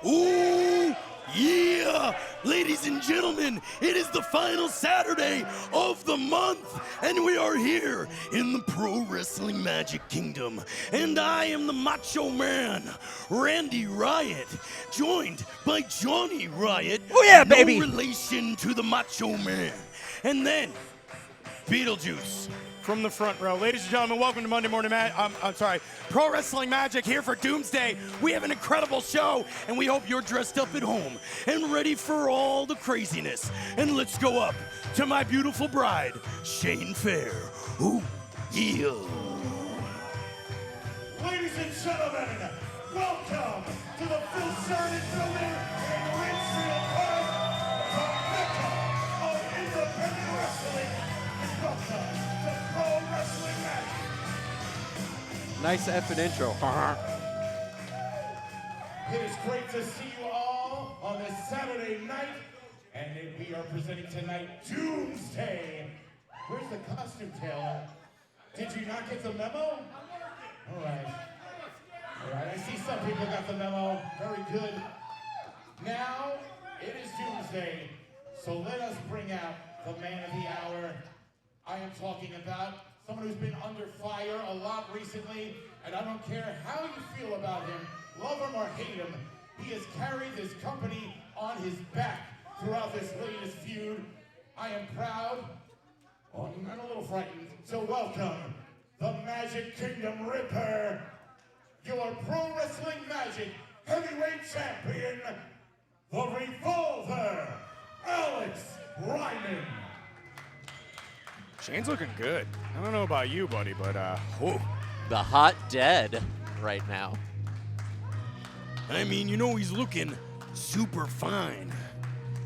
Ooh, yeah! Ladies and gentlemen, it is the final Saturday of the month, and we are here in the Pro Wrestling Magic Kingdom. And I am the Macho Man, Randy Riot, joined by Johnny Riot. Oh yeah, baby! No relation to the Macho Man. And then, Beetlejuice. From the front row. Ladies and gentlemen, welcome to Monday Morning Pro Wrestling Magic here for Doomsday. We have an incredible show, and we hope you're dressed up at home and ready for all the craziness. And let's go up to my beautiful bride, Shane Fair. Ooh, yeah. Ladies and gentlemen, welcome to the full-service building in Richfield Park, the Mecca of independent wrestling. Welcome to Pro Wrestling Magic. Nice effing intro. It is great to see you all on this Saturday night, and we are presenting tonight Doomsday. Where's the costume, Taylor? Did you not get the memo? All right. I see some people got the memo. Very good. Now, it is Doomsday, so let us bring out the man of the hour. I am talking about someone who's been under fire a lot recently, and I don't care how you feel about him, love him or hate him, he has carried this company on his back throughout this latest feud. I am proud, and a little frightened, to welcome the Magic Kingdom Ripper, your Pro Wrestling Magic Heavyweight Champion, the Revolver, Alex Reiman. Shane's looking good. I don't know about you, buddy, but whoa. The hot dead right now. I mean, you know he's looking super fine.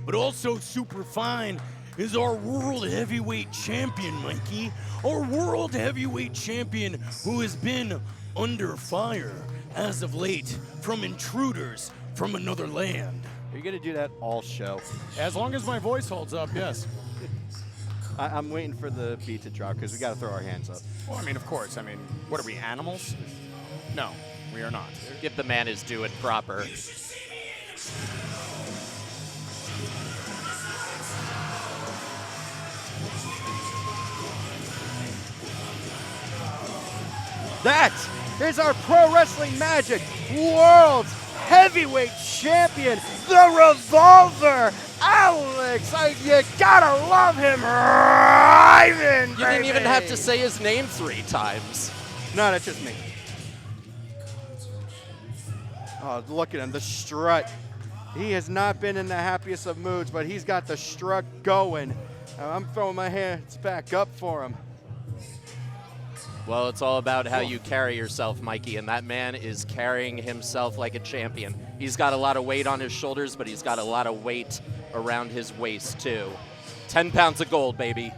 But also super fine is our World Heavyweight Champion, Mikey. Our World Heavyweight Champion who has been under fire as of late from intruders from another land. Are you gonna do that all show? As long as my voice holds up, yes. I'm waiting for the beat to drop because we got to throw our hands up. Well, I mean, of course. I mean, what are we, animals? No, we are not. Give the man his due and proper. That is our Pro Wrestling Magic World's Heavyweight Champion, the Revolver, Alex. You gotta love him, Reiman, You didn't even have to say his name 3 times. No, that's just me. Oh, look at him, the strut. He has not been in the happiest of moods, but he's got the strut going. I'm throwing my hands back up for him. Well, it's all about how you carry yourself, Mikey, and that man is carrying himself like a champion. He's got a lot of weight on his shoulders, but he's got a lot of weight around his waist, too. 10 pounds of gold, baby.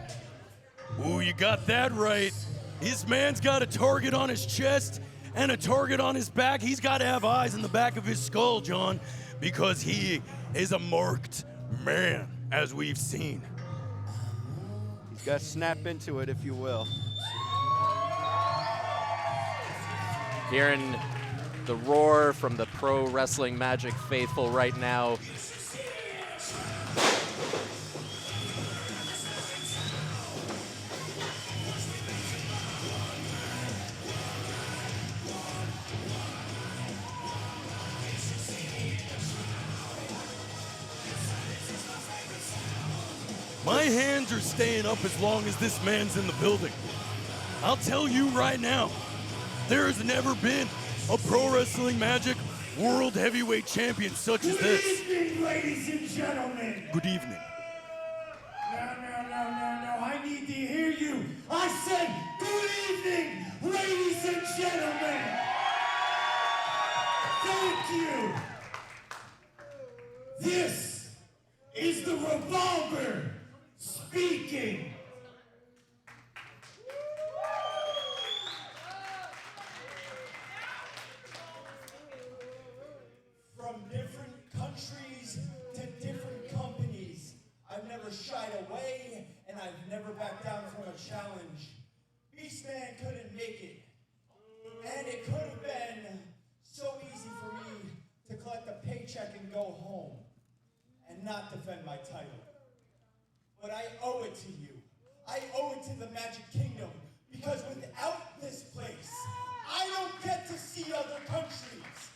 Ooh, you got that right. This man's got a target on his chest and a target on his back. He's got to have eyes in the back of his skull, John, because he is a marked man, as we've seen. He's got to snap into it, if you will. Hearing the roar from the Pro Wrestling Magic faithful right now. My hands are staying up as long as this man's in the building. I'll tell you right now, there has never been a Pro Wrestling Magic World Heavyweight Champion such as this. Good evening, ladies and gentlemen. Good evening. No, I need to hear you. I said, good evening, ladies and gentlemen. Thank you. This is the Revolver speaking. From different countries to different companies, I've never shied away and I've never backed down from a challenge. Beastman couldn't make it, and it could have been so easy for me to collect a paycheck not defend my title. But I owe it to you. I owe it to the Magic Kingdom, because without this place, I don't get to see other countries.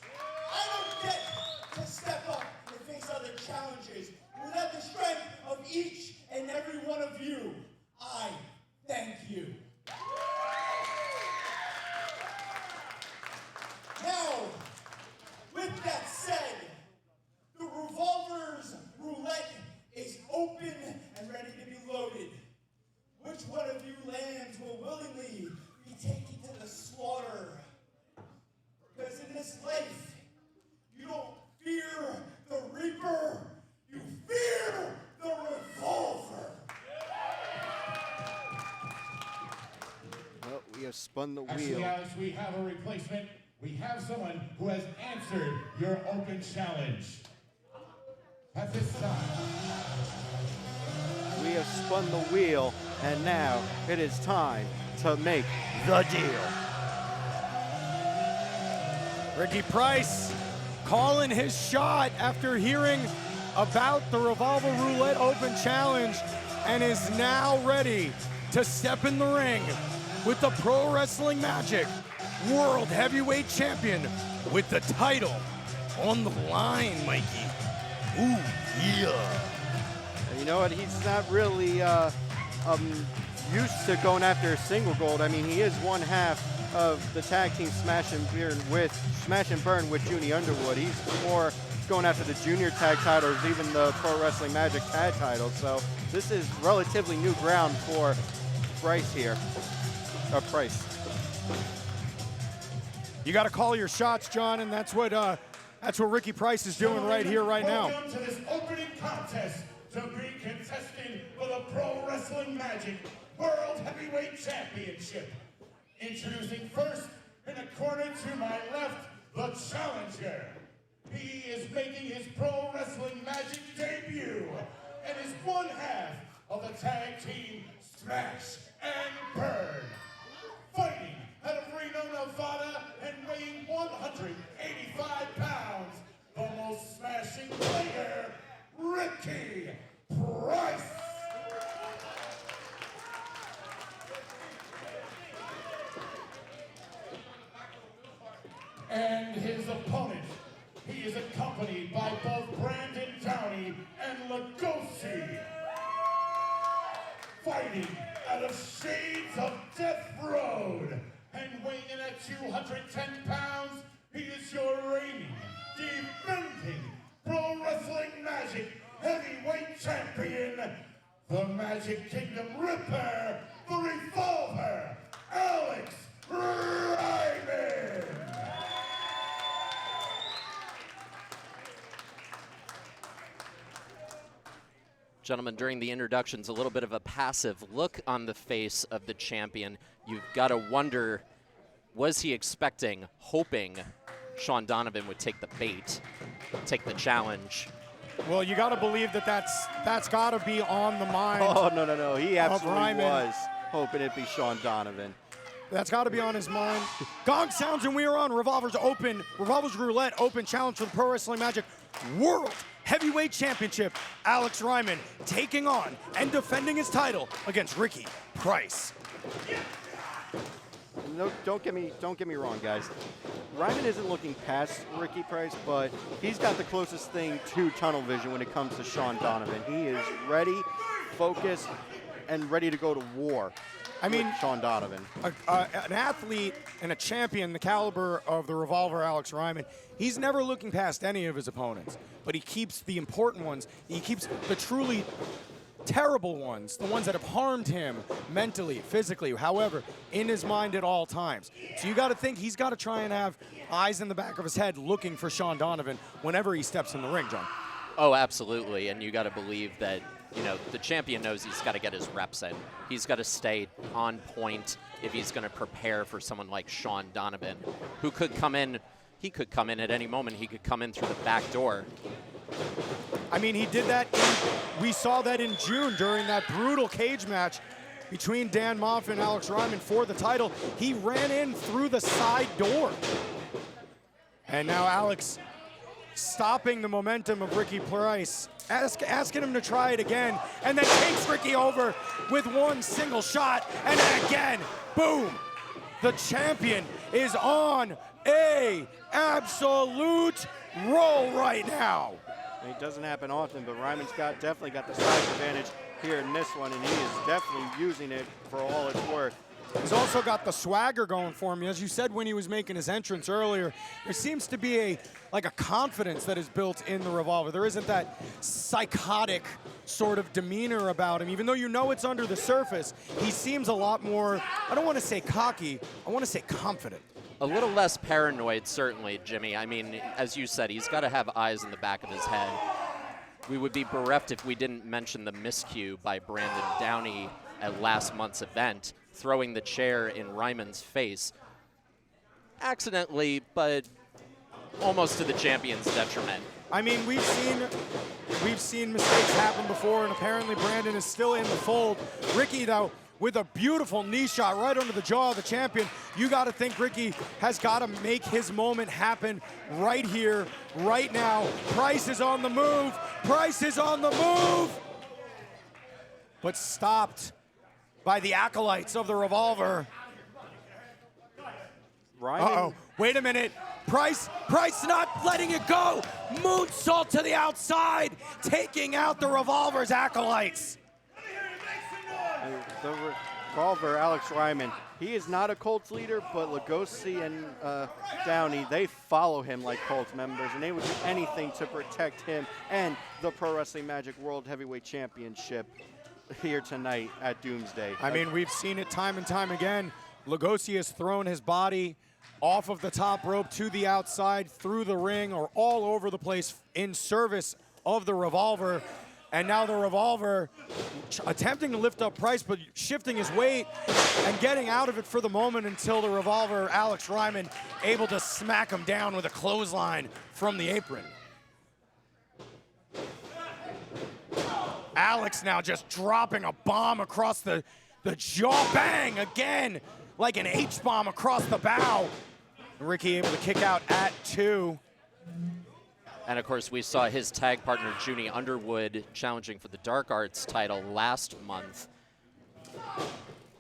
I don't get to step up and face other challenges. Without the strength of each and every one of you, I thank you. Now, with that said, the Revolver's Roulette is open and ready to be loaded. Which one of you lands will willingly be taken to the slaughter? Because in this life, you don't fear the Reaper, you fear the Revolver. Well, we have spun the Actually, wheel. Alex, we have a replacement. We have someone who has answered your open challenge. At this time, We have spun the wheel, and now it is time to make the deal. Ricky Pryce calling his shot after hearing about the Revolver Roulette Open Challenge and is now ready to step in the ring with the Pro Wrestling Magic World Heavyweight Champion with the title on the line, Mikey. Ooh, yeah. And you know what? He's not really used to going after a single gold. I mean, he is one half of the tag team Smash and Burn with Junie Underwood. He's more going after the junior tag titles, even the Pro Wrestling Magic tag title. So this is relatively new ground for Pryce here. Pryce. You got to call your shots, John, and that's what Ricky Pryce is doing right here, right now. welcome to this opening contest to be contesting for the Pro Wrestling Magic World Heavyweight Championship. Introducing first, in the corner to my left, the challenger. He is making his Pro Wrestling Magic debut and is one half of the tag team Smash and Burn. Fighting out of Reno, Nevada, and weighing 185 pounds, the most smashing player, Ricky Pryce. And his opponent, he is accompanied by both Downey and Lugosi. Fighting out of Shades of Death Road and weighing in at 210 pounds, he is your reigning, defending Pro Wrestling Magic Heavyweight Champion, the Magic Kingdom Ripper, the Revolver, Alex Reiman. Gentlemen, during the introductions, a little bit of a passive look on the face of the champion. You've got to wonder, was he expecting, hoping Sean Donovan would take the bait, take the challenge? Well, you got to believe that that's got to be on the mind. Oh, no. He absolutely Reiman. was hoping it'd be Sean Donovan. That's got to be on his mind. Gong sounds and we are on Revolver's Roulette Open Challenge for the Pro Wrestling Magic World Heavyweight Championship. Alex Reiman taking on and defending his title against Ricky Pryce. No, don't get me wrong, guys. Reiman isn't looking past Ricky Pryce, but he's got the closest thing to tunnel vision when it comes to Sean Donovan. He is ready, focused, and ready to go to war. I mean, with Sean Donovan. An athlete and a champion the caliber of the Revolver Alex Reiman, he's never looking past any of his opponents, but he keeps the important ones. He keeps the truly terrible ones, the ones that have harmed him mentally, physically, however, in his mind at all times. So you got to think he's got to try and have eyes in the back of his head looking for Sean Donovan whenever he steps in the ring, John. Oh, absolutely, and you got to believe that, you know, the champion knows he's got to get his reps in. He's got to stay on point if he's going to prepare for someone like Sean Donovan, who could come in. He could come in at any moment. He could come in through the back door. I mean, he did that. We saw that in June during that brutal cage match between Dan Moff and Alex Reiman for the title. He ran in through the side door. And now Alex stopping the momentum of Ricky Pryce, asking him to try it again, and then takes Ricky over with one single shot, and then again, boom. The champion is on a absolute roll right now. It doesn't happen often, but Reiman's definitely got the size advantage here in this one, and he is definitely using it for all it's worth. He's also got the swagger going for him. As you said when he was making his entrance earlier, there seems to be a confidence that is built in the Revolver. There isn't that psychotic sort of demeanor about him. Even though you know it's under the surface, he seems a lot more, I don't want to say cocky, I want to say confident. A little less paranoid, certainly, Jimmy. I mean, as you said, he's got to have eyes in the back of his head. We would be bereft if we didn't mention the miscue by Brandon Downey at last month's event, throwing the chair in Reiman's face. Accidentally, but almost to the champion's detriment. I mean, we've seen mistakes happen before, and apparently Brandon is still in the fold. Ricky, though, with a beautiful knee shot right under the jaw of the champion. You got to think Ricky has got to make his moment happen right here, right now. Pryce is on the move. Pryce is on the move. But stopped by the acolytes of the Revolver. Uh-oh, wait a minute. Pryce not letting it go. Moonsault to the outside, taking out the Revolver's acolytes. The Revolver, Alex Reiman, he is not a Colts leader, but Lugosi and Downey, they follow him like Colts members, and they would do anything to protect him and the Pro Wrestling Magic World Heavyweight Championship here tonight at Doomsday. I mean, we've seen it time and time again. Lugosi has thrown his body off of the top rope to the outside, through the ring, or all over the place in service of the Revolver. And now the Revolver attempting to lift up Pryce, but shifting his weight and getting out of it for the moment until the Revolver, Alex Reiman, able to smack him down with a clothesline from the apron. Alex now just dropping a bomb across the jaw. Bang again, like an H-bomb across the bow. Ricky able to kick out at 2. And of course, we saw his tag partner, Junie Underwood, challenging for the Dark Arts title last month.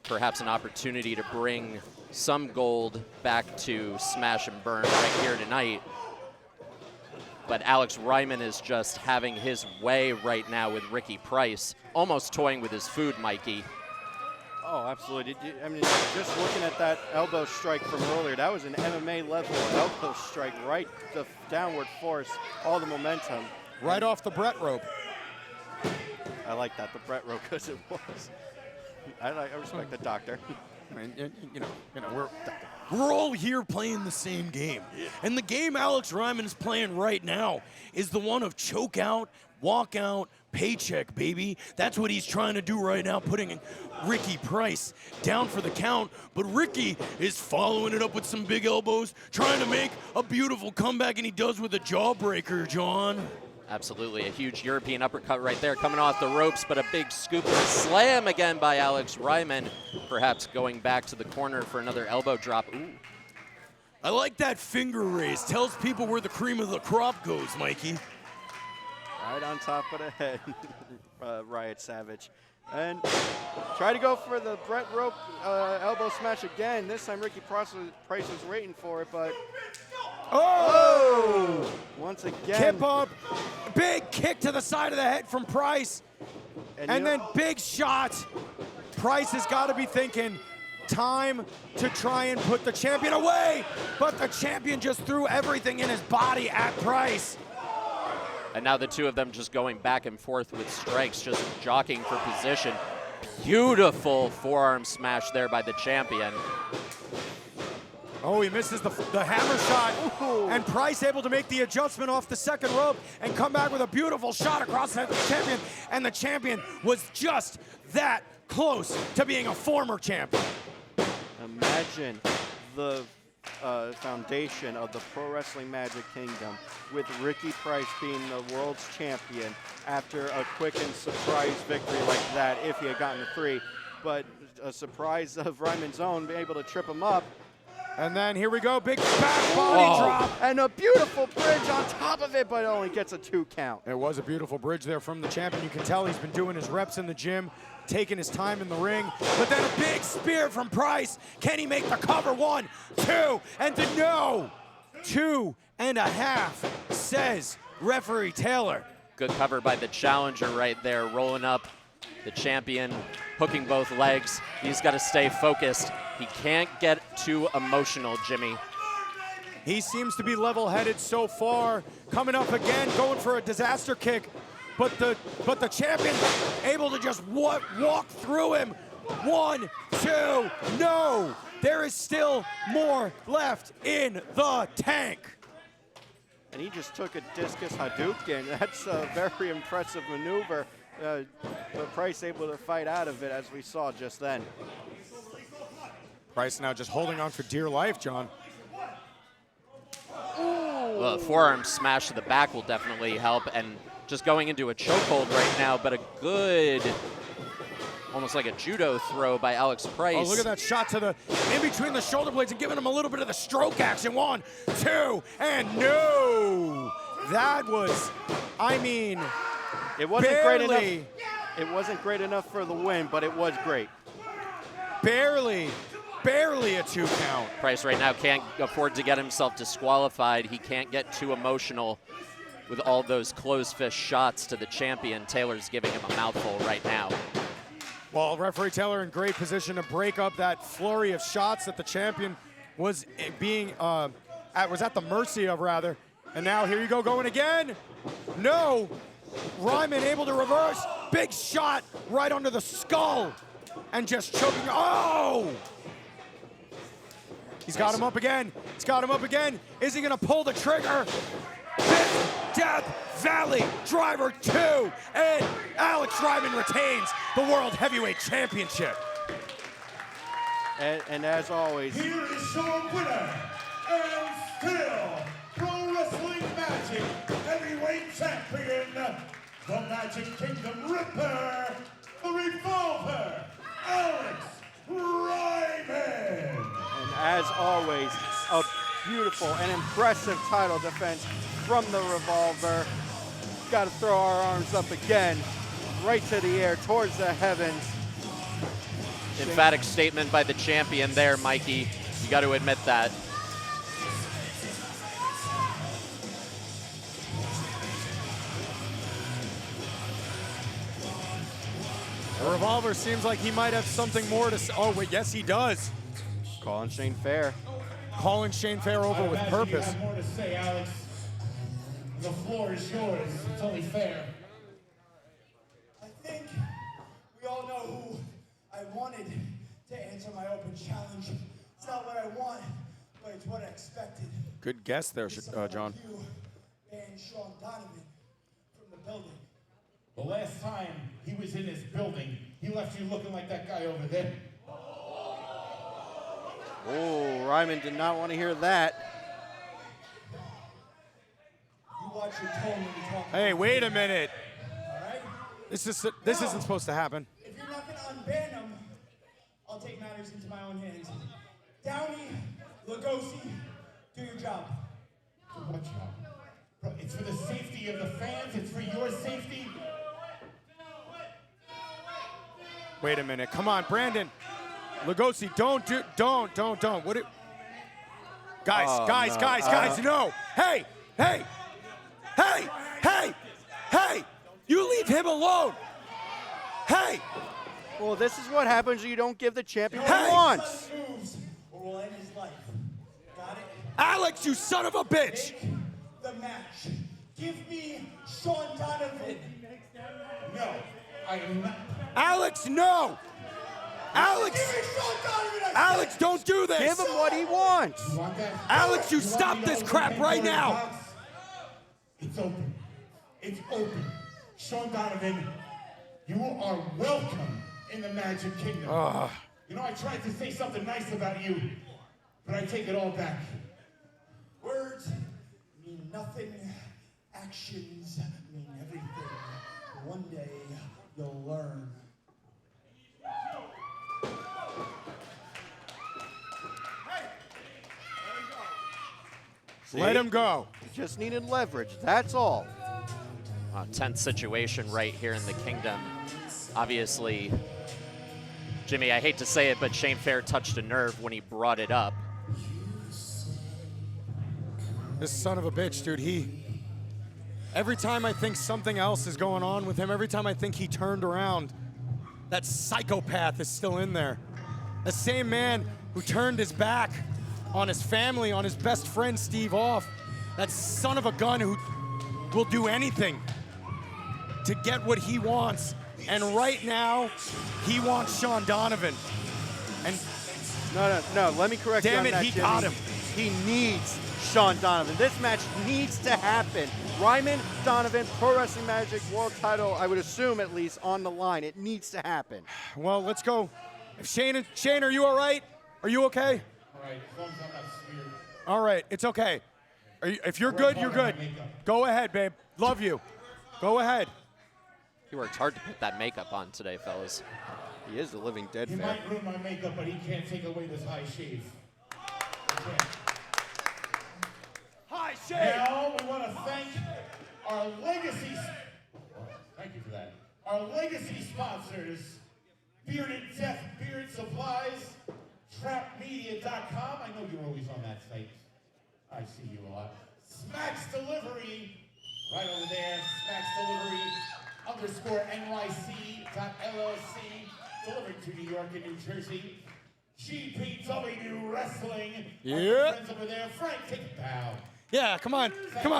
Perhaps an opportunity to bring some gold back to Smash and Burn right here tonight. But Alex Reiman is just having his way right now with Ricky Pryce, almost toying with his food, Mikey. Oh, absolutely. I mean, just looking at that elbow strike from earlier, that was an MMA level elbow strike, right? The downward force, all the momentum. Right off the Brett rope. I like that, the Brett rope, because it was. I respect the doctor. You know, we're all here playing the same game. And the game Alex Reiman is playing right now is the one of choke out, walk out, paycheck, baby. That's what he's trying to do right now, putting Ricky Pryce down for the count. But Ricky is following it up with some big elbows, trying to make a beautiful comeback, and he does with a jawbreaker, John. Absolutely, a huge European uppercut right there, coming off the ropes, but a big scoop and slam again by Alex Reiman. Perhaps going back to the corner for another elbow drop. Ooh. I like that finger raise. Tells people where the cream of the crop goes, Mikey. Right on top of the head, Riot Savage. And try to go for the Brett rope elbow smash again. This time Ricky Pryce was waiting for it, but oh! Once again. Kip up, big kick to the side of the head from Pryce. And then big shot. Pryce has got to be thinking, time to try and put the champion away. But the champion just threw everything in his body at Pryce. And now the two of them just going back and forth with strikes, just jockeying for position. Beautiful forearm smash there by the champion. Oh, he misses the hammer shot. Ooh. And Pryce able to make the adjustment off the second rope and come back with a beautiful shot across the champion. And the champion was just that close to being a former champion. Imagine the foundation of the Pro Wrestling Magic Kingdom with Ricky Pryce being the world's champion after a quick and surprise victory like that, if he had gotten the 3. But a surprise of Reiman's own, being able to trip him up. And then here we go, big back body drop. And a beautiful bridge on top of it, but it only gets a 2 count. It was a beautiful bridge there from the champion. You can tell he's been doing his reps in the gym, taking his time in the ring. But then a big spear from Pryce. Can he make the cover? 1, 2, and no. 2.5, says referee Taylor. Good cover by the challenger right there, rolling up the champion, hooking both legs. He's got to stay focused. He can't get too emotional, Jimmy. He seems to be level-headed so far. Coming up again, going for a disaster kick. But the champion able to just walk through him. 1, 2, no! There is still more left in the tank. And he just took a discus Hadouken. That's a very impressive maneuver. But Pryce able to fight out of it, as we saw just then. Pryce now just holding on for dear life, John. Well, a forearm smash to the back will definitely help, and just going into a chokehold right now, but a good, almost like a judo throw by Alex Pryce. Oh, look at that shot to the, in between the shoulder blades and giving him a little bit of the stroke action. 1, 2, and no! That was, I mean, it wasn't barely, great enough. It wasn't great enough for the win, but it was great. Barely a 2 count. Pryce right now can't afford to get himself disqualified. He can't get too emotional with all those closed fist shots to the champion. Taylor's giving him a mouthful right now. Well, referee Taylor in great position to break up that flurry of shots that the champion was being was at the mercy of, rather. And now here you go, going again. No. Reiman able to reverse. Big shot right under the skull. And just choking. Oh! He's got him up again. He's got him up again. Is he going to pull the trigger? Death Valley Driver 2. And Alex Reiman retains the World Heavyweight Championship. And as always, Here is your winner, and still Pro Wrestling Magic Heavyweight Champion, the Magic Kingdom Ripper, the Revolver, Alex Reiman. and as always, a beautiful and impressive title defense from the Revolver. Got to throw our arms up again, right to the air, towards the heavens. Emphatic statement by the champion there, Mikey. You got to admit that. The Revolver seems like he might have something more to say. Oh, wait, yes, he does. Calling Shane fair. Calling Shane Fair over with purpose. You have more to say, Alex. The floor is yours. It's only fair. I think we all know who I wanted to answer my open challenge. It's not what I want, but it's what I expected. Good guess there, Someone John. like you banned Sean Donovan from the building. The last time he was in this building, he left you looking like that guy over there. Oh, Reiman did not want to hear that. You watch your tone when you talk. Hey, wait a minute. All right? This isn't supposed to happen. If you're not going to unban him, I'll take matters into my own hands. Downey, Lugosi, do your job. For what job? Bro, it's for the safety of the fans. It's for your safety. Wait a minute. Come on, Brandon. Lugosi, don't. What it? Guys, Oh, guys, no. guys, no. Hey. You leave him alone. Hey. Well, this is what happens when you don't give the champion what Hey! he wants. Sudden moves, or we'll end his life. Got it? Alex, you son of a bitch. Take the match. Give me Sean Donovan. No, I am not. Alex, no. Alex, Give me Sean Donovan. Alex, don't do this. Give him what he wants. You want that? Alex, you want stop me to this open crap Pandora's right now. box? It's open. It's open. Sean Donovan, you are welcome in the Magic Kingdom. You know, I tried to say something nice about you, but I take it all back. Words mean nothing. Actions mean everything. One day you'll learn. Let him go. He just needed leverage, that's all. Tense situation right here in the Kingdom. Obviously, Jimmy, I hate to say it, but Shane Fair touched a nerve when he brought it up. This son of a bitch, dude, every time I think something else is going on with him, every time I think he turned around, that psychopath is still in there. The same man who turned his back on his family, on his best friend Steve off, that son of a gun who will do anything to get what he wants. And right now, he wants Sean Donovan. And No, let me correct you on damn it, that, he Jimmy. got him. He needs Sean Donovan. This match needs to happen. Reiman, Donovan, Pro Wrestling Magic World Title, I would assume at least, on the line. It needs to happen. Well, let's go. Shane, are you all right? Are you okay? All right, as long as I'm not smeared. All right, it's okay. If you're good, you're good. Go ahead, babe. Love you. Go ahead. He worked hard to put that makeup on today, fellas. He is the living dead He fan. might ruin my makeup, but he can't take away this high shave. He can't. Hi, Shane. Now we want to thank our legacy. Thank you for that. Our legacy sponsors: Bearded Death Beard Supplies, TrapMedia.com. I know you're always on that site. I see you a lot. Smacks Delivery, right over there. Smacks Delivery _NYC.LLC, delivered to New York and New Jersey. GPW Wrestling. Yeah. Friends over there. Frank, take a bow. Yeah, come on,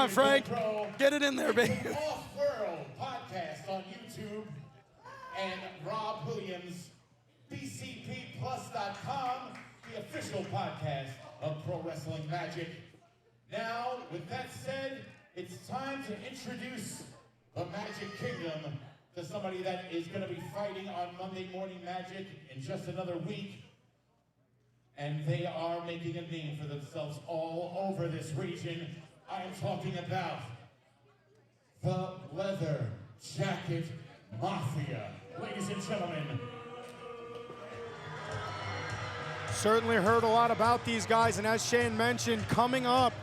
Frank. Get it in there, baby. Off-World Podcast on YouTube. And Rob Williams, BCPplus.com, the official podcast of Pro Wrestling Magic. Now, with that said, it's time to introduce the Magic Kingdom to somebody that is going to be fighting on Monday Morning Magic in just another week. And they are making a name for themselves all over this region. I am talking about the Leather Jacket Mafia. Ladies and gentlemen. Certainly heard a lot about these guys, and as Shane mentioned, coming up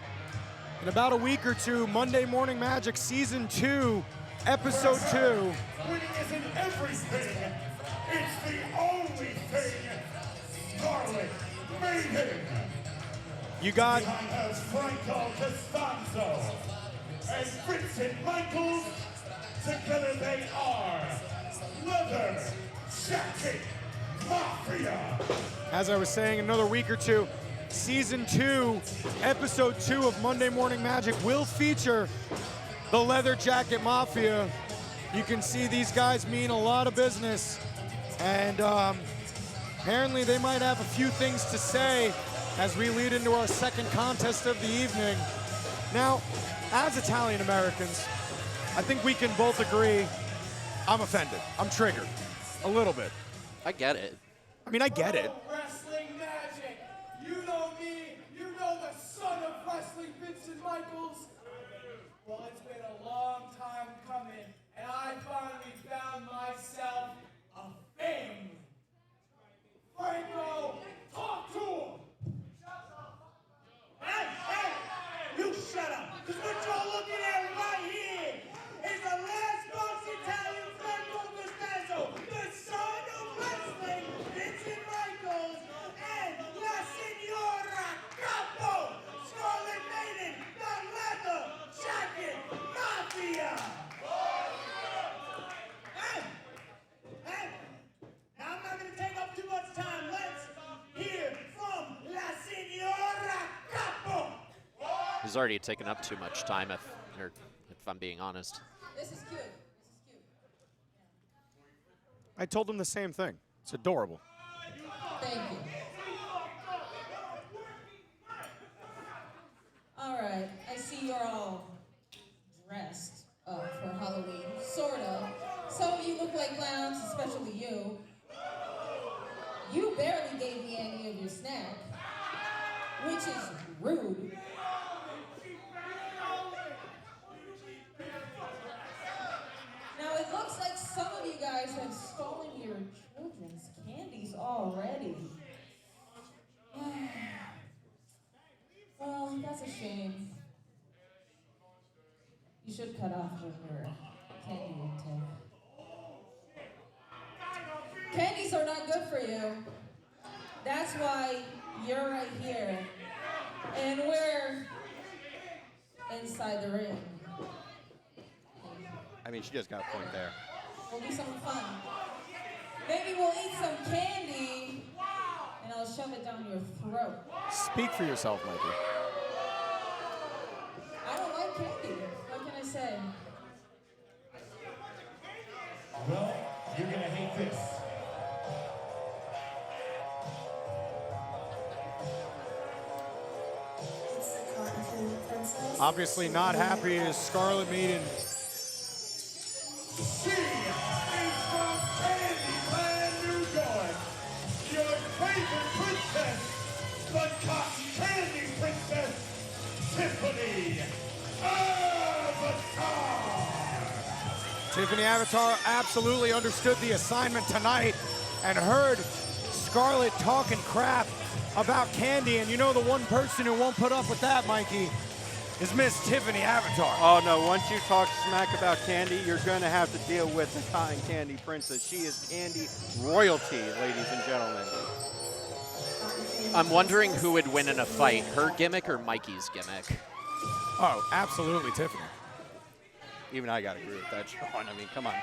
in about a week or two, Monday Morning Magic Season 2, Episode 2. Winning isn't everything. It's the only thing. Scarlett, Meidan. You got Behind us, Franco Costanzo and Vincent Michaels. Together they are Leather Jacket Mafia. as I was saying, another week or two, Season 2, Episode 2 of Monday Morning Magic will feature the Leather Jacket Mafia. You can see these guys mean a lot of business, and apparently they might have a few things to say as we lead into our second contest of the evening. Now, as Italian Americans, I think we can both agree I'm offended. I'm triggered a little bit. I get it. I mean, I get it. Wrestling Magic. You know me. You know the son of wrestling, Vincent Michaels. Well, it's been a long time coming, and I finally found myself a family. Franco, talk to him. Hey, you shut up. Because what y'all looking at right here is the last box Italian Franco Costanzo, the son of wrestling, Vincent Michaels, and La Signora Capo, Scarlett Meidan, the Leather Jacket Mafia. Hey, now I'm not going to take up too much time. Let's hear from La Signora Capo. He's already taken up too much time, if I'm being honest. This is cute. This is cute. I told him the same thing. It's adorable. Thank you. All right. I see you're all dressed up for Halloween, sort of. Some of you look like clowns, especially you. You barely gave me any of your snack, which is rude. Now it looks like some of you guys have stolen your children's candies already. Well, that's a shame. You should cut off with your candy intake. Candies are not good for you. That's why you're right here. And we're inside the ring. I mean, she just got a point there. We'll do something fun. Maybe we'll eat some candy, and I'll shove it down your throat. Speak for yourself, Mikey. I don't like candy. What can I say? Well, you're gonna hate this. Obviously not happy is Scarlett Meidan. She is from Candyland, New York. Your favorite princess, the Cotton Candy Princess, Tiffani Avatar. Tiffani Avatar absolutely understood the assignment tonight and heard Scarlett talking crap about candy. And you know the one person who won't put up with that, Mikey, is Miss Tiffani Avatar. Oh no, once you talk smack about candy, you're gonna have to deal with the Cotton Candy Princess. She is candy royalty, ladies and gentlemen. I'm wondering who would win in a fight, her gimmick or Mikey's gimmick. Oh, absolutely Tiffani. Even I gotta agree with that, Sean. I mean, come on.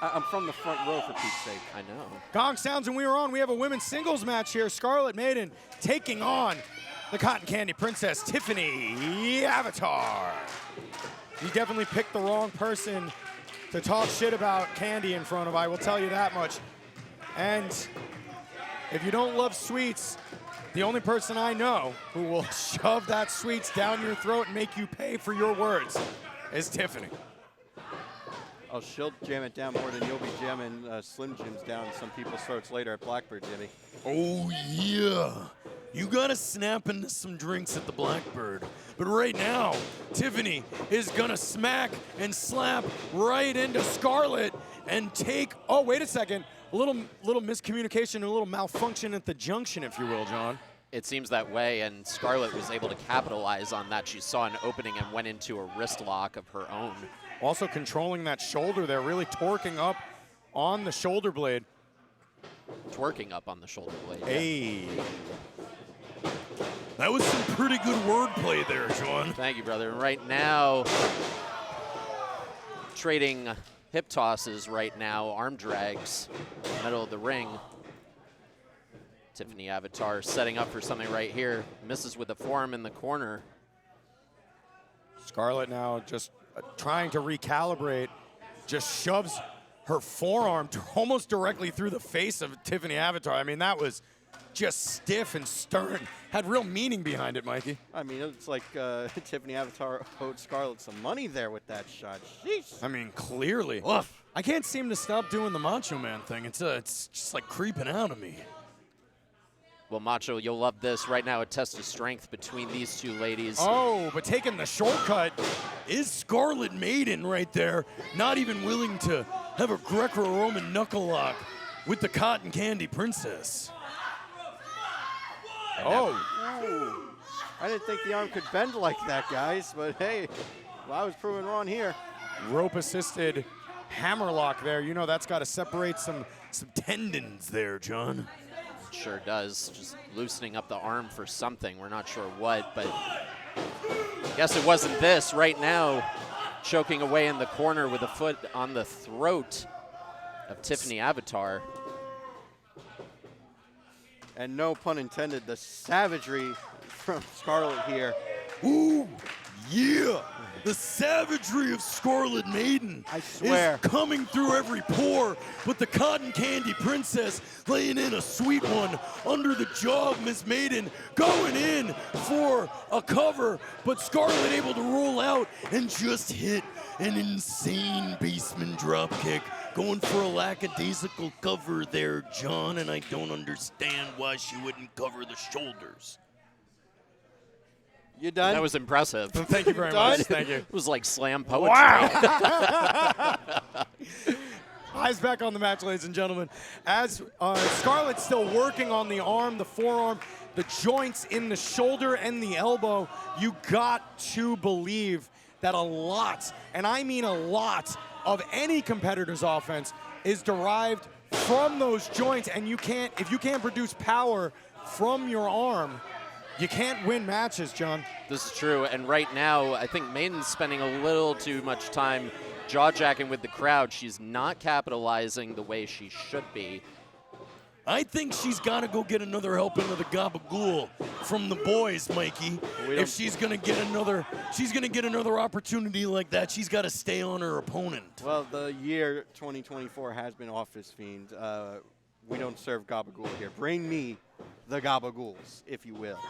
I'm from the front row for Pete's sake. I know. Gong sounds and we are on. We have a women's singles match here. Scarlett Meidan taking on the Cotton Candy Princess, Tiffani Avatar. You definitely picked the wrong person to talk shit about candy in front of, I will tell you that much. And if you don't love sweets, the only person I know who will shove that sweets down your throat and make you pay for your words is Tiffani. Oh, she'll jam it down more than you'll be jamming Slim Jims down some people's throats later at Blackbird, Jimmy. Oh, yeah. You gotta snap into some drinks at the Blackbird. But right now, Tiffani is gonna smack and slap right into Scarlett and take, oh, wait a second, a little miscommunication, a little malfunction at the junction, if you will, John. It seems that way, and Scarlett was able to capitalize on that. She saw an opening and went into a wrist lock of her own. Also controlling that shoulder there, really torquing up on the shoulder blade. Twerking up on the shoulder blade. Hey. That was some pretty good wordplay there, John. Thank you, brother. Right now, trading hip tosses right now, arm drags, middle of the ring. Tiffani Avatar setting up for something right here. Misses with a forearm in the corner. Scarlett now just trying to recalibrate, just shoves her forearm almost directly through the face of Tiffani Avatar. I mean, that was just stiff and stern. Had real meaning behind it, Mikey. I mean, it's like Tiffani Avatar owed Scarlett some money there with that shot. Sheesh. I mean, clearly. Oof. I can't seem to stop doing the Macho Man thing. It's just like creeping out of me. Well, Macho, you'll love this. Right now, a test of strength between these two ladies. Oh, but taking the shortcut Is Scarlett Meidan right there, not even willing to have a Greco-Roman knuckle lock with the Cotton Candy Princess. Oh. Ooh. I didn't think the arm could bend like that, guys, but hey, well, I was proven wrong here. Rope-assisted hammerlock there. You know that's got to separate some Tendons there, John. Sure does. Just loosening up the arm for something. We're not sure what, but I guess it wasn't this. Right now, choking away in the corner with a foot on the throat of Tiffani Avatar. And no pun intended, the savagery from Scarlett here. Ooh, yeah. The savagery of Scarlett Meidan I swear. is coming through every pore, but the Cotton Candy Princess laying in a sweet one under the jaw of Miss Meidan, going in for a cover, but Scarlett able to roll out and just hit an insane basement drop kick, going for a lackadaisical cover there, John, and I don't understand why she wouldn't cover the shoulders. You done? That was impressive. Thank you very much. Thank you. It was like slam poetry. Wow. Eyes back on the match, ladies and gentlemen. As Scarlett's still working on the arm, the forearm, the joints in the shoulder and the elbow, you got to believe that a lot, and I mean a lot, of any competitor's offense is derived from those joints, and if you can't produce power from your arm, you can't win matches, John. This is true, and right now, I think Meidan's spending a little too much time jaw-jacking with the crowd. She's not capitalizing the way she should be. I think she's got to go get another helping of the gabagool from the boys, Mikey. If she's gonna get another opportunity like that, she's got to stay on her opponent. Well, the year 2024 has been Office Fiend. We don't serve gabagool here. Bring me the gabagools, if you will.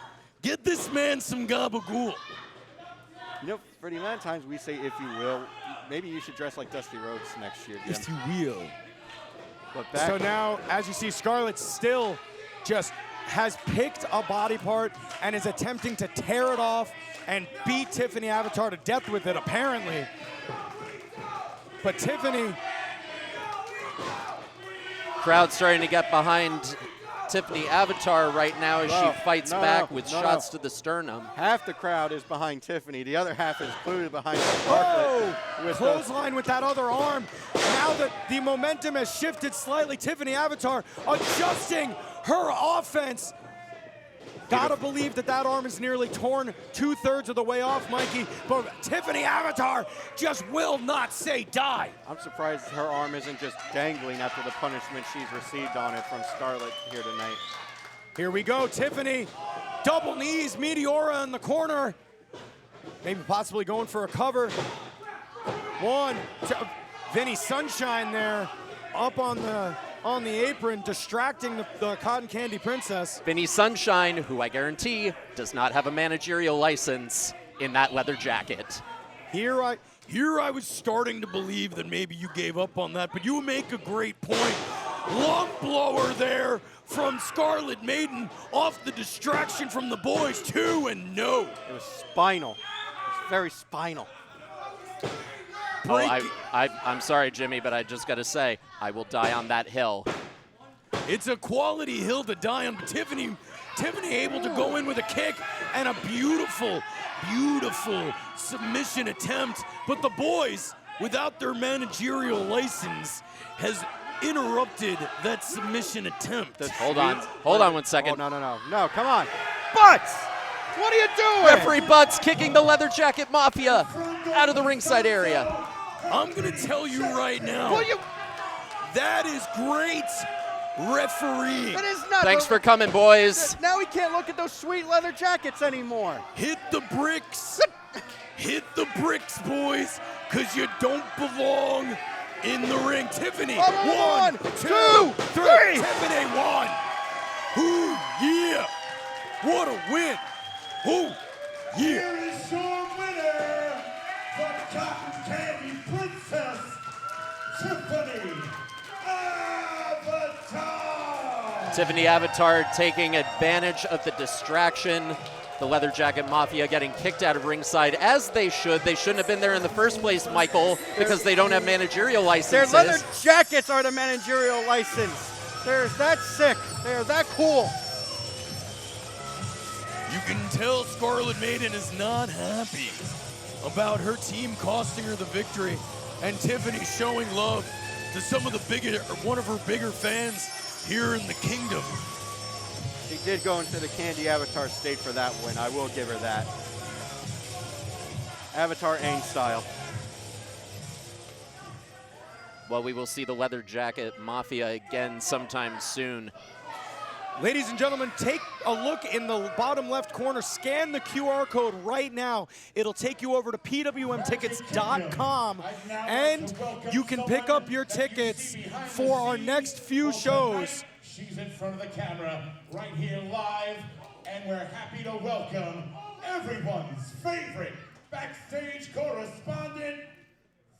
Get this man some gabagool. You know, for the amount of times we say "if you will," maybe you should dress like Dusty Rhodes next year, Jim. If you will. But back So now, as you see, Scarlett still just has picked a body part and is attempting to tear it off and beat Tiffani Avatar to death with it, apparently. But Tiffani, Crowd starting to get behind Tiffani Avatar right now as she fights back with shots to the sternum. half the crowd is behind Tiffani. The other half is included behind Scarlett. clothesline with that other arm. Now that the momentum has shifted slightly, Tiffani Avatar adjusting her offense. Gotta believe that arm is nearly torn 2/3 of the way off, Mikey, but Tiffani Avatar just will not say die. I'm surprised her arm isn't just dangling after the punishment she's received on it from Scarlett here tonight. Here we go, Tiffani, double knees, Meteora in the corner. Maybe possibly going for a cover. One, Vinny Sunshine there, up on the apron, distracting the Cotton Candy Princess. Vinny Sunshine, who I guarantee does not have a managerial license in that leather jacket. Here I was starting to believe that maybe you gave up on that, but you make a great point. Lung blower there from Scarlett Meidan off the distraction from the boys too, and no. It was spinal. It was very spinal. I'm sorry, Jimmy, but I just got to say, I will die on that hill. It's a quality hill to die on, but Tiffani able to go in with a kick and a beautiful, beautiful submission attempt. But the boys, without their managerial license, has interrupted that submission attempt. Hold on 1 second. Oh, no, come on. Butts! What are you doing? Referee Butts kicking the leather jacket Mafia out of the ringside area. I'm gonna tell you right now, that is great referee. That is not. Thanks for coming, boys. Now we can't look at those sweet leather jackets anymore. Hit the bricks. Hit the bricks, boys, because you don't belong in the ring. Tiffani, one, two, three. Tiffani won. Ooh, yeah. What a win. Ooh, yeah. Here is your winner, the Cotton Candy Princess, Tiffani Avatar. Tiffani Avatar taking advantage of the distraction. The Leather Jacket Mafia getting kicked out of ringside, as they should. They shouldn't have been there in the first place, Michael, because they don't have managerial licenses. Their leather jackets are the managerial license. They're that sick. They're that cool. You can tell Scarlett Meidan is not happy about her team costing her the victory, and Tiffani showing love to some of one of her bigger fans here in the kingdom. She did go into the Candy Avatar state for that win. I will give her that. Avatar Aang style. Well, we will see the Leather Jacket Mafia again sometime soon. Ladies and gentlemen, take a look in the bottom left corner. Scan the QR code right now. It'll take you over to pwmtickets.com, and you can pick up your tickets for our next few shows. She's in front of the camera right here live, and we're happy to welcome everyone's favorite backstage correspondent.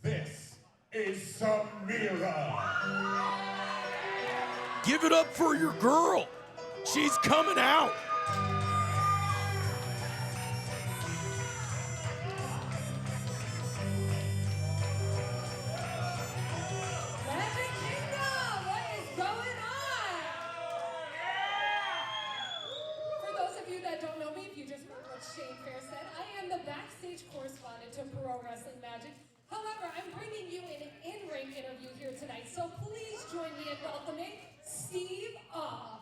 This is Samira. Give it up for your girl. She's coming out. Magic Kingdom, what is going on? For those of you that don't know me, if you just heard what Shane Fair said, I am the backstage correspondent to Pro Wrestling Magic. However, I'm bringing you an in-ring interview here tonight, so please join me in welcoming Steve Off.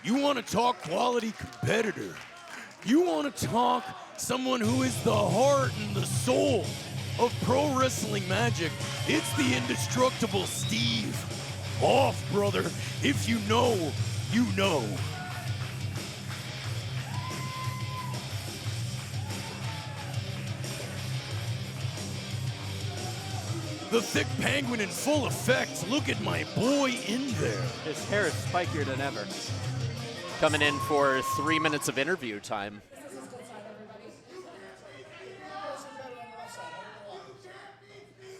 You want to talk quality competitor? You want to talk someone who is the heart and the soul of Pro Wrestling Magic? It's the indestructible Steve Off, brother. If you know, you know. The thick penguin in full effect. Look at my boy in there. His hair is spikier than ever. Coming in for 3 minutes of interview time. This is his good side, everybody.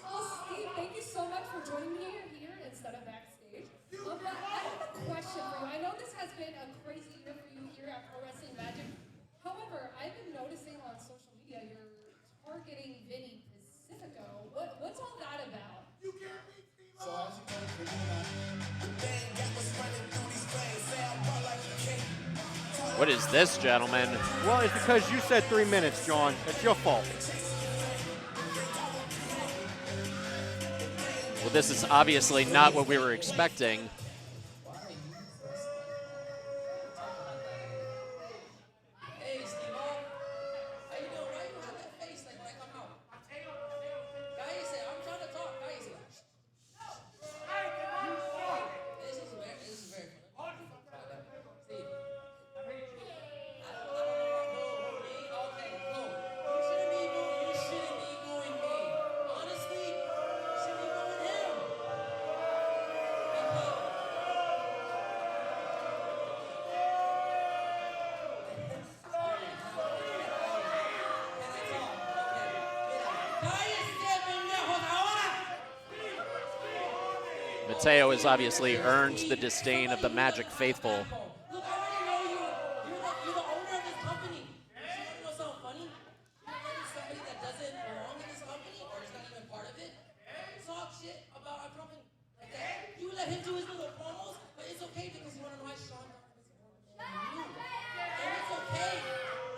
Well, Steve, thank you so much for joining me here instead of backstage. But I have a question for you. I know this has been a crazy year for you here at Pro Wrestling Magic. However, I've been noticing on social media you're targeting Vinny Pacifico. What's all that about? So as you know, the game got us running through these flames. Say I run like a king. What is this, gentlemen? Well, it's because you said 3 minutes, John. It's your fault. Well, this is obviously not what we were expecting. Hey, Steve, how you doing? Why you have that face like I'm out? Guys, I'm trying to talk. Guys, this is very funny. Steve, I don't know. Okay, cool. You shouldn't be going me. Honestly, you should be going him. Mateo has obviously earned the disdain of the Magic faithful. Look, I already know you. You're the owner of this company. You want to know something funny? You're letting somebody that doesn't belong in this company or is not even part of it talk shit about our company like that. You let him do his little promos, but it's okay because you want to know why Sean is you. And it's okay.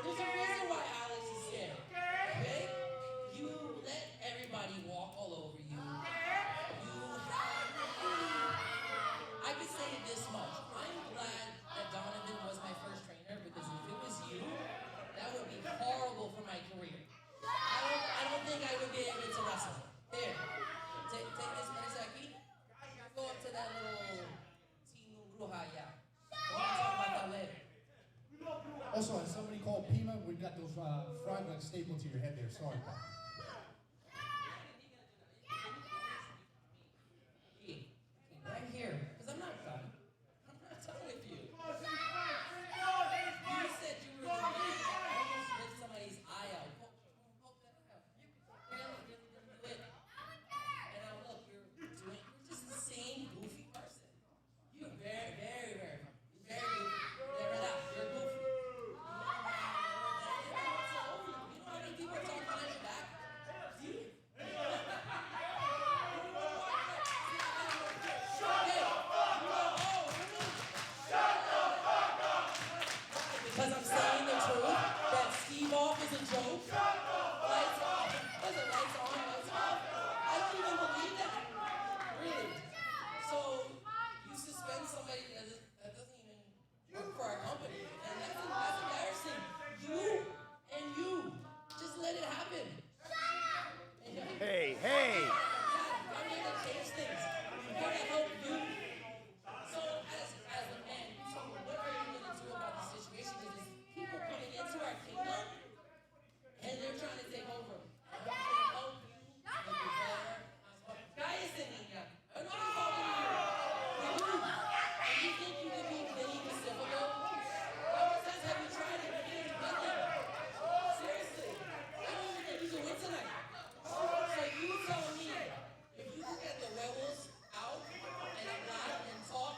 There's a reason why Alex is here. Okay? You let everybody walk all over you. I could say it this much. I'm glad that Donovan was my first trainer because if it was you, that would be horrible for my career. I don't think I would be able to wrestle. Here, take this minute aquí. Go up to that little Team Bruja, yeah. We'll talk about that later. Also, as somebody called Pena, we got those fragments stapled to your head there. Sorry, pal. Right here, because I'm not done. I'm not done with you. You said you were going to almost rip somebody's eye out. Poke that out. Really do it. And now look, you're just the same goofy person. You're very, very, very funny. You're very goofy. Never that. You're goofy. You know how many people talk behind your back? See? Because I'm saying the truth, that Steve Off is a joke. Lights off. Was it lights on, lights off? I don't even believe that. Really. So you suspend somebody that doesn't even work for our company. And that's embarrassing. You just let it happen. Hey. Yeah, I'm here to change things. I'm here to help you. So as a man, you tell me, what are you going to do about the situation? Because there's people coming into our kingdom and they're trying to take over. I'm going to help you with Rivera. Guys in here. I'm not talking to you. And you think you can be Vinny Pacifico? How many times have you tried it? You didn't win it. Seriously. I don't even think you can win tonight. So you tell me, if you can get the werewolves out and laugh and talk,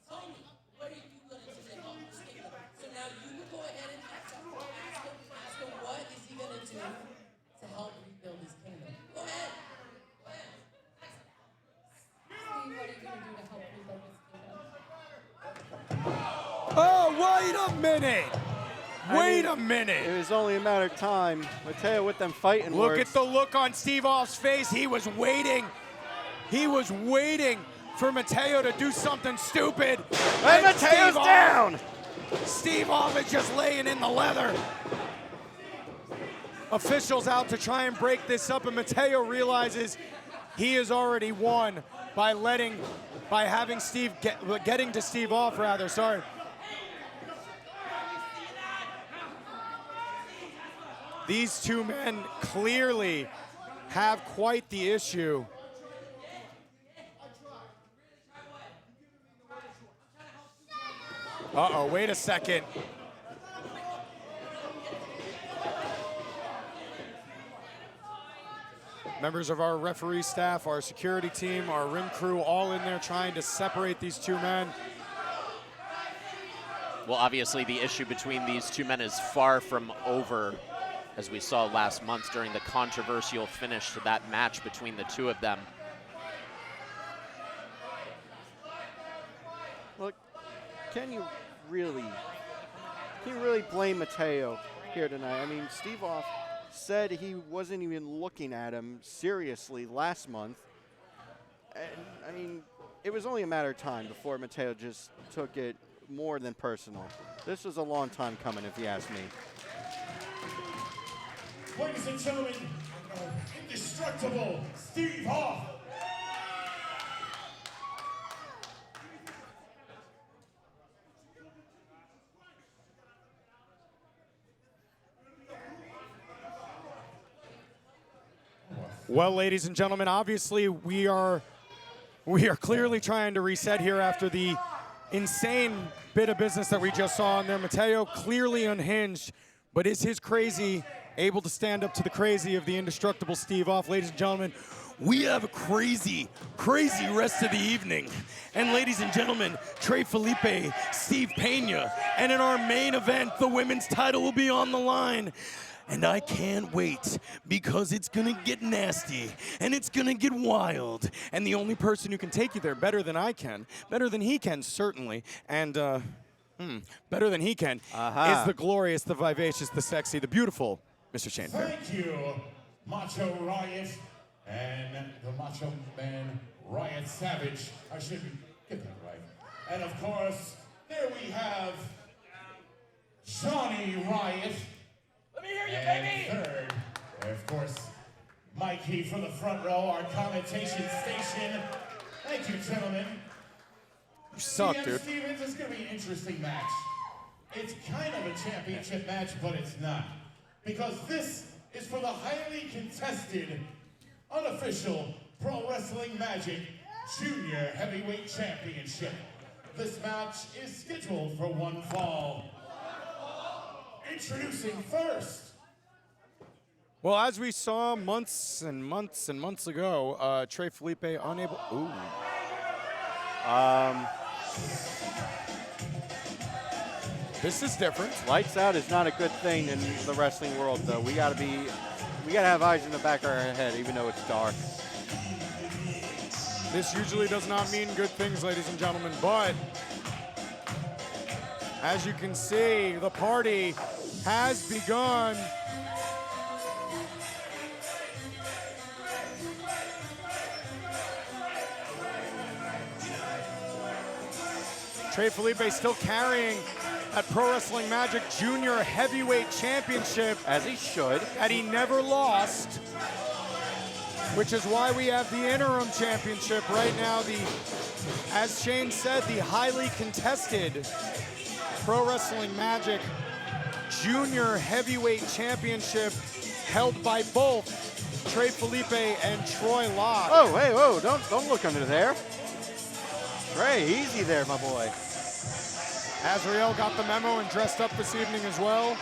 tell me, what are you going to do to help this kingdom? So now you can go ahead and ask him what is he going to do to help rebuild his kingdom. Go ahead. Steve, what are you going to do to help rebuild this kingdom? Oh, wait a minute. Wait a minute. It was only a matter of time. Mateo with them fighting Look words. at the look on Steve Off's face. He was waiting. He was waiting for Mateo to do something stupid. And Mateo's down. Steve Off is just laying in the leather. Officials out to try and break this up, and Mateo realizes he has already won by having Steve getting to Steve Off rather. Sorry. These two men clearly have quite the issue. Uh-oh, wait a second. Members of our referee staff, our security team, our ring crew, all in there trying to separate these two men. Well, obviously the issue between these two men is far from over, as we saw last month during the controversial finish to that match between the two of them. Look, can you really blame Mateo here tonight? I mean, Steve Off said he wasn't even looking at him seriously last month. And, I mean, it was only a matter of time before Mateo just took it more than personal. This was a long time coming, if you ask me. Ladies and gentlemen, indestructible Steve Off. Well, ladies and gentlemen, obviously we are clearly trying to reset here after the insane bit of business that we just saw on there. Mateo clearly unhinged, but is his crazy able to stand up to the crazy of the indestructible Steve Off? Ladies and gentlemen, We have a crazy, crazy rest of the evening. And ladies and gentlemen, Trey, Felipe, Steve Pena, and in our main event, the women's title will be on the line. And I can't wait, because it's gonna get nasty, and it's gonna get wild. And the only person who can take you there better than I can, better than he can, certainly, and better than he can, is the glorious, the vivacious, the sexy, the beautiful Mr. Shane Fair. Thank you, Macho Riot and the Macho Man Riot Savage. I should get that right. And of course, there we have Johnny Riot. Let me hear you, And baby! third, of course, Mikey for the front row, our commentation station. Thank you, gentlemen. You suck, CM dude. Stevens, it's going to be an interesting match. It's kind of a championship match, but it's not. Because this is for the highly contested, unofficial Pro Wrestling Magic Junior Heavyweight Championship. This match is scheduled for one fall. Introducing first. Well, as we saw months and months and months ago, Trey Felipe unable. Ooh. This is different. Lights out is not a good thing in the wrestling world, though. We gotta have eyes in the back of our head, even though it's dark. This usually does not mean good things, ladies and gentlemen, but as you can see, the party has begun. Trey Felipe still carrying that Pro Wrestling Magic Junior Heavyweight Championship. As he should. That he never lost, which is why we have the interim championship right now. As Shane said, the highly contested Pro Wrestling Magic Junior Heavyweight Championship held by both Trey Felipe and Troy Locke. Oh, hey, whoa, don't look under there. Trey, easy there, my boy. Azrael got the memo and dressed up this evening as well.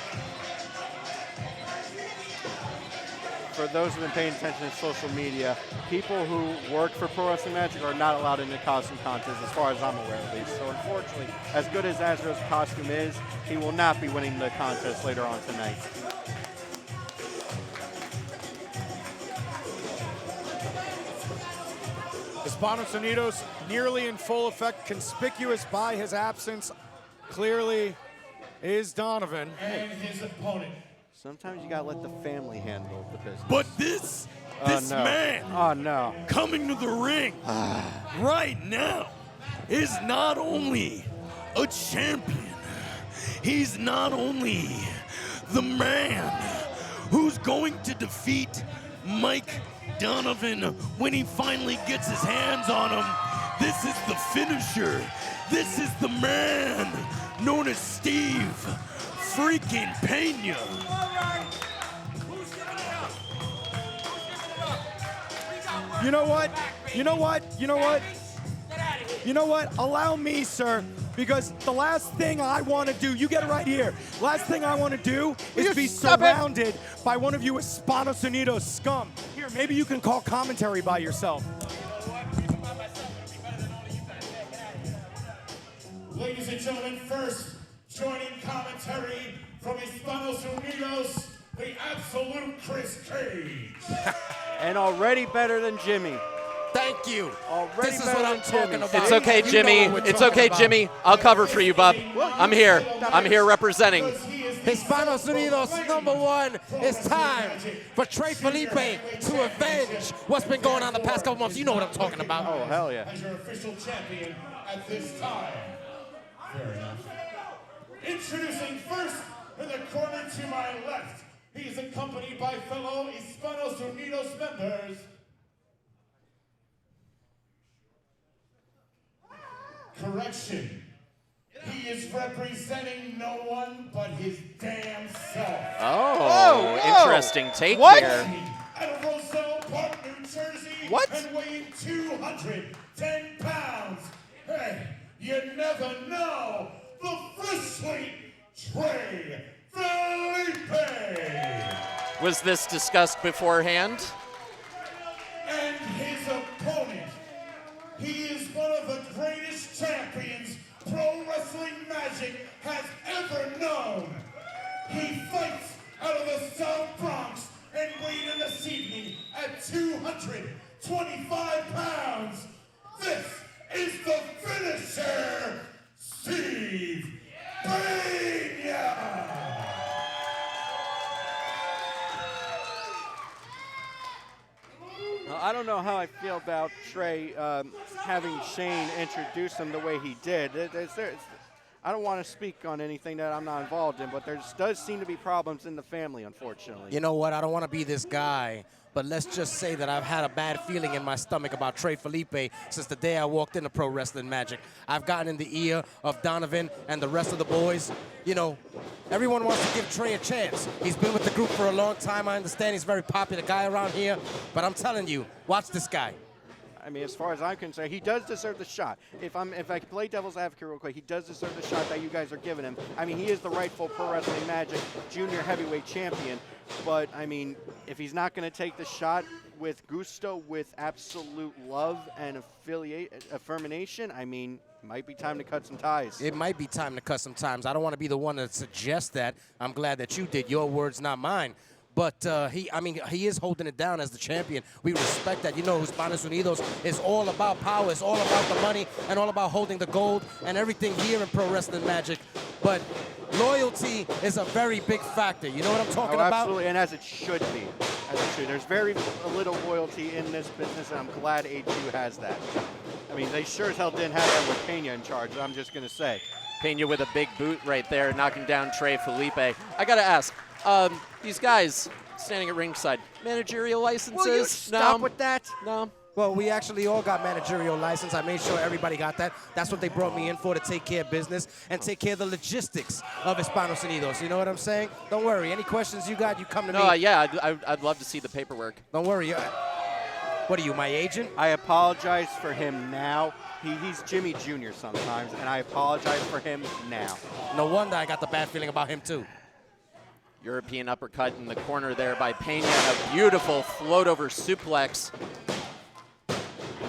For those who've been paying attention to social media, people who work for Pro Wrestling Magic are not allowed in the costume contest, as far as I'm aware at least. So unfortunately, as good as Azrael's costume is, he will not be winning the contest later on tonight. Hispanos Unidos nearly in full effect, conspicuous by his absence. Clearly is Donovan. And his opponent. Sometimes you gotta let the family handle the business. But this no. man Oh no. coming to the ring right now is not only a champion, he's not only the man who's going to defeat Mike Donovan when he finally gets his hands on him. This is the finisher. This is the man known as Steve freaking Pena. You know what? You know what? You know what? You know what? Allow me, sir, because the last thing I want to do, you get it right here. Last thing I want to do is be surrounded by one of you Hispanos Unidos scum. Here, maybe you can call commentary by yourself. Ladies and gentlemen, first joining commentary from Hispanos Unidos, the absolute Chris Cage. And already better than Jimmy. Thank you. Already This is better what than I'm talking Jimmy. about. It's okay, You know Jimmy. what we're It's talking okay, about. Jimmy. I'll cover for you, bub. I'm here. I'm here representing. Hispanos Unidos #1. It's time for Trey Felipe to avenge what's been going on the past couple months. You know what I'm talking about. Oh, hell yeah. As your official champion at this time. Fair enough. Introducing first in the corner to my left. He is accompanied by fellow Hispanos Unidos members. Correction. He is representing no one but his damn self. Oh, interesting take What? here. Out of Roselle Park, New Jersey. What? And weighing 210 pounds. Hey, you never know. The freshly Trey Felipe. Was this discussed beforehand? And his opponent. He is one of the greatest champions Pro Wrestling Magic has ever known. He fights out of the South Bronx and weighed in this evening at 225 pounds. This is the finisher, Steve Pena. I don't know how I feel about Trey having Shane introduce him the way he did. I don't want to speak on anything that I'm not involved in, but there does seem to be problems in the family, unfortunately. You know what? I don't want to be this guy, but let's just say that I've had a bad feeling in my stomach about Trey Felipe since the day I walked into Pro Wrestling Magic. I've gotten in the ear of Donovan and the rest of the boys. You know, everyone wants to give Trey a chance. He's been with the group for a long time. I understand he's a very popular guy around here, but I'm telling you, watch this guy. I mean, as far as I'm concerned, he does deserve the shot. If I can play devil's advocate real quick, he does deserve the shot that you guys are giving him. I mean, he is the rightful Pro Wrestling Magic Junior Heavyweight Champion. But, I mean, if he's not going to take the shot with gusto, with absolute love and affirmation, I mean, it might be time to cut some ties. It might be time to cut some ties. I don't want to be the one to suggest that. I'm glad that you did. Your words, not mine. But he is holding it down as the champion. We respect that. You know, Hispanos Unidos is all about power. It's all about the money and all about holding the gold and everything here in Pro Wrestling Magic. But loyalty is a very big factor. You know what I'm talking about? Absolutely, and as it should be. As it should. There's very little loyalty in this business, and I'm glad AQ has that. I mean, they sure as hell didn't have that with Pena in charge, I'm just going to say. Pena with a big boot right there, knocking down Trey Felipe. I got to ask, these guys standing at ringside, managerial licenses? Will you stop with that? No. Well, we actually all got managerial license. I made sure everybody got that. That's what they brought me in for, to take care of business and take care of the logistics of Hispanos Unidos. You know what I'm saying? Don't worry. Any questions you got, you come to me. No, yeah, I'd love to see the paperwork. Don't worry. What are you, my agent? I apologize for him now. He's Jimmy Jr. sometimes, and I apologize for him now. No wonder I got the bad feeling about him, too. European uppercut in the corner there by Pena. A beautiful float over suplex.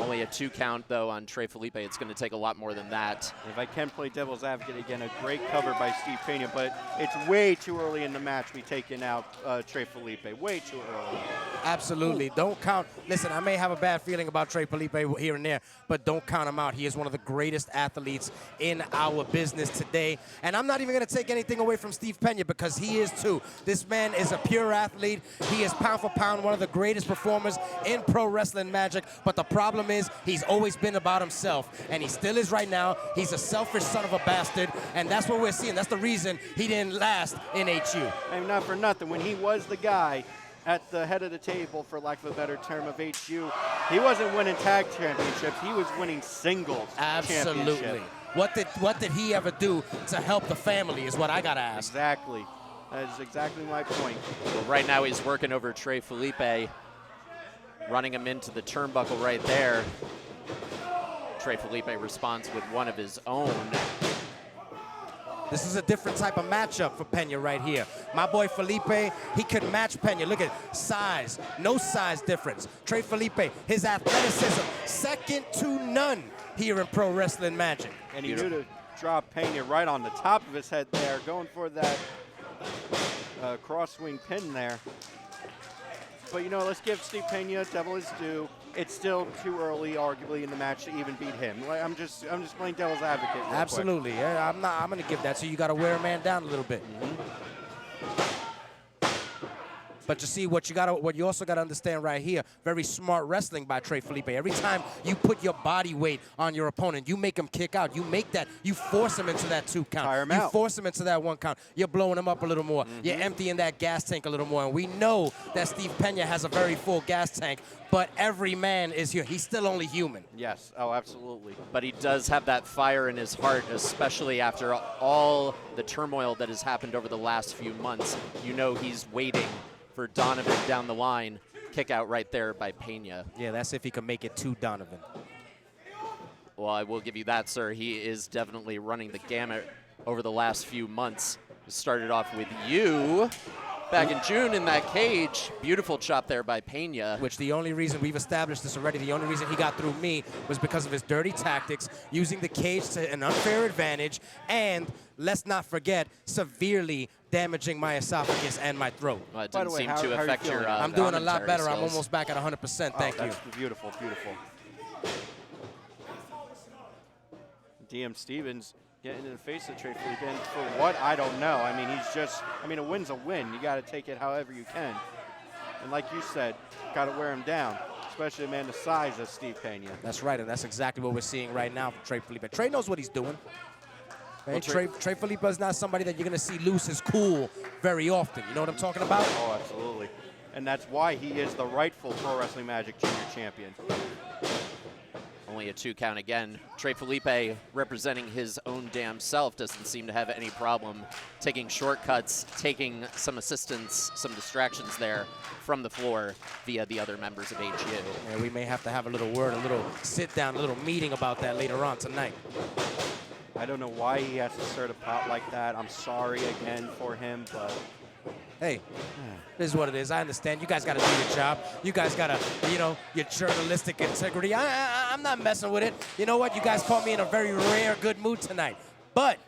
Only a 2 count, though, on Trey Felipe. It's going to take a lot more than that. If I can play devil's advocate again, a great cover by Steve Pena, but it's way too early in the match we taking out Trey Felipe. Way too early. Absolutely. Don't count. Listen, I may have a bad feeling about Trey Felipe here and there, but don't count him out. He is one of the greatest athletes in our business today. And I'm not even going to take anything away from Steve Pena because he is too. This man is a pure athlete. He is pound for pound one of the greatest performers in pro wrestling magic. But the problem is he's always been about himself, and he still is right now. He's a selfish son of a bastard, and that's what we're seeing. That's the reason he didn't last in HU. And not for nothing, when he was the guy at the head of the table, for lack of a better term, of HU, he wasn't winning tag championships. He was winning singles Absolutely. championships. What did he ever do to help the family is what I got to ask. Exactly. That is exactly my point. Well, right now he's working over Trey Felipe, running him into the turnbuckle right there. Trey Felipe responds with one of his own. This is a different type of matchup for Pena right here. My boy Felipe, he could match Pena. Look at size, no size difference. Trey Felipe, his athleticism, second to none here in pro wrestling magic. And he knew to drop Pena right on the top of his head there, going for that cross swing pin there. But you know, let's give Steve Pena devil his due. It's still too early, arguably, in the match to even beat him. Like, I'm just playing devil's advocate. Absolutely. Yeah, I'm going to give that. So you got to wear a man down a little bit. But you see, what you also got to understand right here, very smart wrestling by Trey Felipe. Every time you put your body weight on your opponent, you make him kick out. You force him into that 2 count. Tire him you out. Force him into that 1 count. You're blowing him up a little more. You're emptying that gas tank a little more. And we know that Steve Pena has a very full gas tank, but every man is here. He's still only human. Yes, oh, absolutely. But he does have that fire in his heart, especially after all the turmoil that has happened over the last few months. You know he's waiting for Donovan down the line. Kick out right there by Pena. Yeah, that's if he can make it to Donovan. Well, I will give you that, sir. He is definitely running the gamut over the last few months. It started off with you back in June in that cage. Beautiful chop there by Pena. Which the only reason, we've established this already, the only reason he got through me was because of his dirty tactics, using the cage to an unfair advantage, and let's not forget, severely damaging my esophagus and my throat. Well, it By didn't the way, seem how to are you affect your feeling? I'm doing a lot commentary better. I'm skills. almost back at 100%. Thank you. That's beautiful, beautiful. DM Stevens getting in the face of Trey Felipe, and for what, I don't know. I mean, a win's a win. You got to take it however you can. And like you said, got to wear him down, especially a man the size of Steve Pena. That's right, and that's exactly what we're seeing right now from Trey Felipe. Trey knows what he's doing. Well, Trey Felipe is not somebody that you're going to see lose his cool very often. You know what I'm talking about? Oh, absolutely. And that's why he is the rightful Pro Wrestling Magic Junior Champion. Only a 2 count again. Trey Felipe, representing his own damn self, doesn't seem to have any problem taking shortcuts, taking some assistance, some distractions there from the floor via the other members of HU. Yeah, we may have to have a little word, a little sit down, a little meeting about that later on tonight. I don't know why he has to stir the pot like that. I'm sorry again for him, but hey, this is what it is. I understand. You guys got to do your job. You guys got to, your journalistic integrity. I'm not messing with it. You know what? You guys caught me in a very rare good mood tonight. But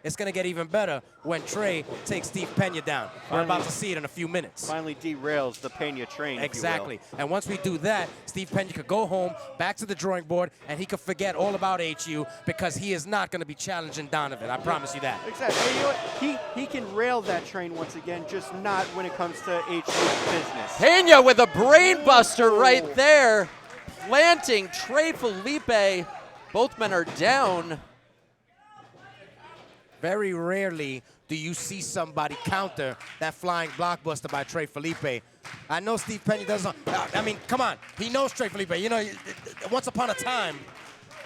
it's going to get even better when Trey takes Steve Pena down. We're about to see it in a few minutes. Finally derails the Pena train, Exactly. if you will. And once we do that, Steve Pena could go home, back to the drawing board, and he could forget all about HU because he is not going to be challenging Donovan. I promise you that. Exactly. And you know what? He can rail that train once again, just not when it comes to HU business. Pena with a brain buster right there, planting Trey Felipe. Both men are down. Very rarely do you see somebody counter that flying blockbuster by Trey Felipe. I know Steve Pena doesn't. I mean, come on. He knows Trey Felipe. You know, once upon a time.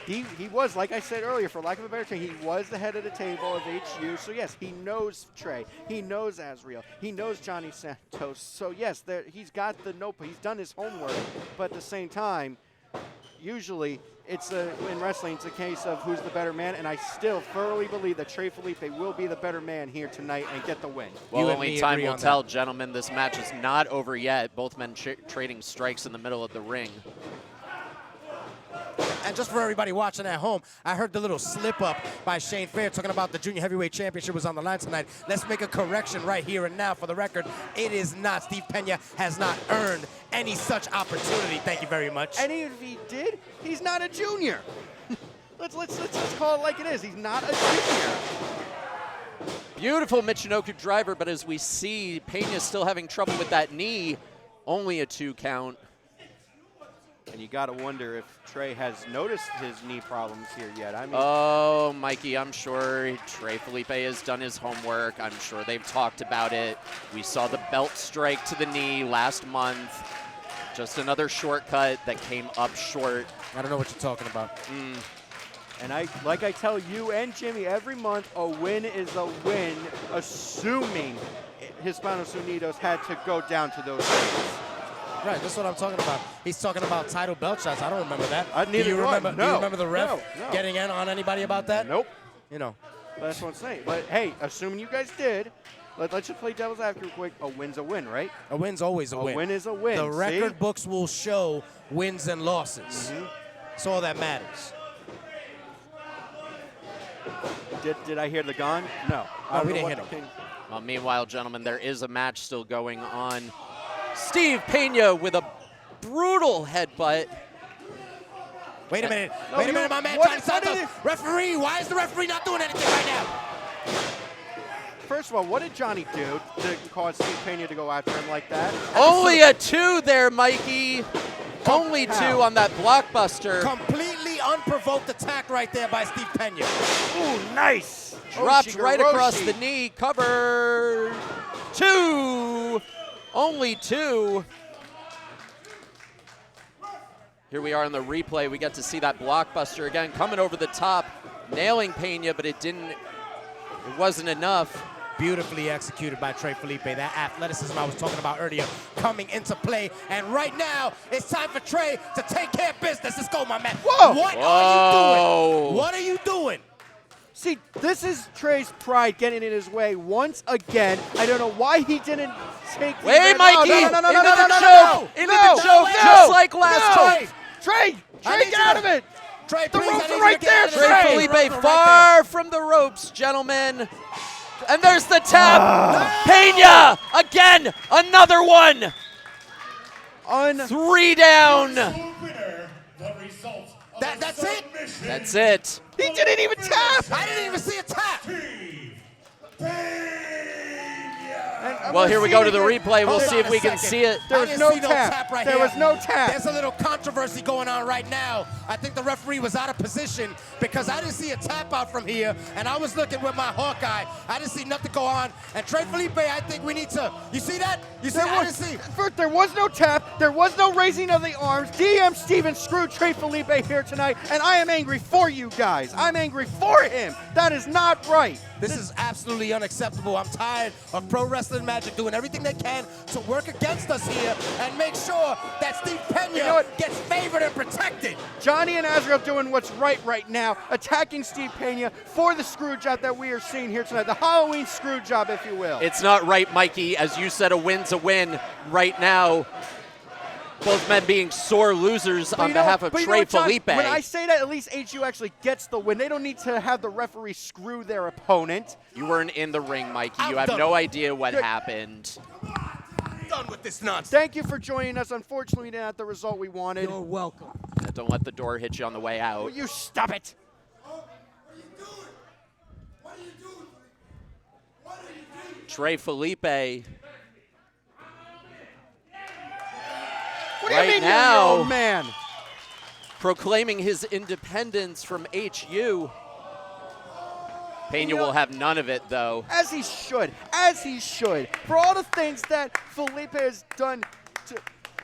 He was, like I said earlier, for lack of a better term, he was the head of the table of HU. So, yes, he knows Trey. He knows Azriel. He knows Johnny Santos. So, yes, he's got the notebook. He's done his homework. But at the same time, usually in wrestling, it's a case of who's the better man, and I still thoroughly believe that Trey Felipe will be the better man here tonight and get the win. Well, only time will tell, gentlemen. This match is not over yet. Both men trading strikes in the middle of the ring. And just for everybody watching at home, I heard the little slip up by Shane Fair talking about the Junior Heavyweight Championship was on the line tonight. Let's make a correction right here and now for the record. It is not. Steve Pena has not earned any such opportunity. Thank you very much. And if he did, he's not a junior. let's call it like it is. He's not a junior. Beautiful Michinoku driver, but as we see, Pena's still having trouble with that knee. Only a 2 count. And you got to wonder if Trey has noticed his knee problems here yet. I mean, Oh, Mikey, I'm sure Trey Felipe has done his homework. I'm sure they've talked about it. We saw the belt strike to the knee last month. Just another shortcut that came up short. I don't know what you're talking about. and like I tell you and Jimmy every month, a win is a win, assuming Hispanos Unidos had to go down to those days. Right, that's what I'm talking about. He's talking about title belt shots. I don't remember that. Do neither you do I. remember? Do you No. remember the ref No. getting in on anybody about that? Nope. You know. That's what I'm saying. But hey, assuming you guys did, let's just play devil's advocate real quick. A win's a win, right? A win's always a win. A win is a win. The record see? books will show wins and losses. That's all that matters. Did I hear the gong? No. No, we didn't hear him. Well, meanwhile, gentlemen, there is a match still going on. Steve Pena with a brutal headbutt. Wait a minute. No, Wait a you- minute, my man. what- Johnny Santos. Referee, why is the referee not doing anything right now? First of all, what did Johnny do to cause Steve Pena to go after him like that? Only a 2 there, Mikey. Only 2 How? on that blockbuster. Completely unprovoked attack right there by Steve Pena. Ooh, nice. Dropped right across Oshigoroshi. the knee. Cover 2. Only 2. Here we are in the replay. We get to see that blockbuster again coming over the top, nailing Pena, but it wasn't enough. Beautifully executed by Trey Felipe. That athleticism I was talking about earlier coming into play. And right now, it's time for Trey to take care of business. Let's go, my man. Whoa! What Whoa. are you doing? What are you doing? See, this is Trey's pride getting in his way once again. I don't know why he didn't take the Wait, red- Mikey! No, Into no, the no, no, choke! no, no, Into no, the choke, no, just like last no. time! Trey, I need get you out to- of it! Trey, The please, I ropes need are you right to get there, out of Trey this. Trey. Felipe Right far there. from the ropes, gentlemen. And there's the tap. Pena again, another one. 3 down. Winner, the result of That's the it? submission, That's it. He didn't even tap! I didn't even see a tap. Steve Pena. Well, here we go to the replay. We'll Hold see on if a we can second. see it. There I was didn't no see tap. right There here. was no tap. There's a little controversy going on right now. I think the referee was out of position because I didn't see a tap out from here, and I was looking with my Hawkeye. I didn't see nothing go on. And Trey Felipe, I think we need to. You see that? You see? I didn't see. First, there was no tap. There was no raising of the arms. DM Steven screwed Trey Felipe here tonight, and I am angry for you guys. I'm angry for him. That is not right. This is absolutely unacceptable. I'm tired of Pro Wrestling Magic doing everything they can to work against us here and make sure that Steve Pena You know what? gets favored and protected. Johnny and Azrael doing what's right now, attacking Steve Pena for the screw job that we are seeing here tonight. The Halloween screw job, if you will. It's not right, Mikey. As you said, a win's a win right now. Both men being sore losers But on you know behalf what- of but you know Trey what, John? Felipe. When I say that, at least HU actually gets the win. They don't need to have the referee screw their opponent. You weren't in the ring, Mikey. You I'm have done. no idea what Good. happened. Done with this nonsense. Thank you for joining us. Unfortunately, we didn't have the result we wanted. You're welcome. Don't let the door hit you on the way out. Will you stop it? Trey Felipe What do you Right mean, now- you're your own man? proclaiming his independence from HU. Pena will have none of it, though. As he should. As he should. For all the things that Felipe has done to,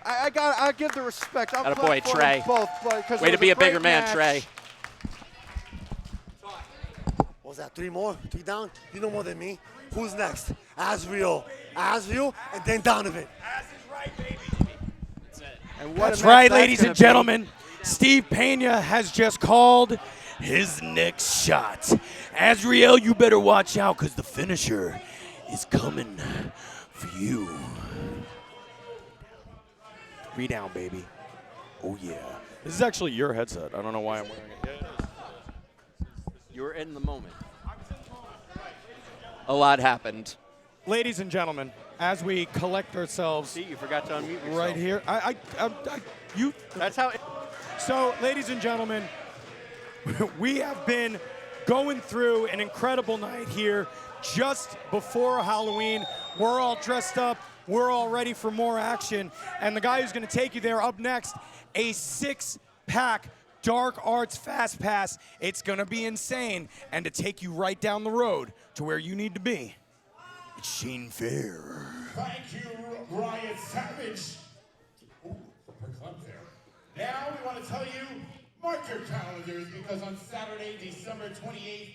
I'll give the respect. I'm Attaboy, glad for Trey. them both, because Way it to was be a great bigger man, match. Trey. What was that, 3 more? 3 down? You know more than me. Who's next? Azrael, and then Donovan. And what a That's match right, that's ladies gonna and be. gentlemen. Steve Pena has just called his next shot. Azrael, you better watch out because the finisher is coming for you. 3 down, baby. Oh, yeah. This is actually your headset. I don't know why I'm wearing it. Yeah, it is. You're in the moment. A lot happened. Ladies and gentlemen, as we collect ourselves See, you forgot to unmute yourself. right here. You. That's how. So, ladies and gentlemen, we have been going through an incredible night here just before Halloween. We're all dressed up. We're all ready for more action. And the guy who's going to take you there up next, a 6-pack Dark Arts Fast Pass. It's going to be insane. And to take you right down the road to where you need to be, it's Shane Fair. Thank you, Riot Savage. Ooh, her club there. Now we want to tell you, mark your calendars, because on Saturday, December 28th,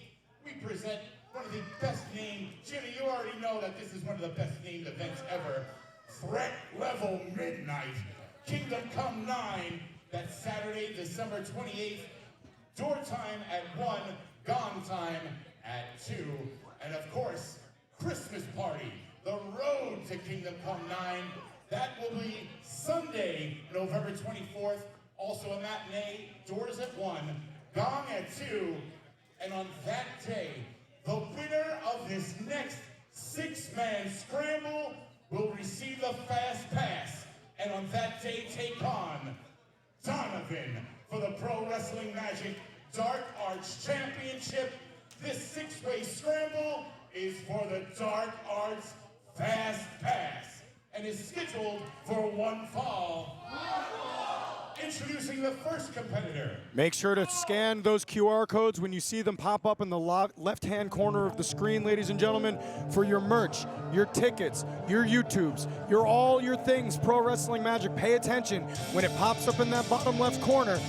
we present one of the best named, Jimmy, you already know that this is one of the best named events ever, Threat Level Midnight, Kingdom Come 9, that's Saturday, December 28th, door time at 1, gone time at 2, and of course, Christmas Party, the road to Kingdom Come 9, that will be Sunday, November 24th, also a matinee, doors at 1, gong at 2, and on that day, the winner of this next 6-man scramble will receive the Fast Pass, and on that day take on Donovan for the Pro Wrestling Magic Dark Arts Championship. This 6-way scramble is for the Dark Arts Fast Pass and is scheduled for 1 fall. Introducing the first competitor. Make sure to scan those QR codes when you see them pop up in the left-hand corner of the screen, ladies and gentlemen, for your merch, your tickets, your YouTubes, all your things, Pro Wrestling Magic. Pay attention. When it pops up in that bottom left corner,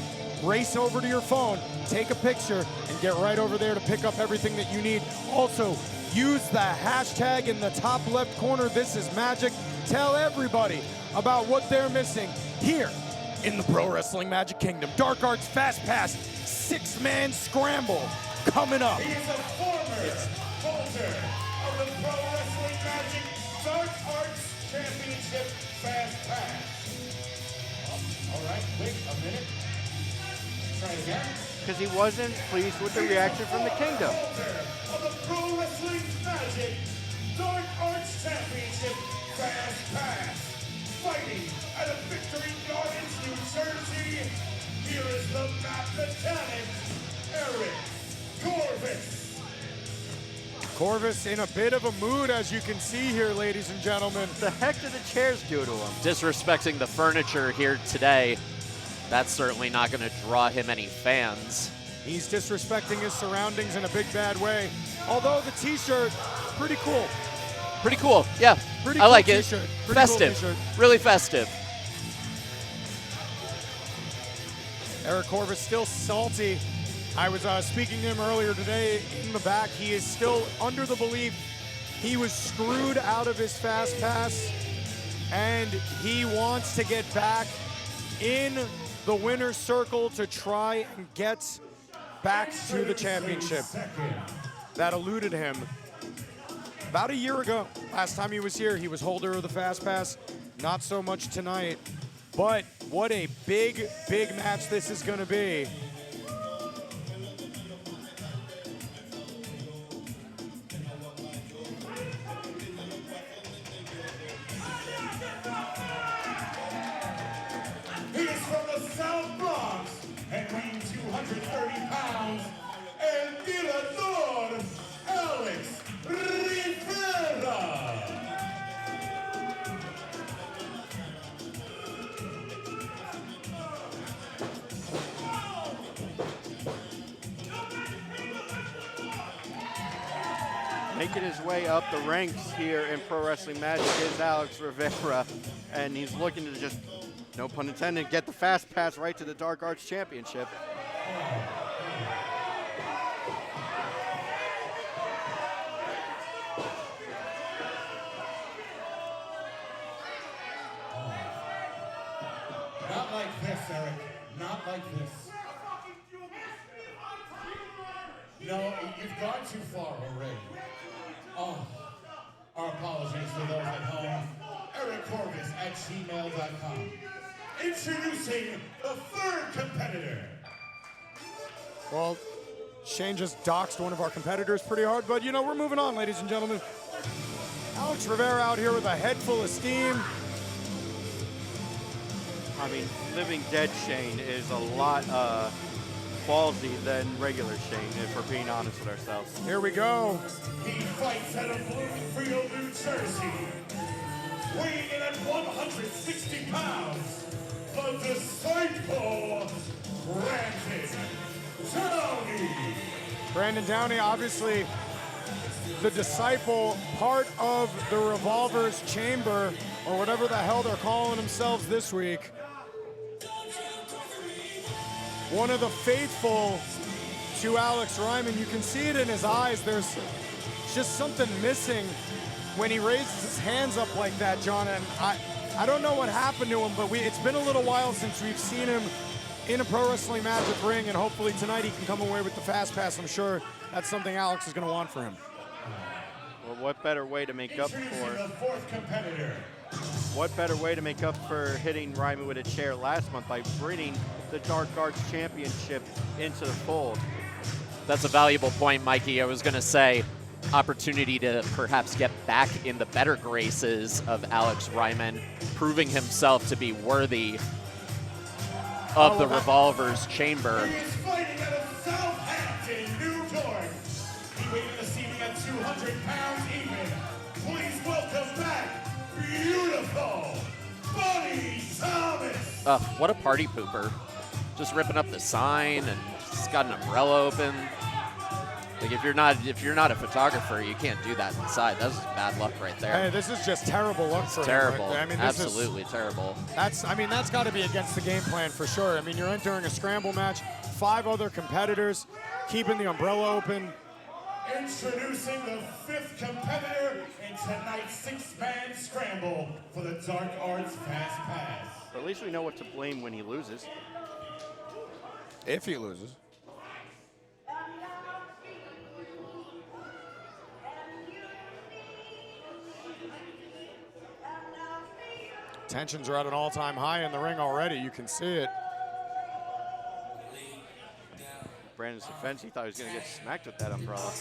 race over to your phone, take a picture, and get right over there to pick up everything that you need. Also, use the hashtag in the top left corner, This Is Magic. Tell everybody about what they're missing here in the Pro Wrestling Magic Kingdom. Dark Arts Fast Pass 6-man scramble coming up. He is a former holder of the Pro Wrestling Magic Dark Arts Championship Fast Pass. All right, wait a minute. Try it again. Because he wasn't pleased with the reaction from the Kingdom. Holder of the Pro Wrestling Magic Dark Arts Championship Fast Pass. Fighting out of Victory Gardens, New Jersey, here is the mathematician, Eric Corvis. Corvis in a bit of a mood, as you can see here, ladies and gentlemen. The heck did the chairs do to him? Disrespecting the furniture here today. That's certainly not going to draw him any fans. He's disrespecting his surroundings in a big bad way. Although the t-shirt, pretty cool. Pretty cool, yeah. Pretty I cool like it. t-shirt. Pretty Festive, cool t-shirt. really festive. Eric Corvis still salty. I was speaking to him earlier today in the back. He is still under the belief he was screwed out of his Fast Pass, and he wants to get back in the winner's circle to try and get back to the championship. That eluded him about a year ago. Last time he was here, he was holder of the Fast Pass. Not so much tonight, but what a big, big match this is going to be. He is from the South Bronx and weighing 230 pounds, El Tirador, Alex Rivera. Making his way up the ranks here in Pro Wrestling Magic is Alex Rivera, and he's looking to just, no pun intended, get the Fast Pass right to the Dark Arts Championship. Not like this, Eric. Not like this. No, you've gone too far already. Oh, our apologies to those at home. EricCorvis@gmail.com. Introducing the third competitor. Well, Shane just doxed one of our competitors pretty hard, but you know, we're moving on, ladies and gentlemen. Alex Rivera out here with a head full of steam. I mean, living dead Shane is a lot ballsy than regular Shane, if we're being honest with ourselves. Here we go. He fights out of Bloomfield, New Jersey. Weighing in at 160 pounds, the disciple, Downey. Brandon Downey, obviously the disciple, part of the Revolver's chamber, or whatever the hell they're calling themselves this week. One of the faithful to Alex Reiman. You can see it in his eyes. There's just something missing when he raises his hands up like that, John. And I don't know what happened to him, but it's been a little while since we've seen him in a pro wrestling magic ring, and hopefully tonight he can come away with the fast pass. I'm sure that's something Alex is going to want for him. Well, what better way to make up for? The fourth competitor. What better way to make up for hitting Reiman with a chair last month by bringing the Dark Arts Championship into the fold? That's a valuable point, Mikey. I was going to say, opportunity to perhaps get back in the better graces of Alex Reiman, proving himself to be worthy of the Revolver's chamber. He is fighting out of Southampton, New York. He weighed in the ceiling at 200 pounds even. Please welcome back, beautiful Bunny Thomas. What a party pooper. Just ripping up the sign and just got an umbrella open. Like if you're not a photographer, you can't do that inside. That's just bad luck right there. Hey, this is just terrible luck for him. Terrible. I mean, absolutely terrible. That's got to be against the game plan for sure. I mean, you're entering a scramble match, 5 other competitors, keeping the umbrella open. Introducing the fifth competitor in tonight's 6-man scramble for the Dark Arts Fast Pass. But at least we know what to blame when he loses. If he loses. Tensions are at an all-time high in the ring already. You can see it. Brandon's defense, he thought he was going to get smacked with that umbrella.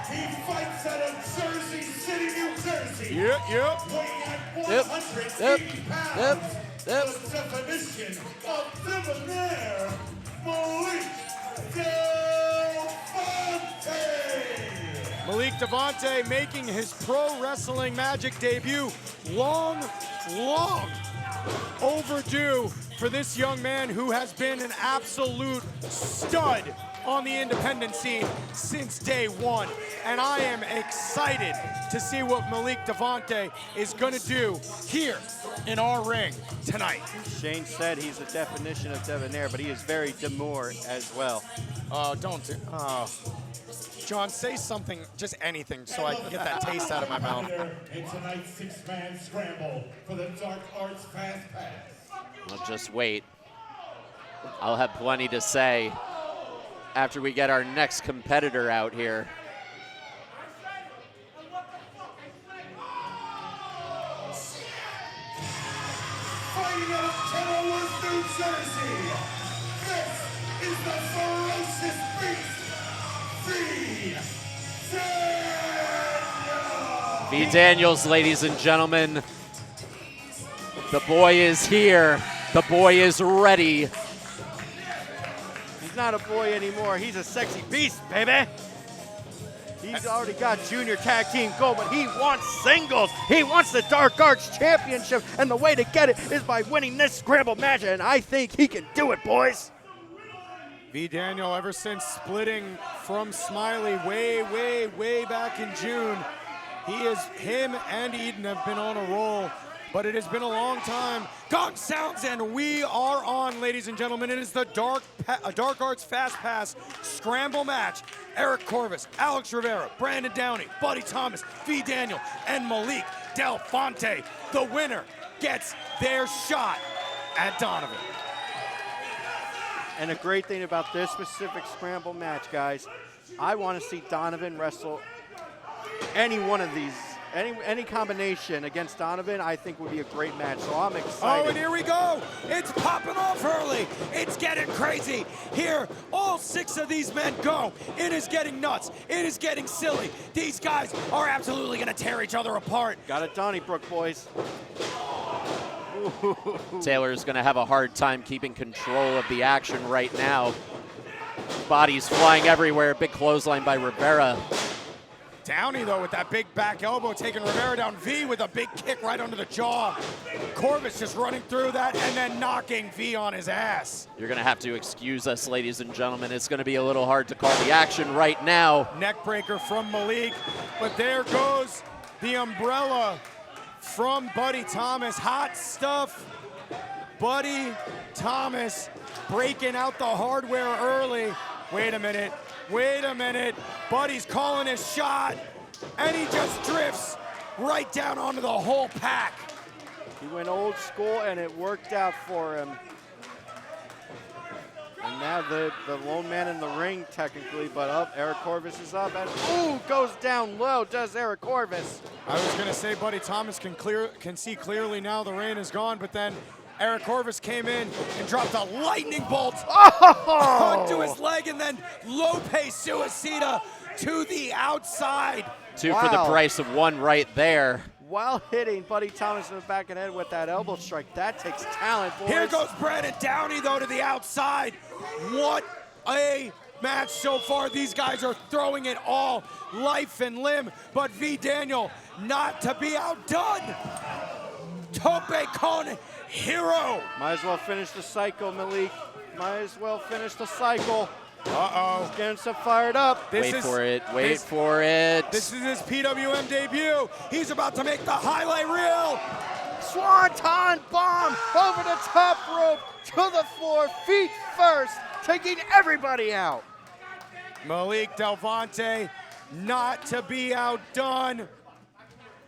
He fights out of Jersey City, New Jersey. Yep. Weighing at 180 pounds. Yep. The definition of debonair, Malik Vonte. Malik Vonte making his pro wrestling magic debut. Long overdue for this young man who has been an absolute stud on the independent scene since day one. And I am excited to see what Malik Vonte is going to do here in our ring tonight. Shane said he's the definition of debonair, but he is very demure as well. John, say something, just anything, so I can get that taste out of my mouth. In tonight's 6-man scramble for the Dark Arts Fast Pass. Well, just wait. I'll have plenty to say after we get our next competitor out here. Fighting out of Kenilworth, New Jersey. This is the ferocious beast, V. Daniels, ladies and gentlemen. The boy is here. The boy is ready. He's not a boy anymore. He's a sexy beast, baby. He's already got junior tag team gold, but he wants singles. He wants the Dark Arts Championship, and the way to get it is by winning this scramble match, and I think he can do it, boys. V. Daniel, ever since splitting from Smiley way back in June, him and Eden have been on a roll, but it has been a long time. Gong sounds and we are on, ladies and gentlemen. It is the Dark Arts Fast Pass Scramble match. Eric Corvis, Alex Rivera, Brandon Downey, Buddy Thomas, V. Daniel, and Malik Vonte. The winner gets their shot at Donovan. And a great thing about this specific scramble match, guys, I want to see Donovan wrestle any one of these any combination against Donovan, I think would be a great match. So I'm excited. Oh, and here we go. It's popping off early. It's getting crazy. Here, all 6 of these men go. It is getting nuts. It is getting silly. These guys are absolutely going to tear each other apart. Got it, Donnybrook, boys. Taylor's going to have a hard time keeping control of the action right now. Bodies flying everywhere. Big clothesline by Rivera. Downey, though, with that big back elbow, taking Rivera down. V with a big kick right under the jaw. Corvis just running through that and then knocking V on his ass. You're going to have to excuse us, ladies and gentlemen. It's going to be a little hard to call the action right now. Neckbreaker from Malik, but there goes the umbrella from Buddy Tomas. Hot stuff. Buddy Tomas breaking out the hardware early. Wait a minute. Wait a minute. Buddy's calling his shot, and he just drifts right down onto the whole pack. He went old school, and it worked out for him. And now the lone man in the ring, technically, but up. Eric Corvis is up, and ooh, goes down low, does Eric Corvis. I was going to say Buddy Tomas can see clearly now the rain is gone, but then Eric Corvis came in and dropped a lightning bolt onto his leg, and then Lope Suicida to the outside. 2 for the price of 1 right there. While hitting Buddy Tomas in the back of the head with that elbow strike, that takes talent, boys. Here goes Brandon Downey, though, to the outside. What a match so far. These guys are throwing it all, life and limb, but V. Daniel not to be outdone. Tope con hero. Might as well finish the cycle, Malik. Might as well finish the cycle. Uh-oh. Getting so fired up. Wait for it. Wait for it. This is his PWM debut. He's about to make the highlight reel. Swanton bomb over the top rope to the floor, feet first, taking everybody out. Malik Del Vonte not to be outdone.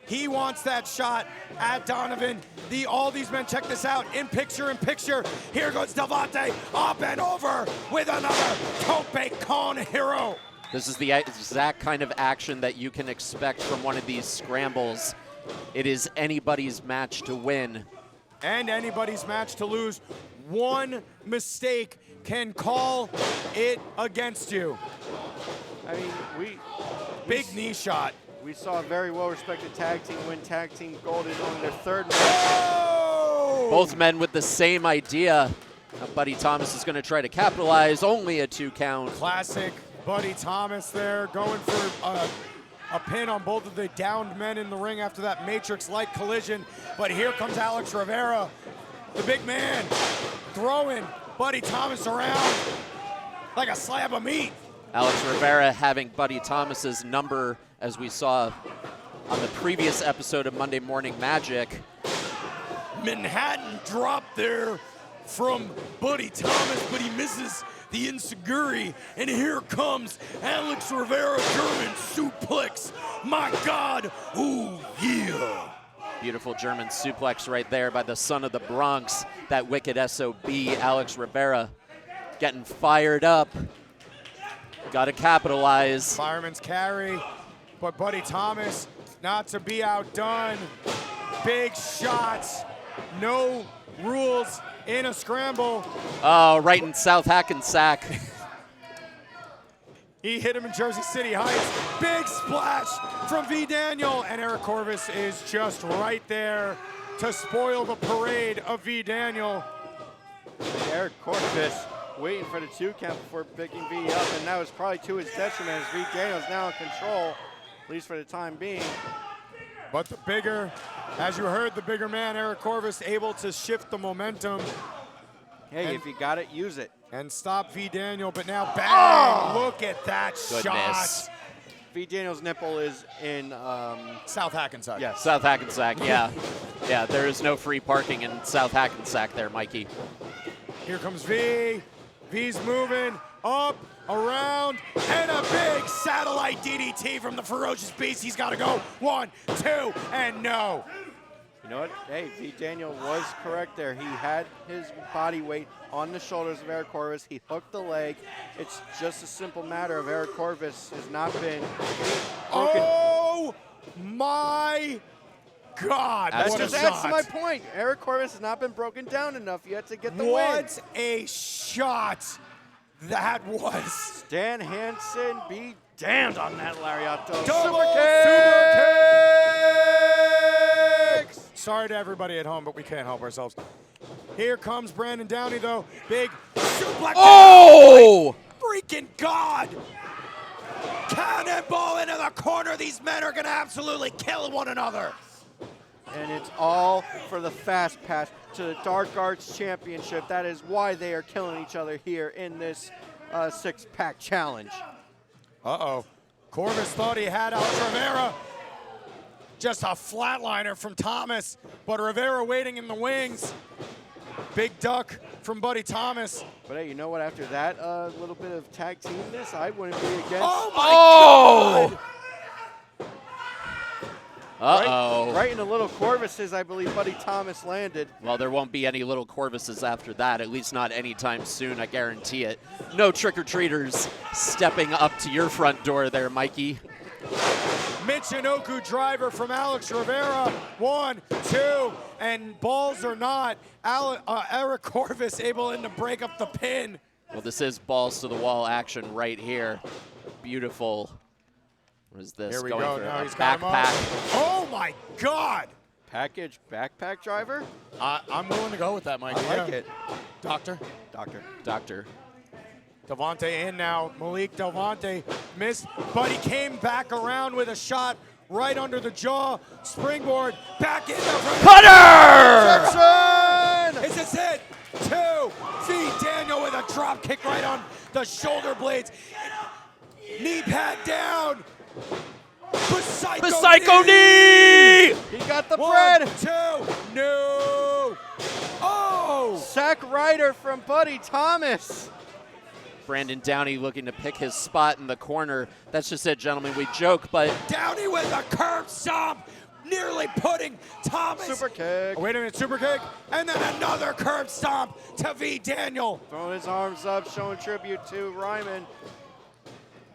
He wants that shot at Donovan. All these men, check this out, in picture. Here goes Del Vonte, up and over with another Tope con hero. This is the exact kind of action that you can expect from one of these scrambles. It is anybody's match to win. And anybody's match to lose. One mistake can call it against you. I mean, Big knee shot. We saw a very well-respected tag team win tag team gold in only their 3rd match. Oh! Both men with the same idea. Now Buddy Tomas is going to try to capitalize. Only a 2 count. Classic Buddy Tomas there, going for a pin on both of the downed men in the ring after that Matrix-like collision. But here comes Alex Rivera, the big man, throwing Buddy Tomas around like a slab of meat. Alex Rivera having Buddy Tomas's number, as we saw on the previous episode of Monday Morning Magic. Manhattan drop there from Buddy Tomas, but he misses the enziguri, and here comes Alex Rivera, German suplex. My God, ooh, yeah. Beautiful German suplex right there by the son of the Bronx, that wicked SOB, Alex Rivera, getting fired up. Got to capitalize. Fireman's carry, but Buddy Tomas not to be outdone. Big shots, no rules in a scramble. Oh, right in South Hackensack. He hit him in Jersey City Heights. Big splash from V. Daniel, and Eric Corvis is just right there to spoil the parade of V. Daniel. Eric Corvis waiting for the 2 count before picking V up, and that was probably to his detriment as V. Daniel's now in control, at least for the time being. But the bigger, as you heard, the bigger man, Eric Corvis, able to shift the momentum. Hey, if you got it, use it. And stop V. Daniel, but now bang! Look at that shot. V. Daniel's nipple is in South Hackensack. Yes. South Hackensack, yeah. Yeah, there is no free parking in South Hackensack there, Mikey. Here comes V. V's moving up, around, and a big satellite DDT from the Ferocious Beast. He's got to go. 1, 2, and no. You know what? Hey, V. Daniel was correct there. He had his body weight on the shoulders of Eric Corvis. He hooked the leg. It's just a simple matter of Eric Corvis has not been broken. Oh, my God. That What just a adds to my shot. point. Eric Corvis has not been broken down enough yet to get the win. What a shot that was. Stan Hansen be damned on that Lariato. Double Super kicks! Sorry to everybody at home, but we can't help ourselves. Here comes Brandon Downey, though. Big suplex. Oh! Freaking God! Cannonball into the corner. These men are going to absolutely kill one another. And it's all for the fast pass to the Dark Arts Championship. That is why they are killing each other here in this six-pack challenge. Uh-oh. Corvis thought he had out Rivera. Just a flatliner from Tomas, but Rivera waiting in the wings. Big duck from Buddy Tomas. But hey, you know what? After that little bit of tag teamness, I wouldn't be against. Oh my God! Uh-oh. Right in the little Corvises, I believe Buddy Tomas landed. Well, there won't be any little Corvises after that, at least not anytime soon, I guarantee it. No trick-or-treaters stepping up to your front door there, Mikey. Michinoku driver from Alex Rivera. 1, 2, and balls or not, Eric Corvis able to break up the pin. Well, this is balls to the wall action right here. Beautiful. What is this? Here we Going go. for Now a he's got him up. backpack. Oh my God! Package backpack driver? I'm willing to go with that, Mike. I like it. Doctor. Doctor. Devonte in now. Malik Devonte missed, but he came back around with a shot right under the jaw. Springboard back in the front. Cutter! Is this it? 2 feet. Daniel with a drop kick right on the shoulder blades. Knee pad down. Psycho knee! He got the 1, bread. 2. No. Oh. Sack Rider from Buddy Tomas. Brandon Downey looking to pick his spot in the corner. That's just it, gentlemen. We joke, but Downey with a curb stomp, nearly putting Tomas. Super kick. Oh, wait a minute, super kick, and then another curb stomp to V. Daniel. Throwing his arms up, showing tribute to Reiman.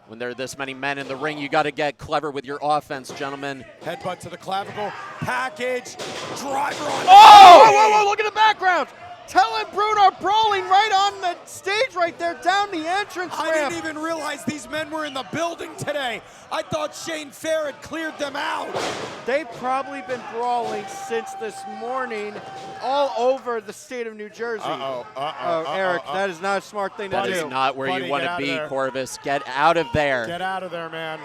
when there are this many men in the ring, you got to get clever with your offense, gentlemen. Headbutt to the clavicle, package, driver on. Oh! Whoa, whoa, whoa, look at the background. Tell and Bruno are brawling right on the stage right there down the entrance I ramp. didn't even realize these men were in the building today. I thought Shane Fair had cleared them out. They've probably been brawling since this morning all over the state of New Jersey. Eric, that is not a smart thing to That do. is not where Buddy, you want get to out of be, there. Corvis. Get out of there. Get out of there, man.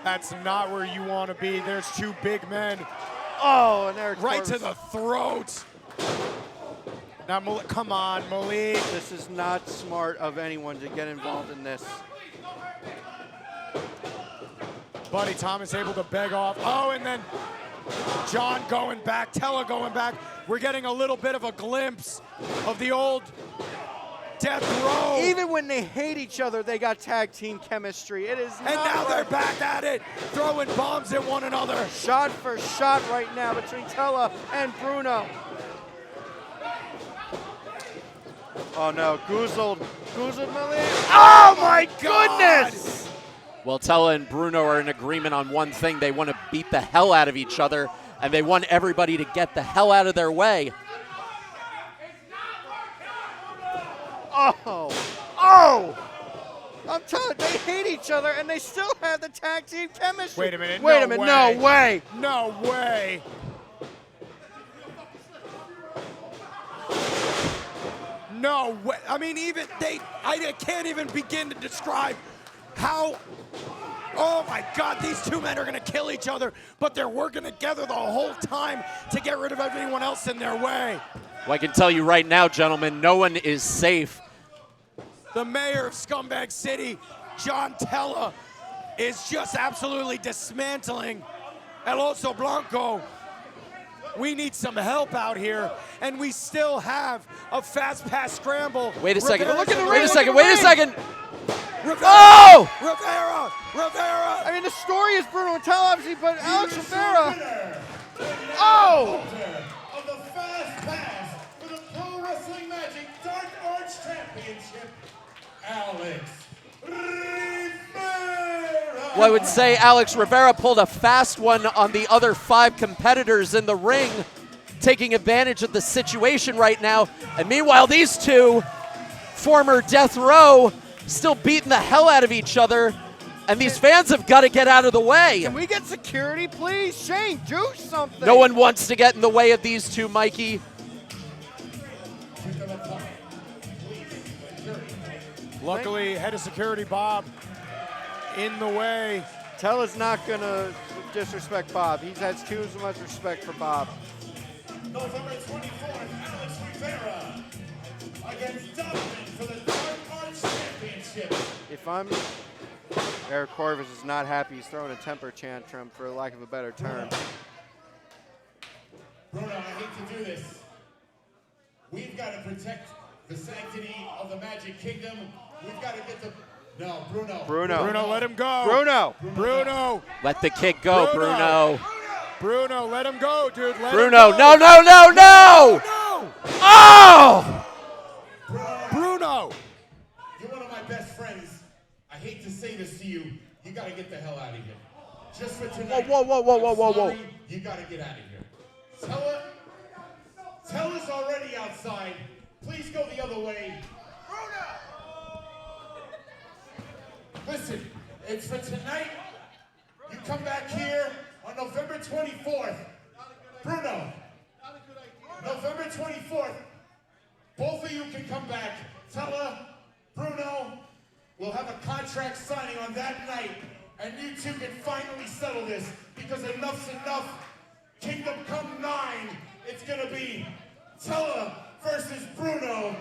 That's not where you want to be. There's two big men. Oh, and Eric Right Corvis. to the throat. Now, come on, Malik. This is not smart of anyone to get involved in this. Buddy Tomas able to beg off. Oh, and then John going back, Tella going back. We're getting a little bit of a glimpse of the old death row. Even when they hate each other, they got tag team chemistry. It is not And now right. they're back at it, throwing bombs at one another. Shot for shot right now between Tella and Bruno. Oh no, Goozled Malik. Oh my goodness! Well, Tella and Bruno are in agreement on one thing. They want to beat the hell out of each other, and they want everybody to get the hell out of their way. Oh! I'm telling you, they hate each other, and they still have the tag team chemistry. Wait a minute, Wait no a minute, way. no way. No way. No way. I mean, even I can't even begin to describe how, oh my God, these two men are gonna kill each other, but they're working together the whole time to get rid of everyone else in their way. Well, I can tell you right now, gentlemen, no one is safe. The mayor of Scumbag City, John Tella, is just absolutely dismantling El Oso Blanco. We need some help out here, and we still have a fast pass scramble. Wait a second. Rivera's in the Wait a ring. second. Wait a second. Rivera, Oh! Rivera. I mean, the story is Bruno and Tella, obviously, but Alex Rivera. Winner, Oh! of the Fast Pass for the Pro Wrestling Magic Dark Arts Championship, Alex Rivera. Well, I would say Alex Rivera pulled a fast one on the other 5 competitors in the ring, taking advantage of the situation right now. And meanwhile, these two, former Death Row, still beating the hell out of each other. And these fans have got to get out of the way. Can we get security, please? Shane, do something. No one wants to get in the way of these two, Mikey. Luckily, head of security, Bob, in the way. Tella's not going to disrespect Bob. He has too much respect for Bob. November 24th, Alex Rivera against Downey for the Dark Arts Championship. If I'm Eric Corvis is not happy. He's throwing a temper tantrum, for lack of a better term. Bruno, I hate to do this. We've got to protect the sanctity of the Magic Kingdom. We've got to get the... No, Bruno. Bruno, let him go. Bruno. Let the kid go, Bruno. Bruno, let him go, dude. Let Bruno, him go. no. Oh! Bruno. You're one of my best friends. I hate to say this to you. You got to get the hell out of here. Just for tonight. Whoa. I'm sorry, you got to get out of here. Tella's already outside. Please go the other way. Listen, it's for tonight. You come back here on November 24th. Bruno, November 24th. Both of you can come back. Tella, Bruno, we'll have a contract signing on that night, and you two can finally settle this, because enough's enough. Kingdom Come 9, it's gonna be Tella versus Bruno.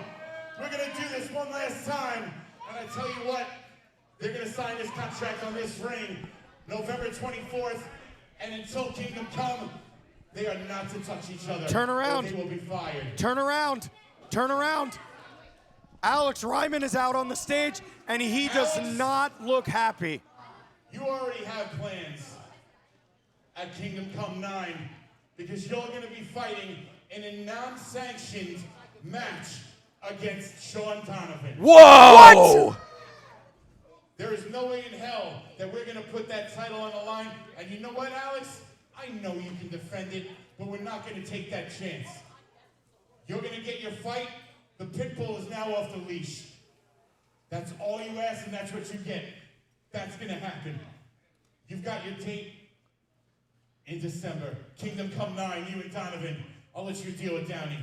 We're gonna do this one last time, and I tell you what, they're gonna sign this contract on this ring, November 24th, and until Kingdom Come, they are not to touch each other. Turn around. Or they will be fired. Turn around. Alex Reiman is out on the stage, and he does not look happy. You already have plans at Kingdom Come 9, because you're going to be fighting in a non-sanctioned match against Sean Donovan. Whoa! What? There is no way in hell that we're going to put that title on the line. And you know what, Alex? I know you can defend it, but we're not going to take that chance. You're going to get your fight. The pit bull is now off the leash. That's all you ask, and that's what you get. That's going to happen. You've got your date in December. Kingdom Come 9, you and Donovan. I'll let you deal with Downey.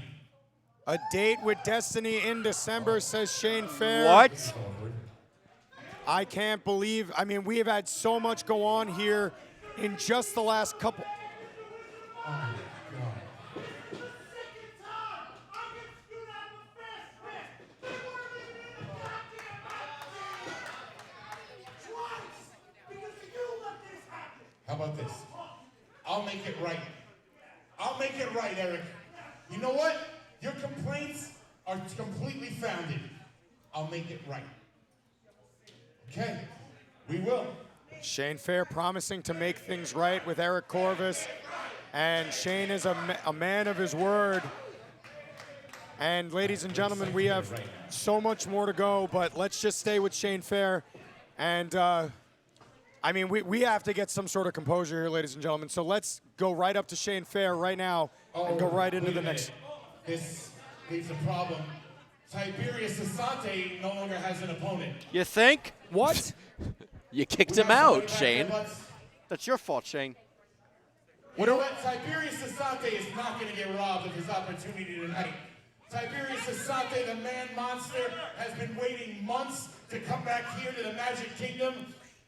A date with Destiny in December, says Shane Fair. What? I can't believe, I mean, we have had so much go on here in just the last couple. Oh, my God. How about this? I'll make it right. I'll make it right, Eric. You know what? Your complaints are completely founded. I'll make it right. Okay, we will. Shane Fair promising to make things right with Eric Corvis. And Shane is a man of his word. And ladies and gentlemen, we have so much more to go, but let's just stay with Shane Fair. And I mean, we have to get some sort of composure here, ladies and gentlemen. So let's go right up to Shane Fair right now and go right into the next. This leaves a problem. Tiberius Asante no longer has an opponent. You think? What? You kicked him out, Shane. That's your fault, Shane. You know what? Tiberius Asante is not going to get robbed of his opportunity tonight. Tiberius Asante, the man monster, has been waiting months to come back here to the Magic Kingdom.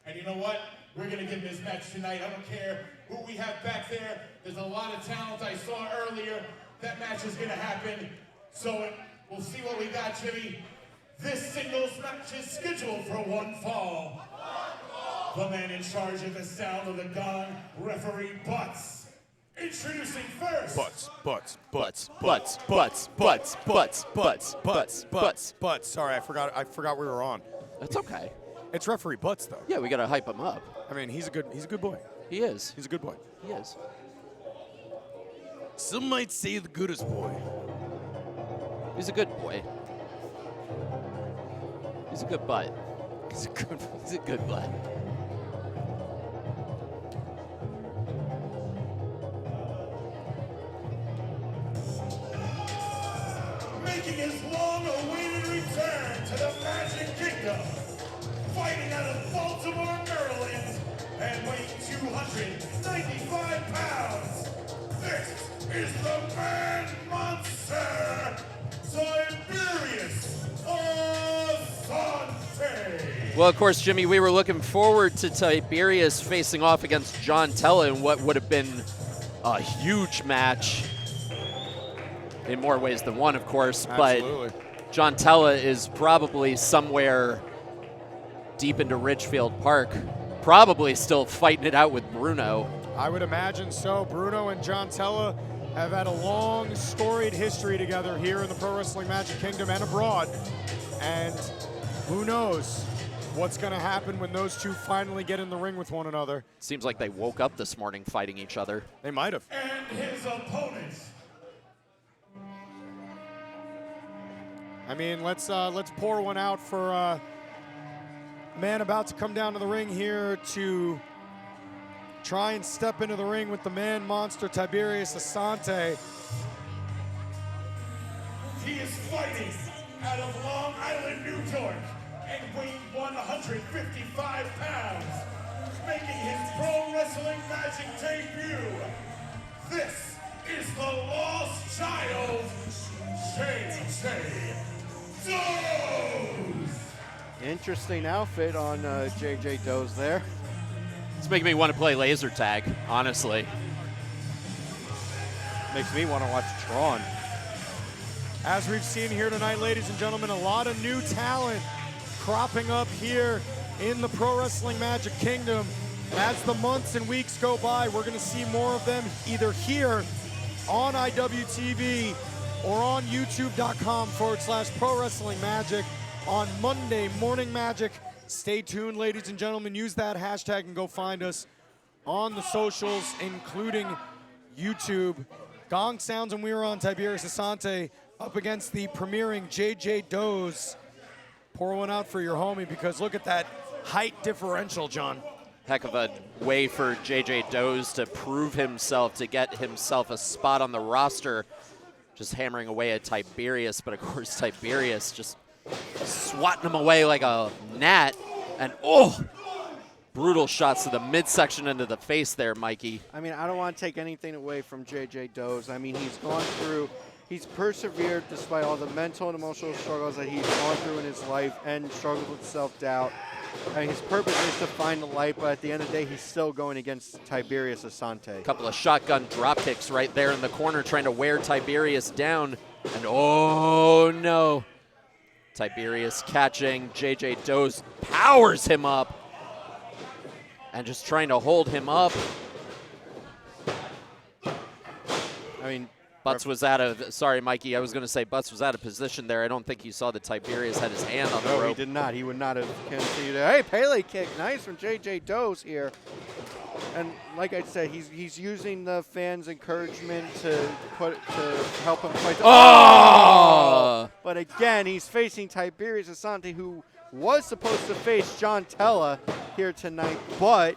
And you know what? We're going to give him his match tonight. I don't care who we have back there. There's a lot of talent I saw earlier. That match is going to happen. So we'll see what we got, Jimmy. This singles match is scheduled for one fall. The man in charge of the sound of the gong, referee Butts. Introducing first. Butts. Sorry, I forgot we were on. That's okay. It's referee Butts though. Yeah, we gotta hype him up. I mean, he's a good boy. He is. He's a good boy. He is. Some might say the goodest boy. He's a good boy. He's a good butt. He's a good butt. making his long-awaited return to the Magic Kingdom, fighting out of Baltimore, Maryland, and weighing 295 pounds. This is the Man Monster, Tiberius Asante. Well, of course, Jimmy, we were looking forward to Tiberius facing off against John Tella in what would have been a huge match. In more ways than one, of course. Absolutely. But John Tella is probably somewhere deep into Ridgefield Park, probably still fighting it out with Bruno. I would imagine so. Bruno and John Tella have had a long, storied history together here in the Pro Wrestling Magic Kingdom and abroad. And who knows what's going to happen when those two finally get in the ring with one another. Seems like they woke up this morning fighting each other. They might have. And his opponents. I mean, let's pour one out for a man about to come down to the ring here to try and step into the ring with the man monster, Tiberius Asante. He is fighting out of Long Island, New York, and weighing 155 pounds, making his Pro Wrestling Magic debut. This is the Lost Child, JJ Doze. Interesting outfit on JJ Doze there. It's making me want to play laser tag, honestly. Makes me want to watch Tron. As we've seen here tonight, ladies and gentlemen, a lot of new talent cropping up here in the Pro Wrestling Magic Kingdom. As the months and weeks go by, we're going to see more of them either here on IWTV or on youtube.com/Pro Wrestling Magic on Monday Morning Magic. Stay tuned, ladies and gentlemen. Use that hashtag and go find us on the socials, including YouTube. Gong sounds and we are on Tiberius Asante up against the premiering JJ Doze. Pour one out for your homie because look at that height differential, John. Heck of a way for JJ Doze to prove himself, to get himself a spot on the roster. Just hammering away at Tiberius, but of course Tiberius just swatting him away like a gnat. And brutal shots to the midsection into the face there, Mikey. I mean, I don't want to take anything away from JJ Doze. I mean, he's persevered despite all the mental and emotional struggles that he's gone through in his life and struggled with self-doubt. I mean, his purpose is to find the light, but at the end of the day, he's still going against Tiberius Asante. A couple of shotgun drop kicks right there in the corner, trying to wear Tiberius down. And oh no. Tiberius catching, JJ Doze powers him up. And just trying to hold him up. I mean, Butts was out of, sorry, Mikey, I was going to say Butts was out of position there. I don't think you saw that Tiberius had his hand on the rope. No, he did not. He would not have continued. Hey, Pele kick. Nice from JJ Doze here. And like I said, he's using the fans' encouragement to help him fight. Oh! But again, he's facing Tiberius Asante, who was supposed to face John Tella here tonight, but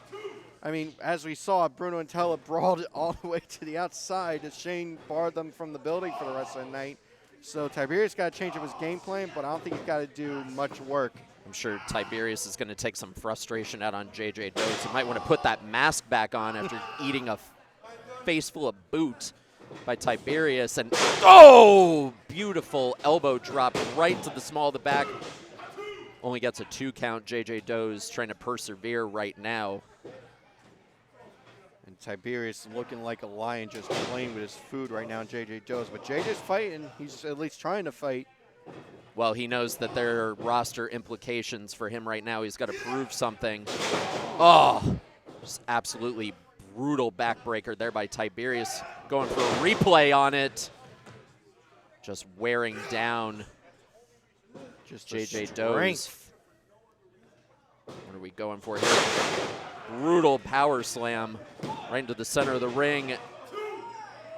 I mean, as we saw, Bruno and Tella brawled it all the way to the outside as Shane barred them from the building for the rest of the night. So Tiberius got to change up his game plan, but I don't think he's got to do much work. I'm sure Tiberius is going to take some frustration out on JJ Doze. He might want to put that mask back on after eating a face full of boot by Tiberius. And beautiful elbow drop right to the small of the back. Only gets a 2 count. JJ Doze trying to persevere right now. And Tiberius looking like a lion, just playing with his food right now in JJ Doze. But JJ's fighting. He's at least trying to fight. Well, he knows that there are roster implications for him right now. He's got to prove something. Just absolutely brutal backbreaker there by Tiberius. Going for a replay on it. Just wearing down just JJ Doze. What are we going for here? Brutal power slam right into the center of the ring.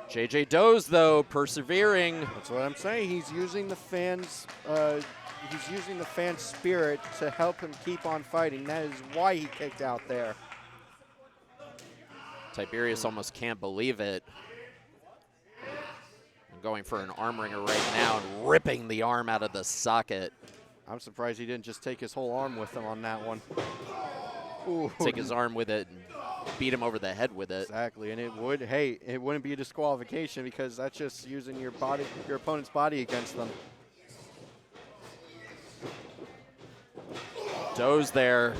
JJ Doze, though, persevering. That's what I'm saying. He's using the fans. He's using the fan spirit to help him keep on fighting. That is why he kicked out there. Tiberius almost can't believe it. Going for an arm wringer right now and ripping the arm out of the socket. I'm surprised he didn't just take his whole arm with him on that one. Ooh. Take his arm with it and beat him over the head with it. Exactly, and it wouldn't be a disqualification because that's just using your opponent's body against them. Doze there,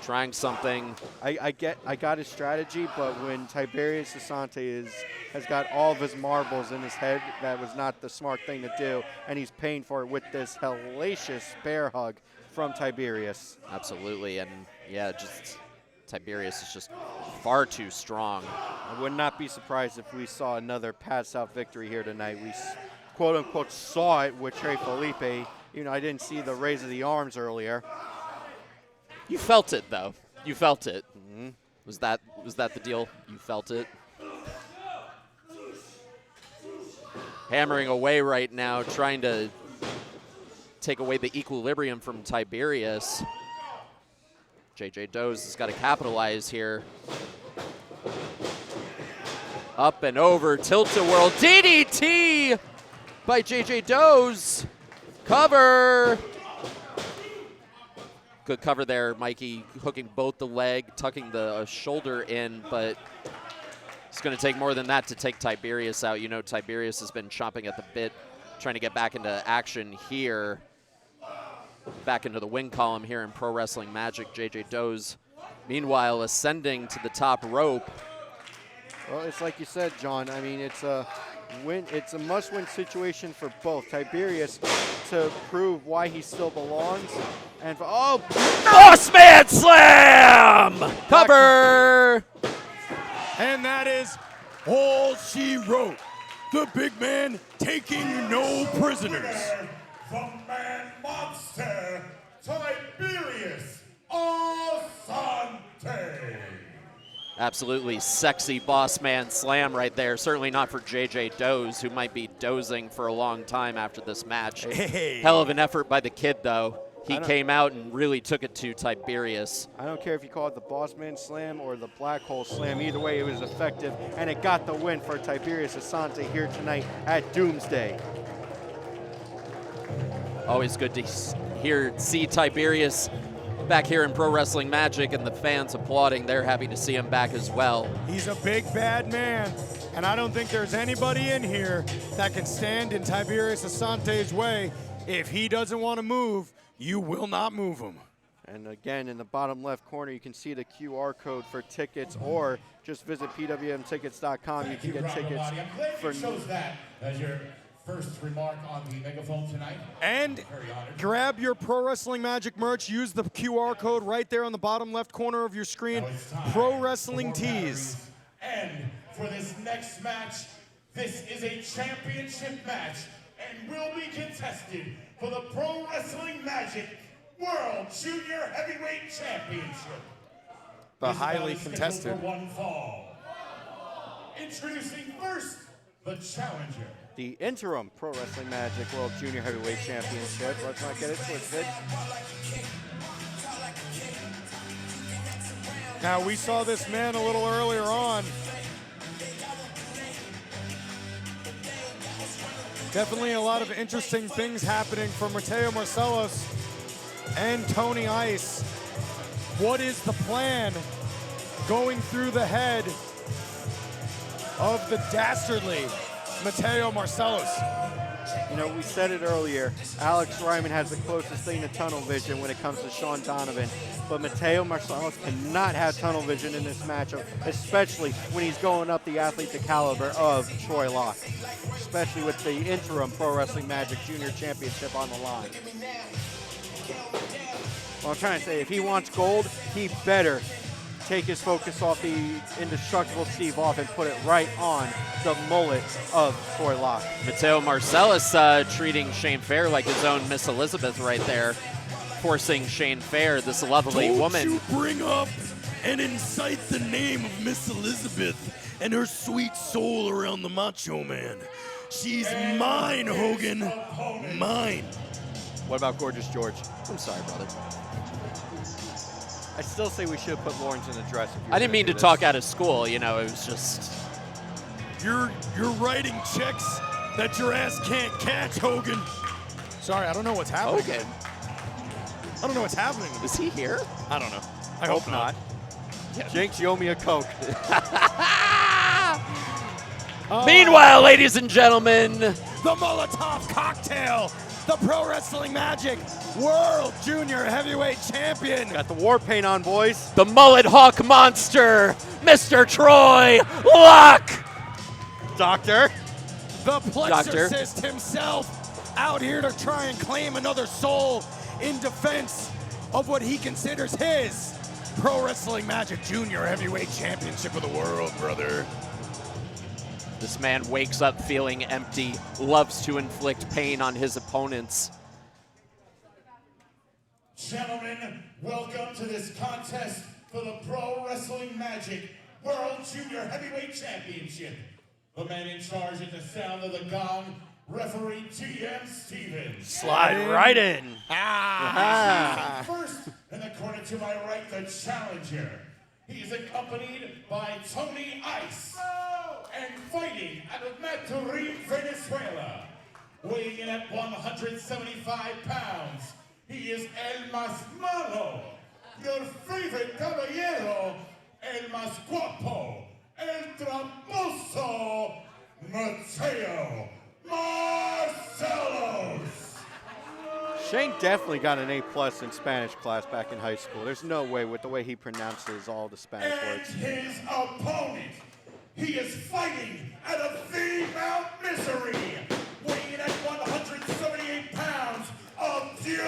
trying something. I got his strategy, but when Tiberius Asante has got all of his marbles in his head, that was not the smart thing to do, and he's paying for it with this hellacious bear hug from Tiberius. Absolutely, and yeah, just Tiberius is just far too strong. I would not be surprised if we saw another pass-out victory here tonight. We quote-unquote saw it with Trey Felipe. You know, I didn't see the raise of the arms earlier. You felt it, though. You felt it. Mm-hmm. Was that the deal? You felt it? Hammering away right now, trying to take away the equilibrium from Tiberius. JJ Doze has got to capitalize here. Up and over, tilt-a-whirl, DDT by JJ Doze. Cover. Good cover there, Mikey, hooking both the leg, tucking the shoulder in, but it's going to take more than that to take Tiberius out. You know, Tiberius has been chomping at the bit, trying to get back into action here. Back into the win column here in Pro Wrestling Magic. JJ Doze, meanwhile, ascending to the top rope. Well, it's like you said, John. I mean, it's a win. It's a must-win situation for both. Tiberius to prove why he still belongs, and for Bossman Slam! Cover! And that is all she wrote. The big man taking no prisoners. The man monster, Tiberius Asante. Absolutely sexy boss man slam right there. Certainly not for JJ Doze, who might be dozing for a long time after this match. Hey. Hell of an effort by the kid, though. He came out and really took it to Tiberius. I don't care if you call it the Bossman Slam or the Black Hole Slam. Either way, it was effective, and it got the win for Tiberius Asante here tonight at Doomsday. Always good to see Tiberius back here in Pro Wrestling Magic, and the fans applauding. They're happy to see him back as well. He's a big, bad man, and I don't think there's anybody in here that can stand in Tiberius Asante's way. If he doesn't want to move, you will not move him. And again, in the bottom left corner, you can see the QR code for tickets, or just visit pwmtickets.com. You can get tickets for shows that as your first remark on the megaphone tonight. And grab your Pro Wrestling Magic merch. Use the QR code right there on the bottom left corner of your screen. Pro Wrestling Tees. And for this next match, this is a championship match and will be contested for the Pro Wrestling Magic World Junior Heavyweight Championship. The highly contested. For one fall. Introducing first, the challenger. The interim Pro Wrestling Magic World Junior Heavyweight Championship. Let's not get it twisted. Now, we saw this man a little earlier on. Definitely a lot of interesting things happening for Mateo Marcelos and Tony Ice. What is the plan going through the head of the dastardly Mateo Marcelos? You know, we said it earlier, Alex Reiman has the closest thing to tunnel vision when it comes to Sean Donovan, but Mateo Marcelos cannot have tunnel vision in this matchup, especially when he's going up the athlete the caliber of Troy Locke, especially with the interim Pro Wrestling Magic Junior Championship on the line. Well, I'm trying to say, if he wants gold, he better take his focus off the indestructible Steve off and put it right on the mullet of Troy Locke. Mateo Marcelos treating Shane Fair like his own Miss Elizabeth right there, forcing Shane Fair, this lovely woman. Don't you bring up and incite the name of Miss Elizabeth and her sweet soul around the Macho Man. She's mine, Hogan. Mine. What about Gorgeous George? I'm sorry, brother. I still say we should have put Lawrence in the dress. I didn't mean to talk out of school, you know, it was just... You're writing checks that your ass can't catch, Hogan. Sorry, I don't know what's happening. Hogan? I don't know what's happening. Is he here? I don't know. I hope not. Jinx, you owe me a Coke. Meanwhile, ladies and gentlemen, the Molotov Cocktail, the Pro Wrestling Magic World Junior Heavyweight Champion. Got the war paint on, boys. the Mullet Hawk Monster, Mr. Troy Locke. Doctor. The Plexorcist himself out here to try and claim another soul in defense of what he considers his Pro Wrestling Magic Junior Heavyweight Championship of the world, brother. This man wakes up feeling empty, loves to inflict pain on his opponents. Gentlemen, welcome to this contest for the Pro Wrestling Magic World Junior Heavyweight Championship. The man in charge at the sound of the gong, referee T.M. Stevens. Slide right in. First, in the corner to my right, the challenger. He is accompanied by Tony Ice. And fighting out of Madrid, Venezuela. Weighing in at 175 pounds. He is El Más Malo. Your favorite caballero, El Más Guapo. El Tramposo, Mateo Marcelos. Shane definitely got an A+ in Spanish class back in high school. There's no way with the way he pronounces all the Spanish And words. his opponent, he is fighting out of female misery, weighing in at 178 pounds of pure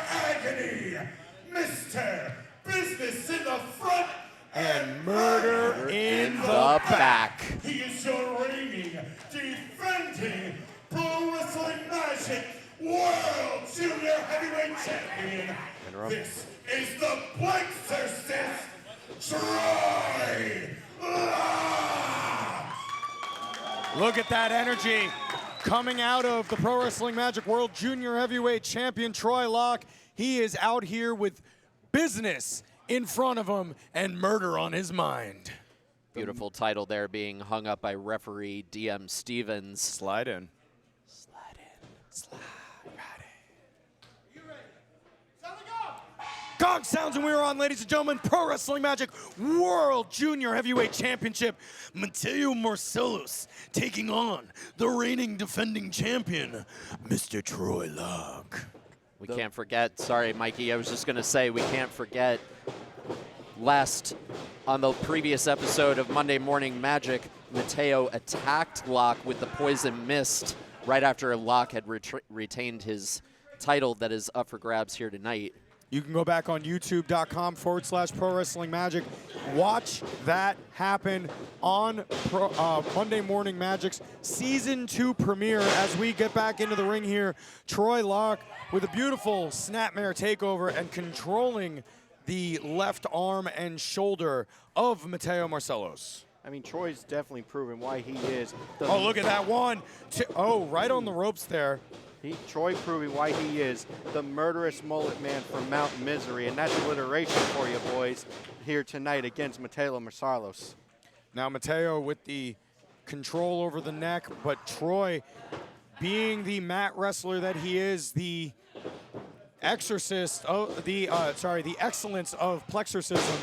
agony, Mr. Business in the front And murder in The back. He is your reigning, defending Pro Wrestling Magic World Junior Heavyweight Champion. This is the Plexorcist, Trey Locke. Look at that energy coming out of the Pro Wrestling Magic World Junior Heavyweight Champion Troy Locke. He is out here with business in front of him and murder on his mind. Beautiful title there being hung up by referee DM Stevens. Slide in. Slide in. Slide right in. Gong sounds and we're on, ladies and gentlemen, Pro Wrestling Magic World Junior Heavyweight Championship. Mateo Marcelos taking on the reigning defending champion, Mr. Troy Locke. We can't forget, sorry, Mikey, I was just going to say, we can't forget on the previous episode of Monday Morning Magic, Mateo attacked Locke with the poison mist right after Locke had retained his title that is up for grabs here tonight. You can go back on youtube.com/Pro Wrestling Magic. Watch that happen on Monday Morning Magic's Season 2 premiere as we get back into the ring here. Troy Locke with a beautiful snapmare takeover and controlling the left arm and shoulder of Mateo Marcelos. I mean, Troy's definitely proven why he is. Oh, look at that one. Right on the ropes there. Troy proving why he is the murderous mullet man from Mount Misery, and that's alliteration for you boys here tonight against Mateo Marcelos. Now Mateo with the control over the neck, but Troy being the mat wrestler that he is, the exorcist of the excellence of plexorcism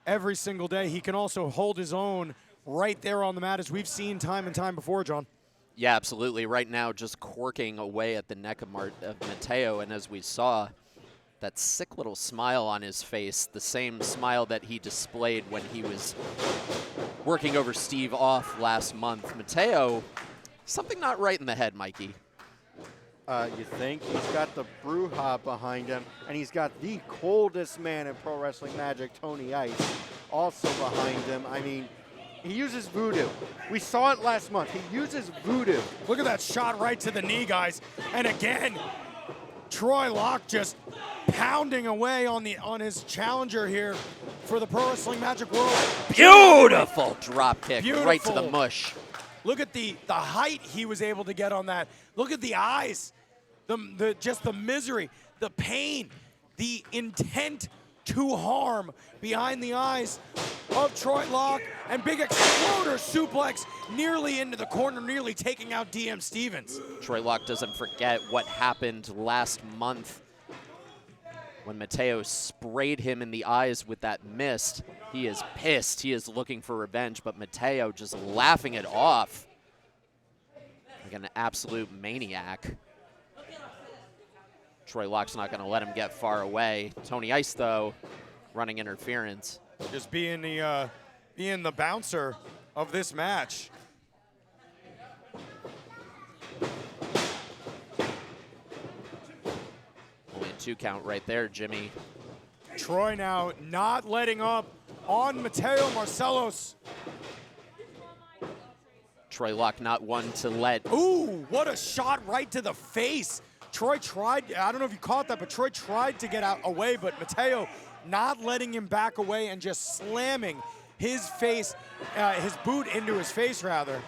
every single day. He can also hold his own right there on the mat, as we've seen time and time before, John. Yeah, absolutely. Right now, just corking away at the neck of Mateo, and as we saw, that sick little smile on his face, the same smile that he displayed when he was working over Steve off last month. Mateo, something not right in the head, Mikey. You think? He's got the Bruja behind him, and he's got the coldest man in Pro Wrestling Magic, Tony Ice, also behind him. I mean, he uses voodoo. We saw it last month. He uses voodoo. Look at that shot right to the knee, guys. And again, Troy Locke just pounding away on his challenger here for the Pro Wrestling Magic World. Beautiful drop kick right to the mush. Look at the height he was able to get on that. Look at the eyes, just the misery, the pain, the intent to harm behind the eyes of Troy Locke, and big exploder suplex nearly into the corner, nearly taking out DM Stevens. Troy Locke doesn't forget what happened last month when Mateo sprayed him in the eyes with that mist. He is pissed. He is looking for revenge, but Mateo just laughing it off like an absolute maniac. Troy Locke's not going to let him get far away. Tony Ice, though, running interference. Just being the bouncer of this match. Only a 2 count right there, Jimmy. Troy now not letting up on Mateo Marcelos. Troy Locke not one to let. Ooh, what a shot right to the face. Troy tried, I don't know if you caught that, but Troy tried to get out away, but Mateo not letting him back away and just slamming his face, his boot into his face, rather.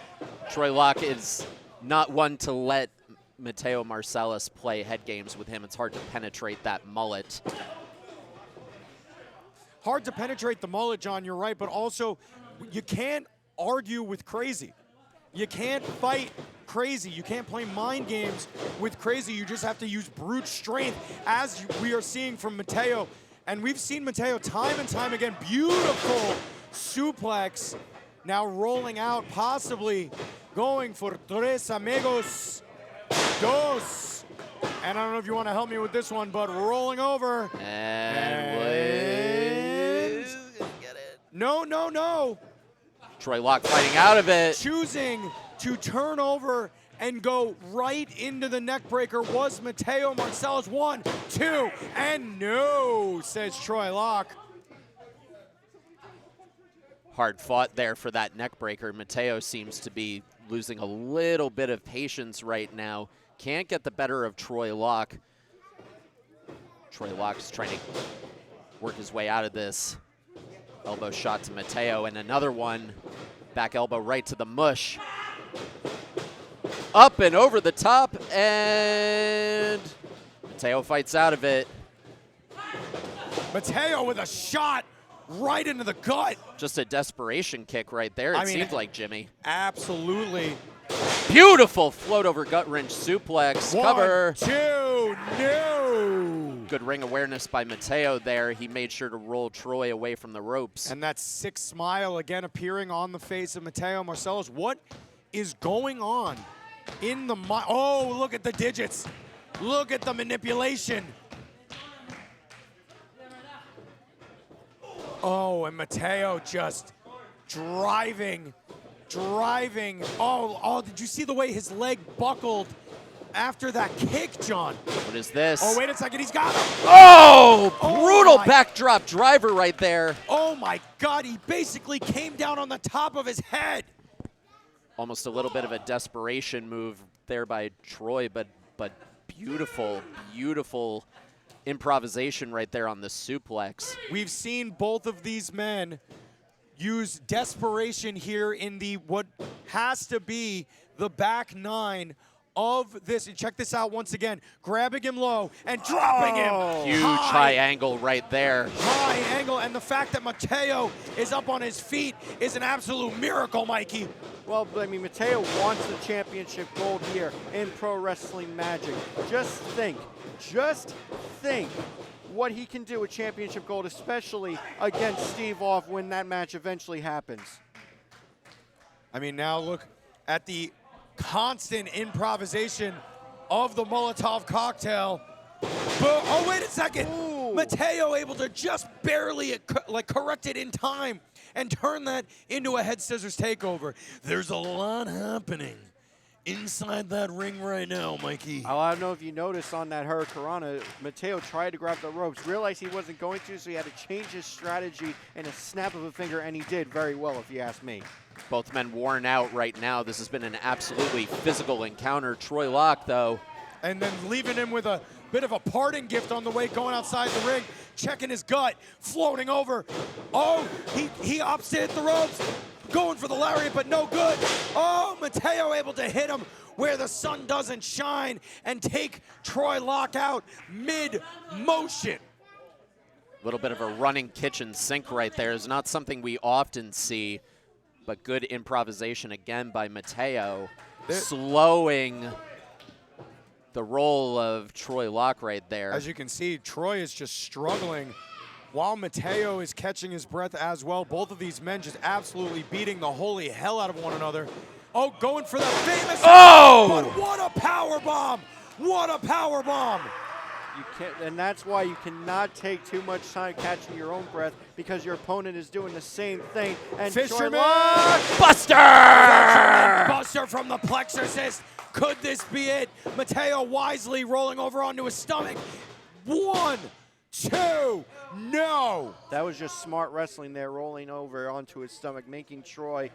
Troy Locke is not one to let Mateo Marcelos play head games with him. It's hard to penetrate that mullet. Hard to penetrate the mullet, John, you're right, but also you can't argue with crazy. You can't fight crazy. You can't play mind games with crazy. You just have to use brute strength, as we are seeing from Mateo. And we've seen Mateo time and time again. Beautiful suplex. Now rolling out, possibly going for tres amigos, Doze. And I don't know if you want to help me with this one, but rolling over. And get it. No, no, no. Troy Locke fighting out of it. Choosing to turn over and go right into the neck breaker was Mateo Marcelos. 1, 2, and no, says Troy Locke. Hard fought there for that neck breaker. Mateo seems to be losing a little bit of patience right now. Can't get the better of Troy Locke. Troy Locke's trying to work his way out of this. Elbow shot to Mateo, and another one. Back elbow right to the mush. Up and over the top, and Mateo fights out of it. Mateo with a shot right into the gut. Just a desperation kick right there, it seemed like, Jimmy. Absolutely. Beautiful float over gut wrench suplex. 1, Cover. 2, no. Good ring awareness by Mateo there. He made sure to roll Troy away from the ropes. And that sick smile again appearing on the face of Mateo Marcelos. What is going on in the oh, look at the digits. Look at the manipulation. Oh, and Mateo just driving. Oh, did you see the way his leg buckled after that kick, John? What is this? Oh, wait a second, he's got him. Oh, brutal backdrop driver right there. Oh my God, he basically came down on the top of his head. Almost a little bit of a desperation move there by Troy, but beautiful, beautiful improvisation right there on the suplex. We've seen both of these men use desperation here in the what has to be the back 9 of this. And check this out once again. Grabbing him low and dropping him. Huge high angle right there. High angle, and the fact that Mateo is up on his feet is an absolute miracle, Mikey. Well, I mean, Mateo wants the championship gold here in Pro Wrestling Magic. Just think what he can do with championship gold, especially against Steve Off when that match eventually happens. I mean, now look at the constant improvisation of the Molotov cocktail. Oh, wait a second. Ooh. Mateo able to just barely correct it in time and turn that into a head scissors takeover. There's a lot happening inside that ring right now, Mikey. I don't know if you noticed on that Hurricanrana, Mateo tried to grab the ropes, realized he wasn't going to, so he had to change his strategy in a snap of a finger, and he did very well, if you ask me. Both men worn out right now. This has been an absolutely physical encounter. Troy Locke, though. And then leaving him with a bit of a parting gift on the way, going outside the ring, checking his gut, floating over. Oh, he opts to hit the ropes, going for the lariat, but no good. Oh, Mateo able to hit him where the sun doesn't shine and take Troy Locke out mid-motion. little bit of a running kitchen sink right there. Is not something we often see, but good improvisation again by Mateo, slowing the roll of Troy Locke right there. As you can see, Troy is just struggling while Mateo is catching his breath as well. Both of these men just absolutely beating the holy hell out of one another. Oh, going for the famous. Oh! But what a power bomb! What a power bomb! You can't, and that's why you cannot take too much time catching your own breath, because your opponent is doing the same thing. And Fisherman! Buster! Buster from the plexus. Could this be it? Mateo wisely rolling over onto his stomach. 1, 2, no! That was just smart wrestling there, rolling over onto his stomach, making Troy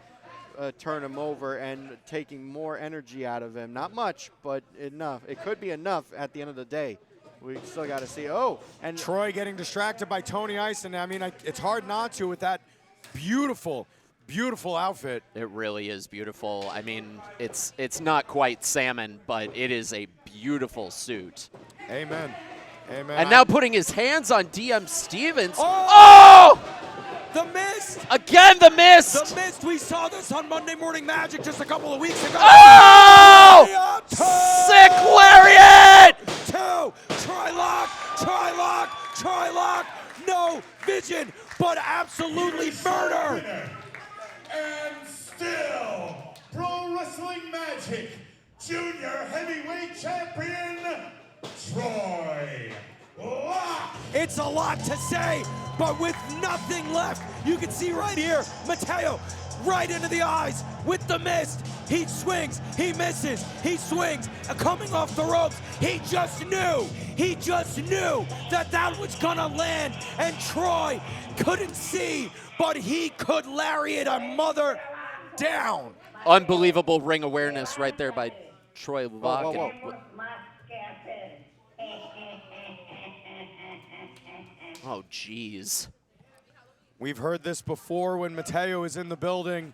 turn him over and taking more energy out of him. Not much, but enough. It could be enough at the end of the day. We still got to see. Oh, and Troy getting distracted by Tony Ison. I mean, it's hard not to with that beautiful, beautiful outfit. It really is beautiful. I mean, it's not quite salmon, but it is a beautiful suit. Amen. Amen. And now putting his hands on DM Stevens. Oh! The mist! Again, the mist! The mist! We saw this on Monday Morning Magic just a couple of weeks ago. Oh! Sick lariat! 2! Try lock! No vision, but absolutely murder! And still, Pro Wrestling Magic Junior Heavyweight Champion, Troy Locke. It's a lot to say, but with nothing left, you can see right here, Mateo right into the eyes with the mist. He swings, he misses, he swings, coming off the ropes. He just knew that that was gonna land, and Troy couldn't see, but he could lariat a mother down. Unbelievable ring awareness right there by Troy Locke. Whoa. Oh, jeez. We've heard this before when Mateo is in the building.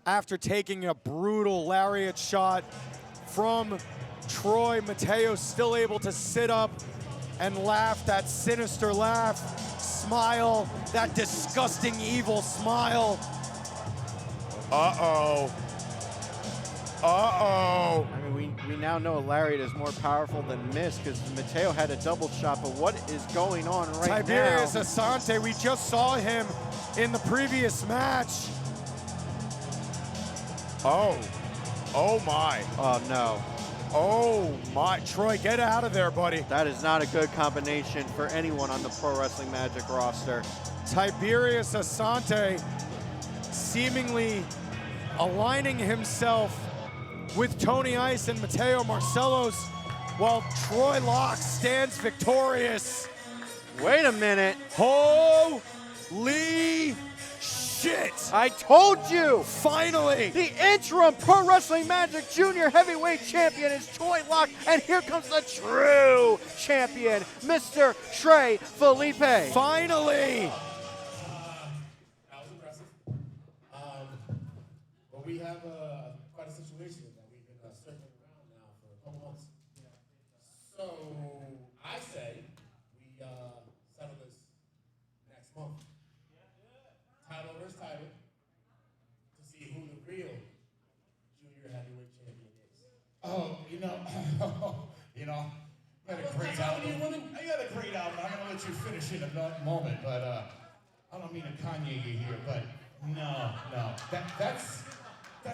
After taking a brutal lariat shot from Troy, Mateo's still able to sit up and laugh that sinister laugh, smile, that disgusting, evil smile. Uh-oh. Uh-oh. I mean, we now know lariat is more powerful than mist, because Mateo had a double shot, but what is going on right Tiberius now? Asante, we just saw him in the previous match. Oh my. Oh no. Oh my, Troy, get out of there, buddy. That is not a good combination for anyone on the Pro Wrestling Magic roster. Tiberius Asante seemingly aligning himself with Tony Ice and Mateo Marcelos, while Troy Locke stands victorious. Wait a minute. Holy shit. I told you. Finally. The interim Pro Wrestling Magic Junior Heavyweight Champion is Troy Locke, and here comes the true champion, Mr. Trey Felipe. Finally. That was impressive. But we have quite a situation that we've been circling around now for a couple months. So I say we settle this next month. Title versus title, to see who the real junior heavyweight champion is. Oh, you got a great album. You got a great album. I'm gonna let you finish in a moment, but I don't mean to Kanye you here, but no, that's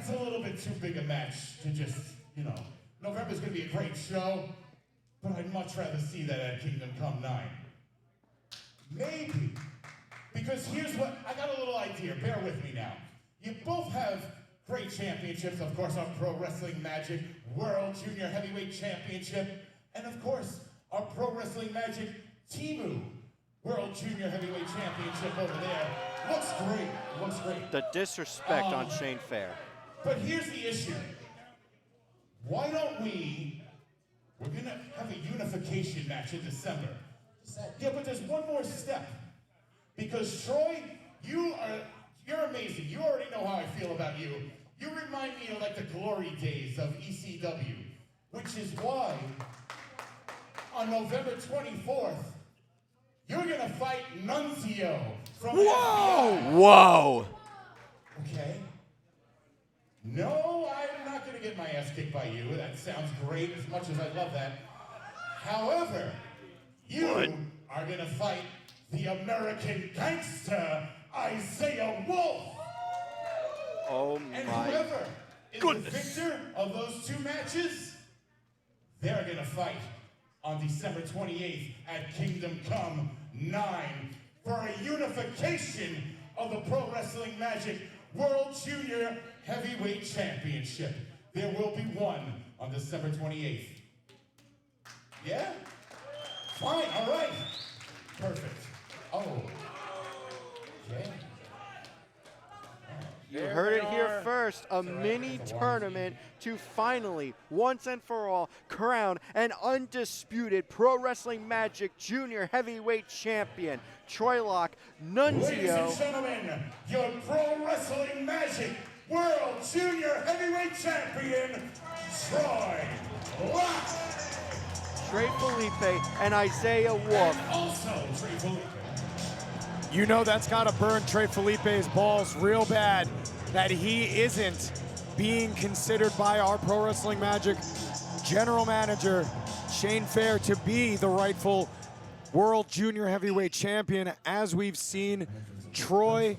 a little bit too big a match to just, November's gonna be a great show, but I'd much rather see that at Kingdom Come 9. Maybe. Because here's what, I got a little idea, bear with me now. You both have great championships, of course, our Pro Wrestling Magic World Junior Heavyweight Championship, and of course, our Pro Wrestling Magic Timu World Junior Heavyweight Championship over there. Looks great. The disrespect on Shane Fair. But here's the issue. Why don't we're gonna have a unification match in December. Yeah, but there's one more step. Because Troy, you're amazing. You already know how I feel about you. You remind me of like the glory days of ECW, which is why on November 24th, You're gonna fight Nunzio from Whoa! FBI. Whoa! Okay. No, I'm not gonna get my ass kicked by you. That sounds great, as much as I love that. However, you are gonna fight the American gangster, Isaiah Wolf. Oh And my. whoever is the victor of those two matches, they're gonna fight on December 28th at Kingdom Come 9 for a unification of the Pro Wrestling Magic World Junior Heavyweight Championship. There will be one on December 28th. Yeah? Fine, all right. Perfect. Oh. Okay. You heard it here first, a mini tournament to finally, once and for all, crown an undisputed Pro Wrestling Magic Junior Heavyweight Champion, Troy Locke, Ladies Nunzio. and gentlemen, your Pro Wrestling Magic World Junior Heavyweight Champion, Troy Locke. Trey Felipe, and Isaiah Wolf. And also Trey Felipe. You know that's got to burn Trey Felipe's balls real bad that he isn't being considered by our Pro Wrestling Magic general manager, Shane Fair, to be the rightful World Junior Heavyweight Champion, as we've seen Troy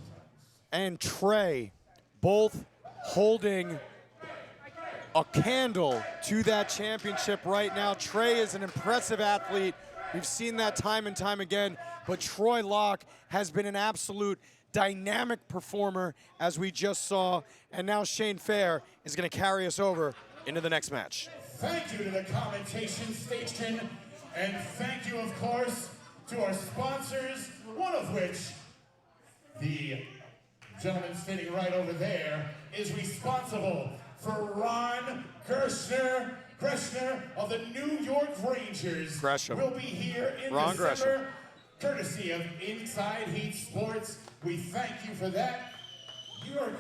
and Trey both holding a candle to that championship right now. Trey is an impressive athlete. We've seen that time and time again, but Troy Locke has been an absolute dynamic performer, as we just saw, and now Shane Fair is going to carry us over into the next match. Thank you to the commentation station, and thank you, of course, to our sponsors, one of which, the gentleman sitting right over there, is responsible for Ron Gershner of the New York Rangers. Gresham. Will be here in Ron December, courtesy of Inside Heat Sports. We thank you for that. New York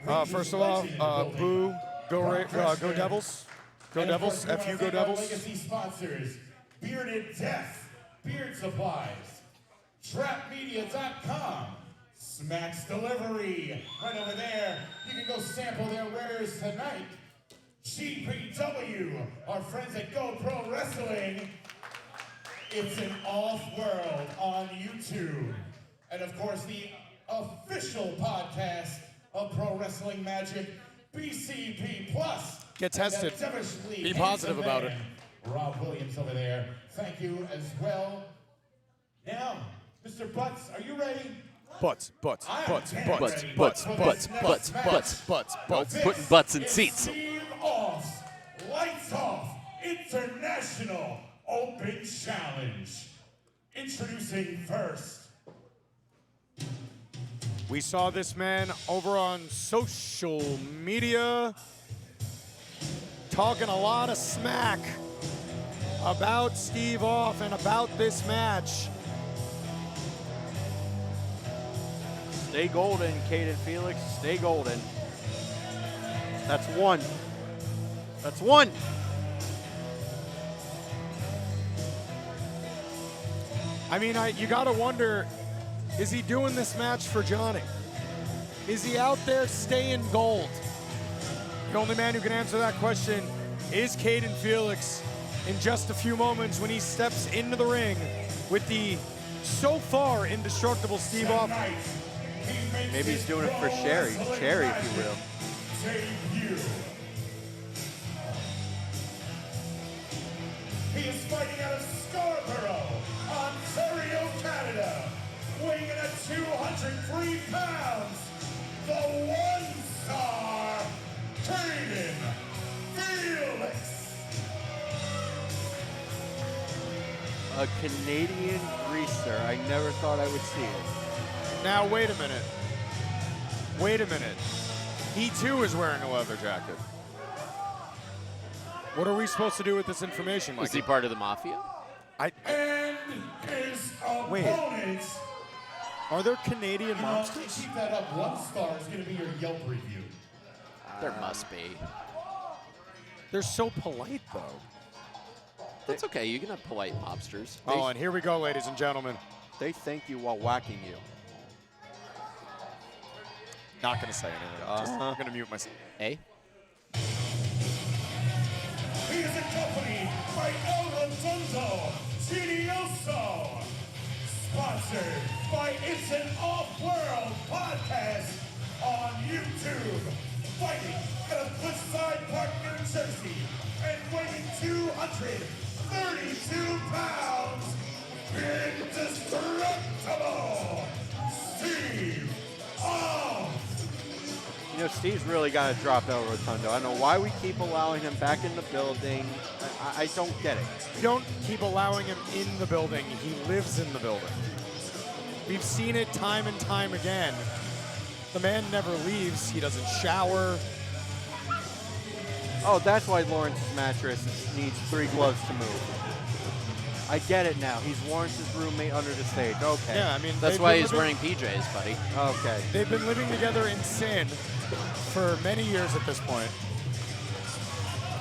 Rangers First of all, legend in the building. boo, go Ron Gershner. Devils. Go And of Devils, course, we F you, wanna go thank our Devils. legacy sponsors, Bearded Death, Beard Supplies, TrapMedia.com, Smacks Delivery, right over there. You can go sample their wares tonight. GPW, our friends at Go Pro Wrestling. It's an off-world on YouTube. And of course, the official podcast of Pro Wrestling Magic, BCP Plus. Get tested. And the devilishly Be positive handsome about man, Rob Williams over there. Thank you as well. Now, Mr. Butts, are you ready? Butts. Butts. Putting butts in seats. Team Off's Lights Off International Open Challenge. Introducing first. We saw this man over on social media talking a lot of smack about Steve Off and about this match. Stay golden, Cayden Felix. Stay golden. That's one. That's one. I mean, you gotta wonder, is he doing this match for Johnny? Is he out there staying gold? The only man who can answer that question is Cayden Felix in just a few moments when he steps into the ring with the so far indestructible Steve Off. Maybe he's doing it for Cherry, if you will. Debut. He is fighting out of Scarborough, Ontario, Canada, weighing in at 203 pounds, the one-star Cayden Felix. A Canadian greaser. I never thought I would see it. Now, wait a minute. Wait a minute. He too is wearing a leather jacket. What are we supposed to do with this information, Mikey? Is he part of the Mafia? And his Wait. opponent. Are there Canadian You mobsters? keep that up. 1 star is going to be your Yelp review. There must be. They're so polite, though. That's okay. You can have polite mobsters. Oh, and here we go, ladies and gentlemen. They thank you while whacking you. Not gonna say anything. Just gonna mute myself. A. He is accompanied by El Rotundo Tidioso. Sponsored by It's an Off-World podcast on YouTube. Fighting out of Cliffside Park, New Jersey, and weighing 232 pounds, indestructible, Steve Off. You know, Steve's really got to drop El Rotundo. I don't know why we keep allowing him back in the building. I don't get it. We don't keep allowing him in the building. He lives in the building. We've seen it time and time again. The man never leaves. He doesn't shower. Oh, that's why Lawrence's mattress needs 3 gloves to move. I get it now. He's Lawrence's roommate under the stage. Okay. Yeah, I mean, That's why he's wearing PJs, buddy. Okay. They've been living together in sin for many years at this point.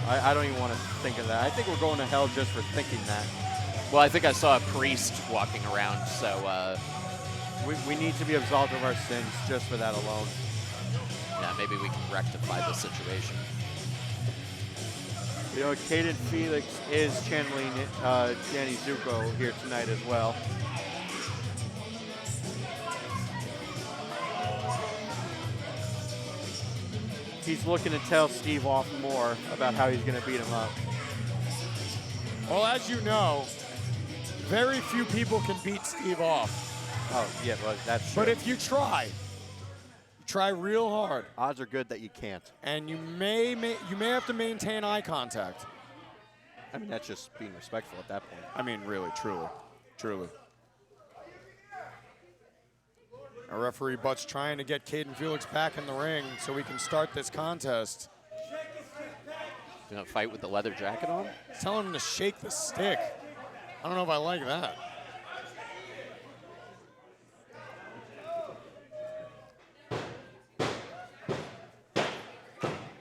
I don't even want to think of that. I think we're going to hell just for thinking that. Well, I think I saw a priest walking around, so We need to be absolved of our sins just for that alone. yeah, maybe we can rectify the situation. You know, Cayden Felix is channeling Danny Zuko here tonight as well. He's looking to tell Steve off more about how he's going to beat him up. Well, as you know, very few people can beat Steve off. Oh, yeah, well, that's true. But if you try real hard, odds are good that you can't. and you may have to maintain eye contact. I mean, that's just being respectful at that point. I mean, really, truly. Our referee Butts trying to get Cayden Felix back in the ring so we can start this contest. You gonna fight with the leather jacket on? He's telling him to shake the stick. I don't know if I like that.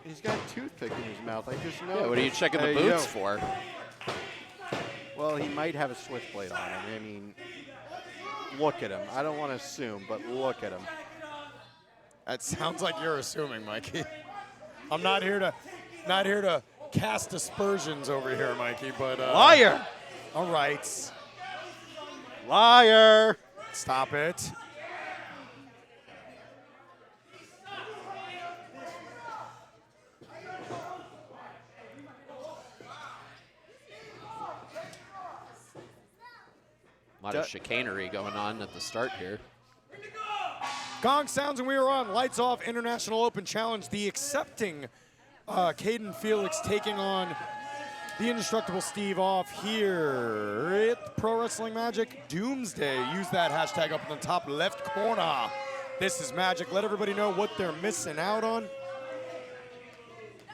He's got a toothpick in his mouth. I just know. Yeah, what are you checking the boots for? Well, he might have a switchblade on him. I mean, look at him. I don't want to assume, but look at him. That sounds like you're assuming, Mikey. I'm not here to cast aspersions over here, Mikey, but Liar! All right. Liar! Stop it. A lot of chicanery going on at the start here. Gong sounds and we are on. Lights off. International Open Challenge. The accepting Cayden Felix taking on the indestructible Steve Off here at Pro Wrestling Magic Doomsday. Use that hashtag up in the top left corner. This is Magic. Let everybody know what they're missing out on.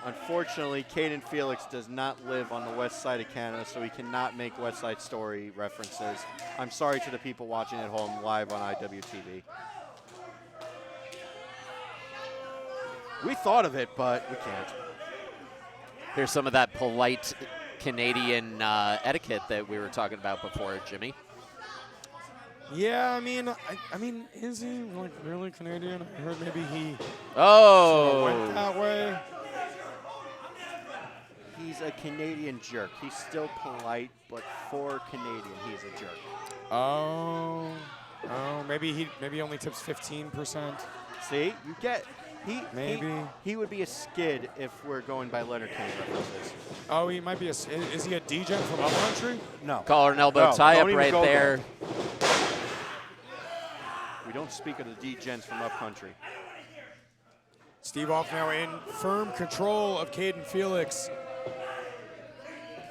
Unfortunately, Cayden Felix does not live on the west side of Canada, so he cannot make West Side Story references. I'm sorry to the people watching at home live on IWTV. We thought of it, but we can't. Here's some of that polite Canadian etiquette that we were talking about before, Jimmy. Yeah, I mean, is he like really Canadian? I heard maybe he Oh, went that way. He's a Canadian jerk. He's still polite, but for Canadian, he's a jerk. Oh, maybe he only tips 15%. See, you get Maybe. he would be a skid if we're going by Leonard Kane references. Oh, he might be is he a DJ from Upcountry? No. collar and elbow tie up right there. We don't speak of the D-Gents from Upcountry. Steve Off now in firm control of Cayden Felix.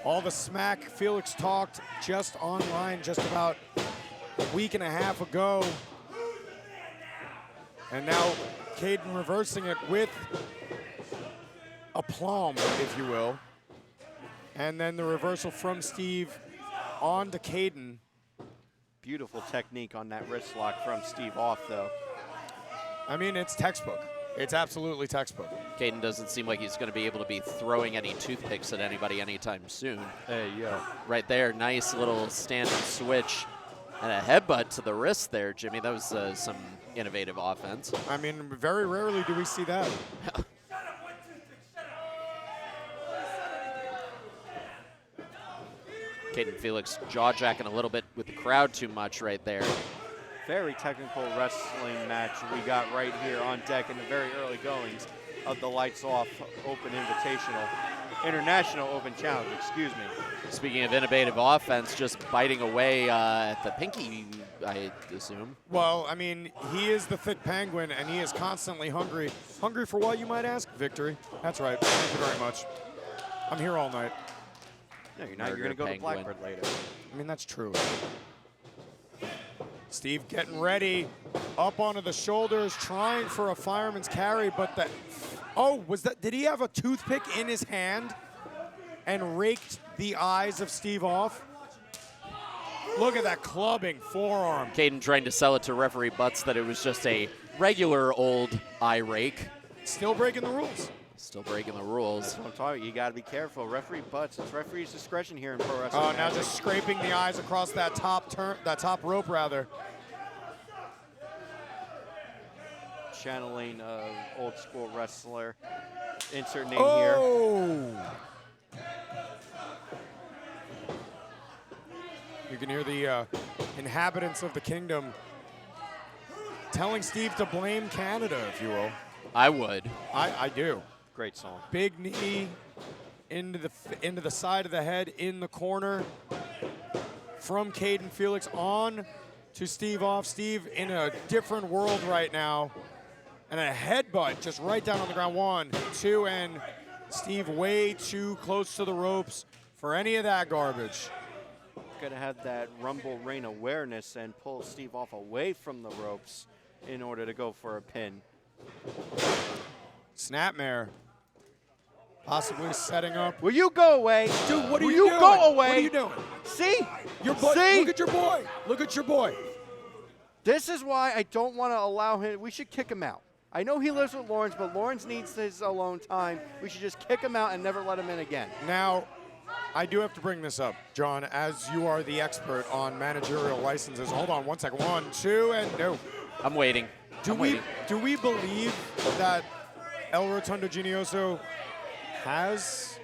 All the smack Felix talked just online just about a week and a half ago. And now Cayden reversing it with aplomb, if you will. And then the reversal from Steve on to Cayden. Beautiful technique on that wrist lock from Steve Off, though. I mean, it's textbook. It's absolutely textbook. Cayden doesn't seem like he's going to be able to be throwing any toothpicks at anybody anytime soon. Hey, yo. Right there, nice little stand and switch. And a headbutt to the wrist there, Jimmy. That was some innovative offense. I mean, very rarely do we see that. Cayden Felix jaw-jacking a little bit with the crowd too much right there. Very technical wrestling match we got right here on deck in the very early goings of the Lights Off Open Invitational. International Open Challenge, excuse me. Speaking of innovative offense, just biting away at the pinky, I assume. Well, I mean, he is the thick penguin, and he is constantly hungry. Hungry for what, you might ask? Victory. That's right. Thank you very much. I'm here all night. No, you're not. You're going to go to Blackbird later. I mean, that's true. Steve getting ready. Up onto the shoulders, trying for a fireman's carry, but the... Oh, was that... Did he have a toothpick in his hand and raked the eyes of Steve off? Look at that clubbing forearm. Cayden trying to sell it to referee Butts that it was just a regular old eye rake. Still breaking the rules. Still breaking the rules. That's what I'm talking about. You got to be careful. Referee Butts. It's referee's discretion here in pro wrestling. Oh, now just scraping the eyes across that top rope, rather. Channeling old school wrestler. Insert name here. You can hear the inhabitants of the kingdom telling Steve to blame Canada, if you will. I would. I do. Great song. Big knee into the side of the head in the corner from Cayden Felix on to Steve off. Steve in a different world right now. And a headbutt just right down on the ground. 1, 2, and Steve way too close to the ropes for any of that garbage. Gotta have that Rumble Reign awareness and pull Steve off away from the ropes in order to go for a pin. Snapmare. Possibly setting up. Will you go away? Dude, what are Will you you doing? go away? What are you doing? See? Your boy. See? Look at your boy. Look at your boy. This is why I don't want to allow him. We should kick him out. I know he lives with Lawrence, but Lawrence needs his alone time. We should just kick him out and never let him in again. Now, I do have to bring this up, John, as you are the expert on managerial licenses. Hold on 1 second. 1, 2, and no. I'm waiting. Do we believe that El Rotundo Genioso has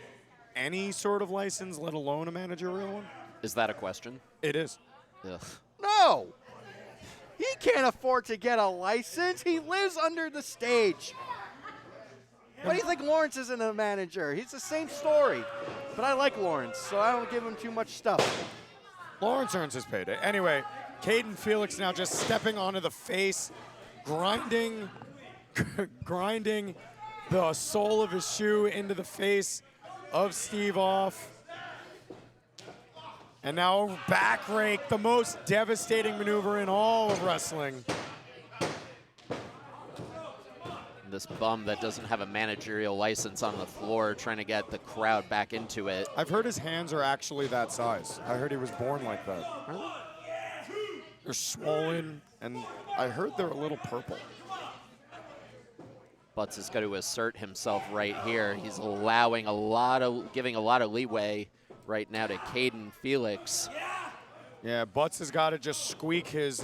any sort of license, let alone a managerial one? Is that a question? It is. Ugh. No! He can't afford to get a license. He lives under the stage. Why do you think Lawrence isn't a manager? He's the same story. But I like Lawrence, so I don't give him too much stuff. Lawrence earns his payday. Anyway, Cayden Felix now just stepping onto the face, grinding the sole of his shoe into the face of Steve off. And now back rake, the most devastating maneuver in all of wrestling. This bum that doesn't have a managerial license on the floor trying to get the crowd back into it. I've heard his hands are actually that size. I heard he was born like that. Really? They're swollen, and I heard they're a little purple. Butts has got to assert himself right here. He's allowing giving a lot of leeway right now to Cayden Felix. Yeah, Butts has got to just squeak his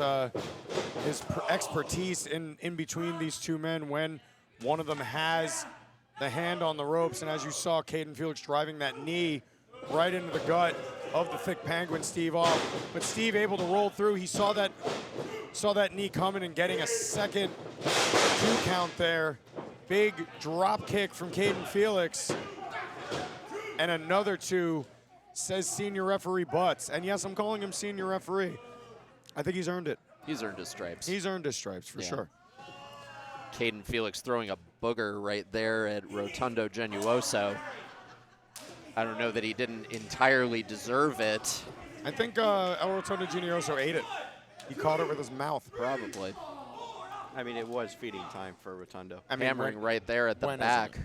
expertise in between these two men when one of them has the hand on the ropes. And as you saw, Cayden Felix driving that knee right into the gut of the thick penguin, Steve off. But Steve able to roll through. He saw that knee coming and getting a second 2 count there. Big drop kick from Cayden Felix. And another 2. Says senior referee Butts. And yes, I'm calling him senior referee. I think he's earned it. He's earned his stripes. He's earned his stripes, for sure. Cayden Felix throwing a booger right there at Rotundo Genuoso. I don't know that he didn't entirely deserve it. I think El Rotundo Genioso ate it. He caught it with his mouth. Probably. I mean, it was feeding time for Rotundo. I mean, hammering right there at the back.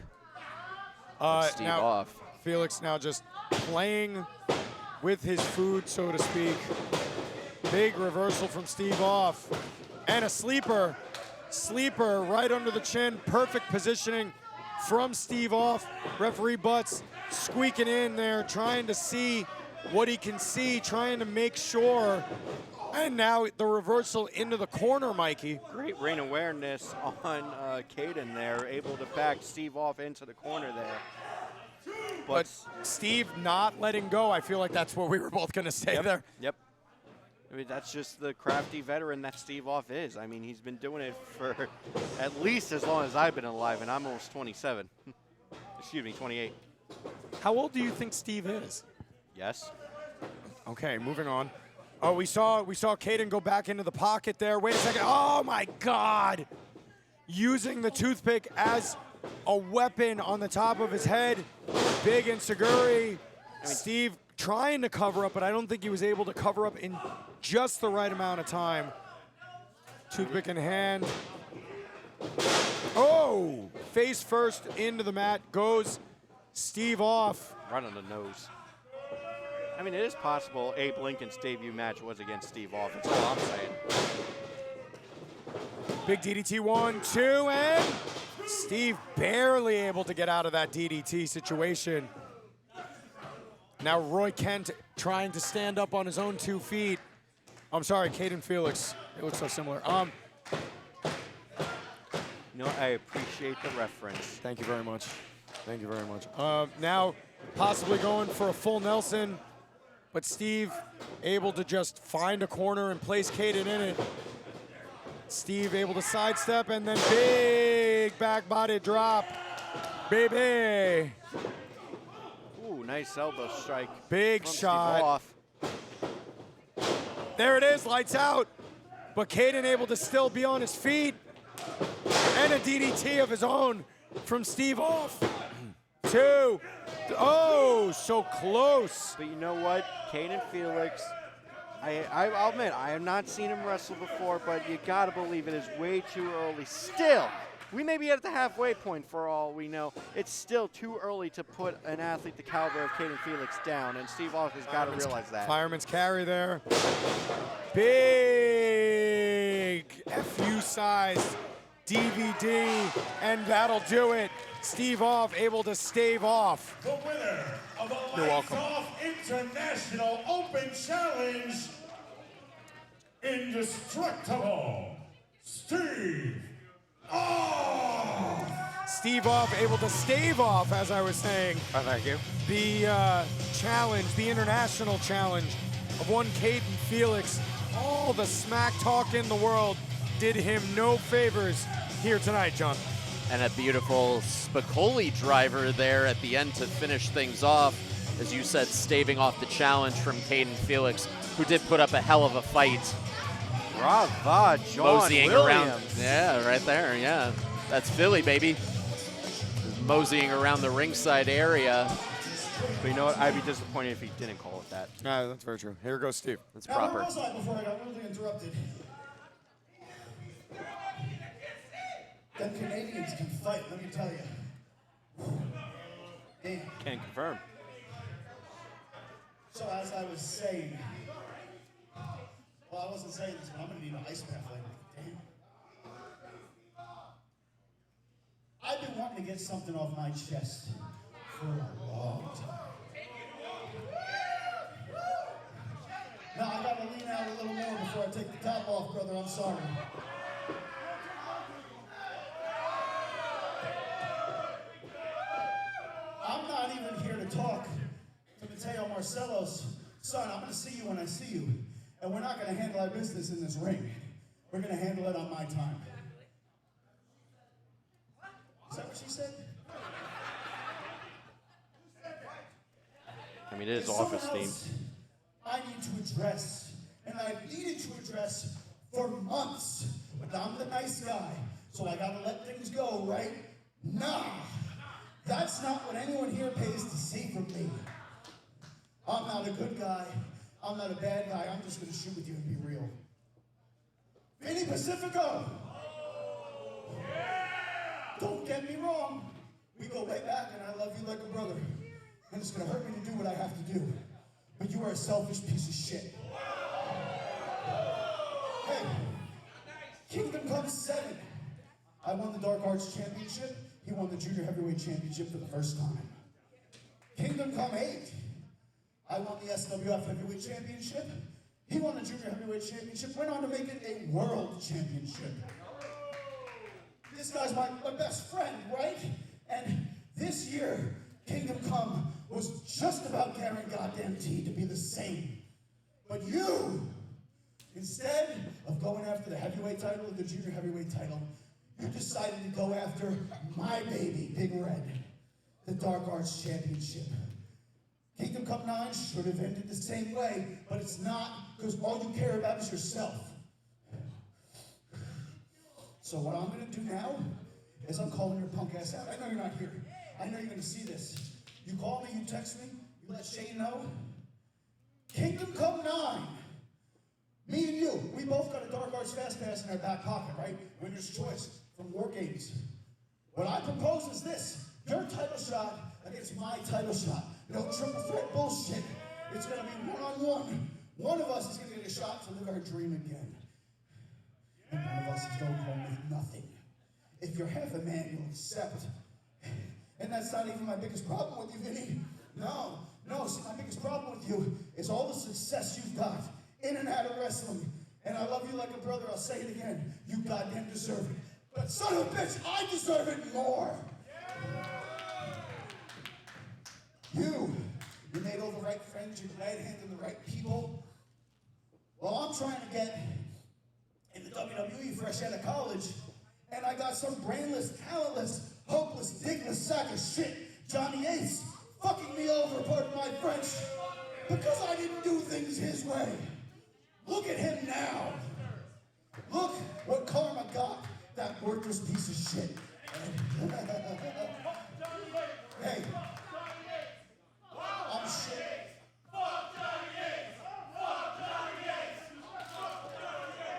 Steve now, off. Felix now just playing with his food, so to speak. Big reversal from Steve off. And a sleeper. Sleeper right under the chin. Perfect positioning from Steve off. Referee Butts squeaking in there, trying to see what he can see, trying to make sure And now the reversal into the corner, Mikey. Great ring awareness on Cayden there, able to back Steve off into the corner there. But Steve not letting go, I feel like that's what we were both going to say there. Yep. I mean, that's just the crafty veteran that Steve Off is. I mean, he's been doing it for at least as long as I've been alive, and I'm almost 27. Excuse me, 28. How old do you think Steve is? Yes. Okay, moving on. Oh, we saw Cayden go back into the pocket there. Wait a second. Oh, my God. Using the toothpick as a weapon on the top of his head. Big and Seguri. Steve trying to cover up, but I don't think he was able to cover up in just the right amount of time. Toothpick in hand. Oh, face first into the mat goes Steve Off. Right on the nose. I mean, it is possible Abe Lincoln's debut match was against Steve Off. That's all I'm saying. Big DDT, 1, 2, and Steve barely able to get out of that DDT situation. Now Roy Kent trying to stand up on his own 2 feet. I'm sorry, Cayden Felix. It looks so similar. No, I appreciate the reference. Thank you very much. Thank you very much. Now possibly going for a full Nelson, but Steve able to just find a corner and place Cayden in it. Steve able to sidestep and then big back body drop. Baby. Ooh, nice elbow strike. Big from shot. Steve Off. There it is, lights out. But Cayden able to still be on his feet. And a DDT of his own from Steve Off. 2. Oh, so close. But you know what? Cayden Felix, I'll admit, I have not seen him wrestle before, but you got to believe it is way too early. Still, we may be at the halfway point for all we know. It's still too early to put an athlete the caliber of Cayden Felix down, and Steve Off has got to realize that. Fireman's carry there. Big FU-sized DVD, and that'll do it. Steve Off able to stave off. The winner of the You're Lights welcome. Off International Open Challenge, Indestructible Steve Off. Steve Off able to stave off, as I was saying. Oh, thank you. The challenge, the international challenge of one Cayden Felix. All the smack talk in the world did him no favors here tonight, John. And a beautiful Spicoli driver there at the end to finish things off. As you said, staving off the challenge from Cayden Felix, who did put up a hell of a fight. Brava, John Moseying Williams. around. Yeah, right there, yeah. That's Philly, baby. Just moseying around the ringside area. But you know what? I'd be disappointed if he didn't call it that. No, that's very true. Here goes Steve. That's Now, proper. where was I before I got rudely interrupted? Them Canadians can fight, let me tell you. Damn. Can confirm. So as I was saying, well, I wasn't saying this, but I'm gonna need an ice bath later. Damn. I've been wanting to get something off my chest for a long time. Now I gotta lean out a little more before I take the top off, brother. I'm sorry. I'm not even here to talk to Mateo Marcelos. Son, I'm gonna see you when I see you. And we're not gonna handle our business in this ring. We're gonna handle it on my time. Is that what she said? I mean, it is There's office someone themed. else I need to address, and I've needed to address for months. But I'm the nice guy, so I gotta let things go, right? Nah, that's not what anyone here pays to see from me. I'm not a good guy. I'm not a bad guy. I'm just gonna shoot with you and be real. Vinny Pacifico! Don't get me wrong. We go way back, and I love you like a brother. And it's gonna hurt me to do what I have to do. But you are a selfish piece of shit. Hey, Kingdom Come 7. I won the Dark Arts Championship. He won the Junior Heavyweight Championship for the first time. Kingdom Come 8. I won the SWF Heavyweight Championship. He won the Junior Heavyweight Championship, went on to make it a World Championship. This guy's my best friend, right? And this year, Kingdom Come was just about guaranteed to be the same. But you, instead of going after the heavyweight title or the junior heavyweight title, you decided to go after my baby, Big Red, the Dark Arts Championship. Kingdom Come 9 should have ended the same way, but it's not, because all you care about is yourself. So what I'm gonna do now is I'm calling your punk ass out. I know you're not here. I know you're gonna see this. You call me, you text me, you let Shane know. Kingdom Come 9. Me and you, we both got a Dark Arts Fastpass in our back pocket, right? Winner's choice from War Games. What I propose is this. Your title shot against my title shot. No triple threat bullshit. It's gonna be one-on-one. One of us is gonna get a shot to live our dream again. And one of us is going home with nothing. If you're half a man, you'll accept. And that's not even my biggest problem with you, Vinny. No, see, my biggest problem with you is all the success you've got in and out of wrestling. And I love you like a brother, I'll say it again. You goddamn deserve it. But son of a bitch, I deserve it more. You made all the right friends, you're glad handing the right people. Well, I'm trying to get in the WWE fresh out of college, and I got some brainless, talentless, hopeless, digless sack of shit, Johnny Ace, fucking me over, pardon my French, because I didn't do things his way. Look at him now. Look what karma got, that worthless piece of shit. Hey, I'm shit.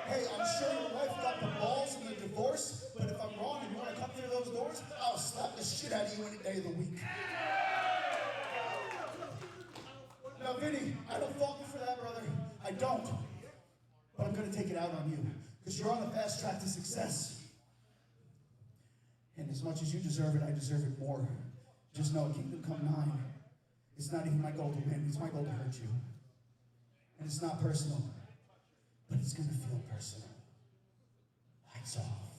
Hey, I'm sure your wife got the balls in the divorce, but if I'm wrong and you want to come through those doors, I'll slap the shit out of you any day of the week. Now, Vinny, I don't fault you for that, brother. I don't. But I'm going to take it out on you, because you're on the fast track to success. And as much as you deserve it, I deserve it more. Just know, Kingdom Come 9, it's not even my goal to win, it's my goal to hurt you. And it's not personal, but it's gonna feel personal. Lights off.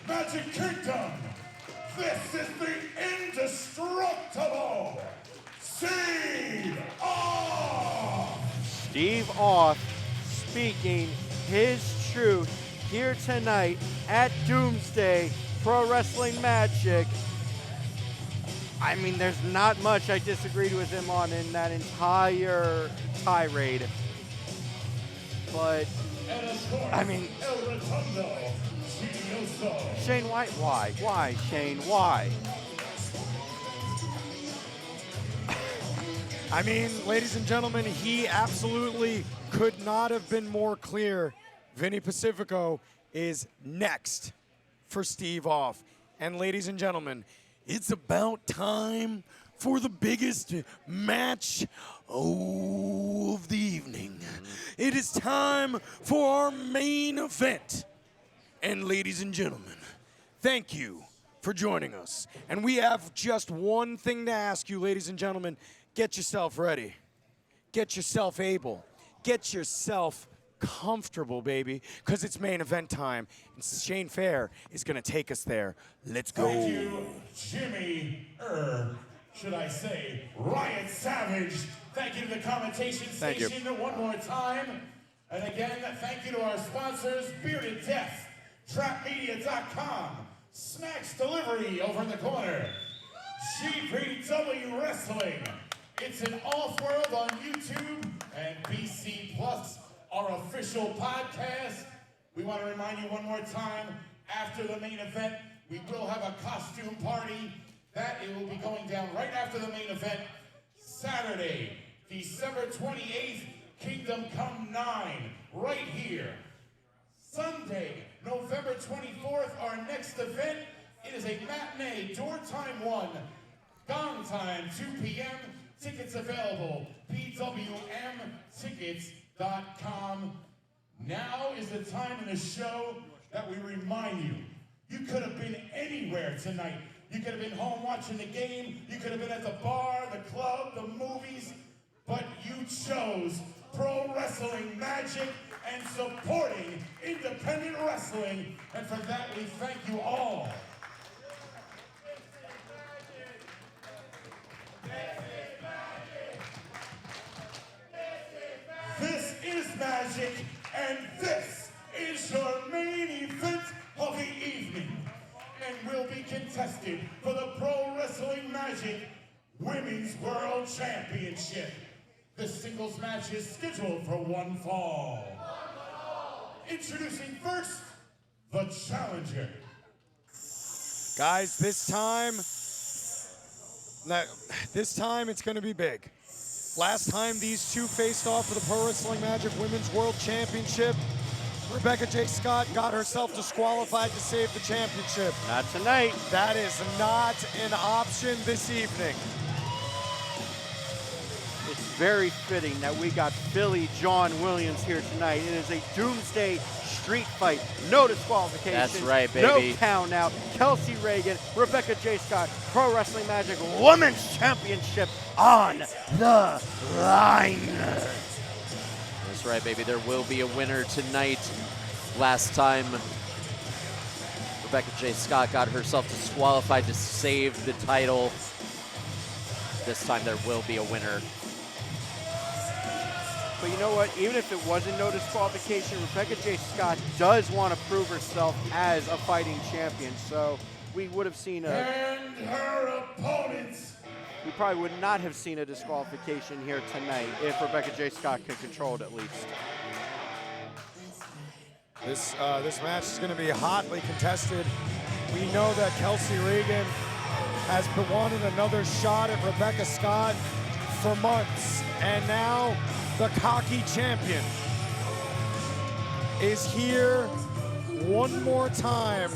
Magic Kingdom, this is the indestructible Steve Off! Steve Off speaking his truth here tonight at Doomsday Pro Wrestling Magic. I mean, there's not much I disagreed with him on in that entire tirade. But, I mean, Shane, why? Why, Shane, why? I mean, ladies and gentlemen, he absolutely could not have been more clear. Vinny Pacifico is next for Steve Off. And ladies and gentlemen, it's about time for the biggest match of the evening. It is time for our main event. And ladies and gentlemen, thank you for joining us. And we have just one thing to ask you, ladies and gentlemen. Get yourself ready. Get yourself able. Get yourself comfortable, baby, because it's main event time. And Shane Fair is going to take us there. Let's go. Thank you, Jimmy, should I say, Riot Savage. Thank you to the commentation station one more time. And again, thank you to our sponsors, Bearded Death, TrapMedia.com, Snacks Delivery over in the corner, GPW Wrestling. It's an Off-World on YouTube and BC Plus, our official podcast. We want to remind you one more time, after the main event, we will have a costume party. That it will be going down right after the main event, Saturday, December 28th, Kingdom Come 9, right here. Sunday, November 24th, our next event, it is a matinee, door time 1, gong time 2 p.m., tickets available, pwmtickets.com. Now is the time in the show that we remind you, you could have been anywhere tonight, You could have been home watching the game. You could have been at the bar, the club, the movies. But you chose Pro Wrestling Magic and supporting independent wrestling. And for that, we thank you all. This is Magic, and this is your main event of the evening. And will be contested for the Pro Wrestling Magic Women's World Championship. The singles match is scheduled for one fall. Introducing first, the challenger. Guys, this time it's going to be big. Last time these two faced off for the Pro Wrestling Magic Women's World Championship, Rebecca J. Scott got herself disqualified to save the championship. Not tonight. That is not an option this evening. It's very fitting that we got Billy John Williams here tonight. It is a Doomsday street fight. No disqualification. That's right, baby. No count out. Kelsey, Raegan, Rebecca J. Scott, Pro Wrestling Magic Women's Championship on the line. That's right, baby. There will be a winner tonight. Last time, Rebecca J. Scott got herself disqualified to save the title. This time there will be a winner. But you know what? Even if it wasn't no disqualification, Rebecca J. Scott does want to prove herself as a fighting champion. So we would have seen And her opponents. We probably would not have seen a disqualification here tonight if Rebecca J. Scott could control it at least. This match is going to be hotly contested. We know that Kelsey Raegan has wanted another shot at Rebecca Scott for months, and now the cocky champion is here one more time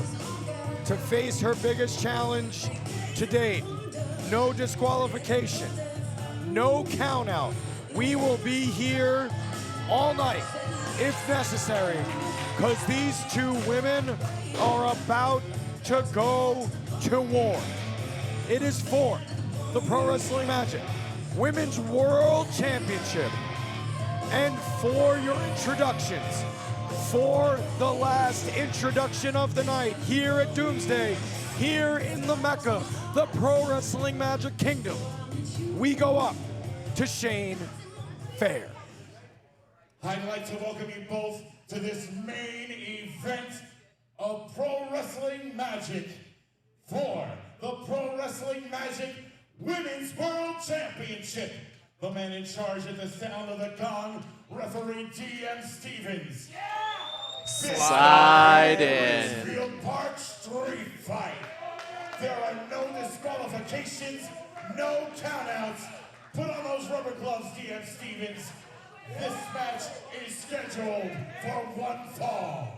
to face her biggest challenge to date. No disqualification, no count out. We will be here all night if necessary, because these two women are about to go to war. It is for the Pro Wrestling Magic Women's World Championship. And for your introductions, for the last introduction of the night here at Doomsday, here in the Mecca, the Pro Wrestling Magic Kingdom, we go up to Shane Fair. I'd like to welcome you both to this main event of Pro Wrestling Magic for the Pro Wrestling Magic Women's World Championship. The man in charge at the sound of the gong, referee DM Stevens. Slide in. Field Park street fight. There are no disqualifications, no countouts. Put on those rubber gloves, DM Stevens. This match is scheduled for one fall.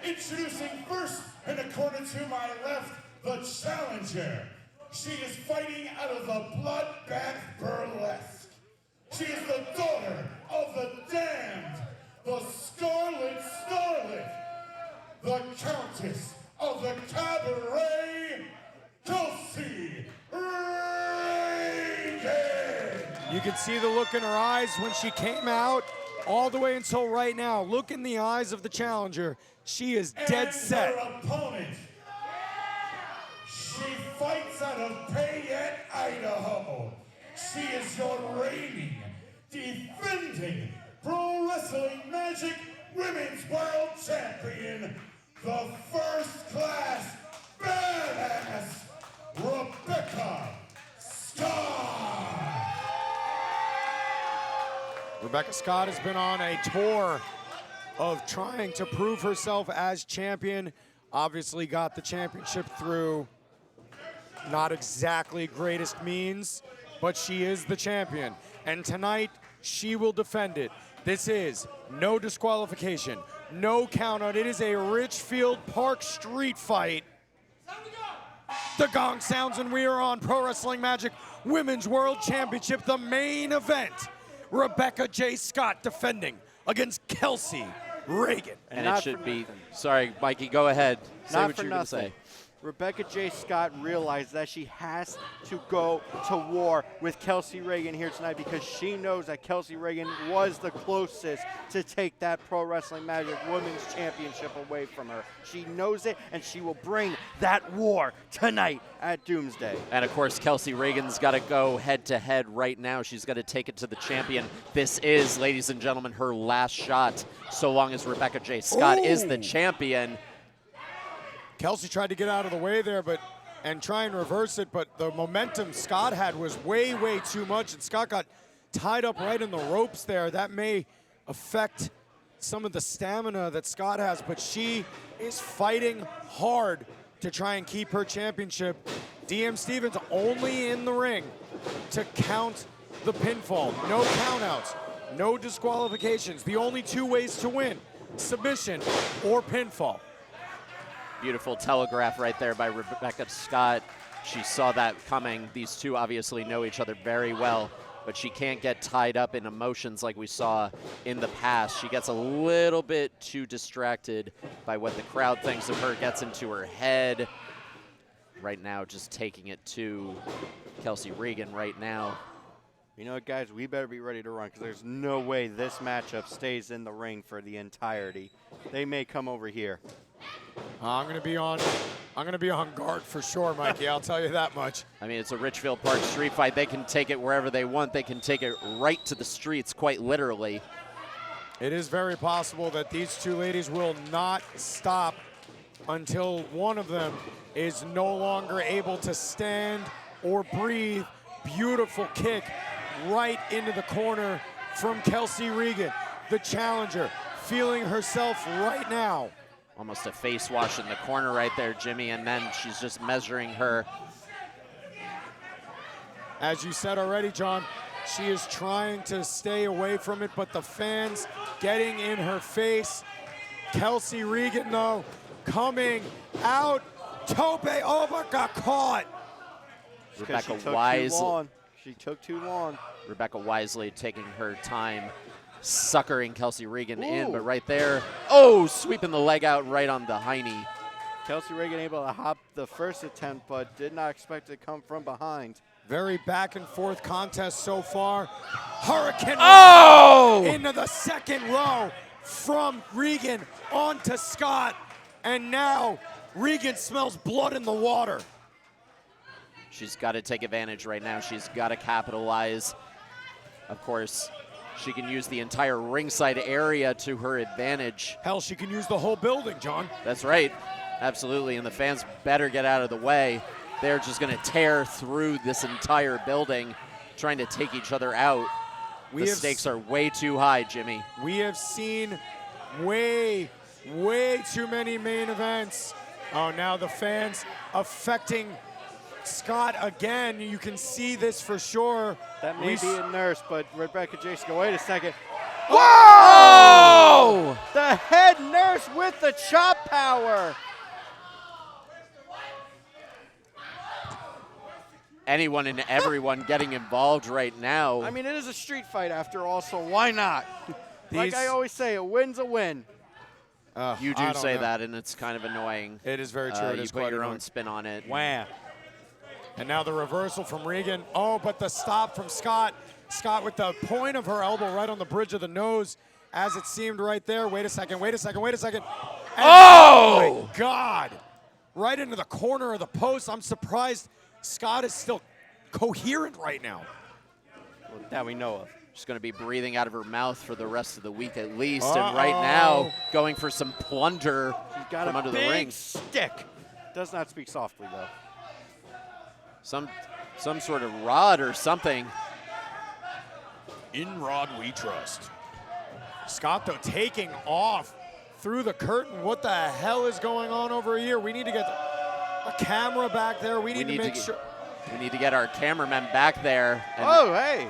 Introducing first, in the corner to my left, the challenger. She is fighting out of the Bloodbath Burlesque. She is the daughter of the damned, the Scarlett Starlet, the Countess of the Cabaret, Kelsey Raegan. You can see the look in her eyes when she came out, all the way until right now. Look in the eyes of the challenger. She is dead set. Her opponent, she fights out of Payette, Idaho. She is your reigning, defending Pro Wrestling Magic Women's World Champion, the first class badass, Rebecca Scott. Rebecca Scott has been on a tour of trying to prove herself as champion. Obviously got the championship through not exactly greatest means, but she is the champion. And tonight, she will defend it. This is no disqualification, no count out. It is a Richfield Park street fight. The gong sounds and we are on Pro Wrestling Magic Women's World Championship, the main event. Rebecca J. Scott defending against Kelsey Raegan. And it should be, sorry, Mikey, go ahead. Say Not what for you're going to nothing. say. Rebecca J. Scott realized that she has to go to war with Kelsey Raegan here tonight because she knows that Kelsey Raegan was the closest to take that Pro Wrestling Magic Women's Championship away from her. She knows it, and she will bring that war tonight at Doomsday. And of course, Kelsey Raegan's got to go head-to-head right now. She's got to take it to the champion. This is, ladies and gentlemen, her last shot, so long as Rebecca J. Scott is the champion. Kelsey tried to get out of the way there, and try and reverse it, but the momentum Scott had was way, way too much, and Scott got tied up right in the ropes there. That may affect some of the stamina that Scott has, but she is fighting hard to try and keep her championship. DM Stevens only in the ring to count the pinfall. No countouts, no disqualifications. The only two ways to win, submission or pinfall. Beautiful telegraph right there by Rebecca Scott. She saw that coming. These two obviously know each other very well, but she can't get tied up in emotions like we saw in the past. She gets a little bit too distracted by what the crowd thinks of her, gets into her head. Right now, just taking it to Kelsey Raegan right now. You know what, guys? We better be ready to run because there's no way this matchup stays in the ring for the entirety. They may come over here. I'm gonna be on guard for sure, Mikey. I'll tell you that much. I mean, it's a Richfield Park street fight. They can take it wherever they want. They can take it right to the streets, quite literally. It is very possible that these two ladies will not stop until one of them is no longer able to stand or breathe. Beautiful kick right into the corner from Kelsey Raegan, the challenger, feeling herself right now. Almost a face wash in the corner right there, Jimmy, and then she's just measuring her. As you said already, John, she is trying to stay away from it, but the fans getting in her face. Kelsey Raegan, though, coming out. Tope, oh, but got caught. Rebecca She took too long. Rebecca wisely taking her time, suckering Kelsey Raegan in, but right there, sweeping the leg out right on the hiney. Kelsey Raegan able to hop the first attempt, but did not expect it to come from behind. Very back and forth contest so far. Hurricane into the second row from Raegan onto Scott, and now Raegan smells blood in the water. She's got to take advantage right now. She's got to capitalize. Of course, she can use the entire ringside area to her advantage. Hell, she can use the whole building, John. That's right. Absolutely. And the fans better get out of the way. They're just going to tear through this entire building, trying to take each other out. The stakes are way too high, Jimmy. We have seen way, way too many main events. Oh, now the fans affecting Scott again. You can see this for sure. That may be a nurse, but Rebecca J. Scott, wait a second. Whoa! The head nurse with the chop power. Anyone and everyone getting involved right now. I mean, it is a street fight after all, so why not? Like I always say, a win's a win. You do say that, and it's kind of annoying. It is very true. You put your own spin on it. Wham. And now the reversal from Raegan. Oh, but the stop from Scott. Scott with the point of her elbow right on the bridge of the nose, as it seemed right there. Wait a second, wait a second, wait a second. And oh, my God. Right into the corner of the post. I'm surprised Scott is still coherent right now. Well, that we know of. She's going to be breathing out of her mouth for the rest of the week at least. And right now, going for some plunder from under the ring. Stick. Does not speak softly, though. Some sort of rod or something. In Rod we trust. Scott, though, taking off through the curtain. What the hell is going on over here? We need to get a camera back there. We need to make sure. We need to get our cameramen back there. Oh, hey.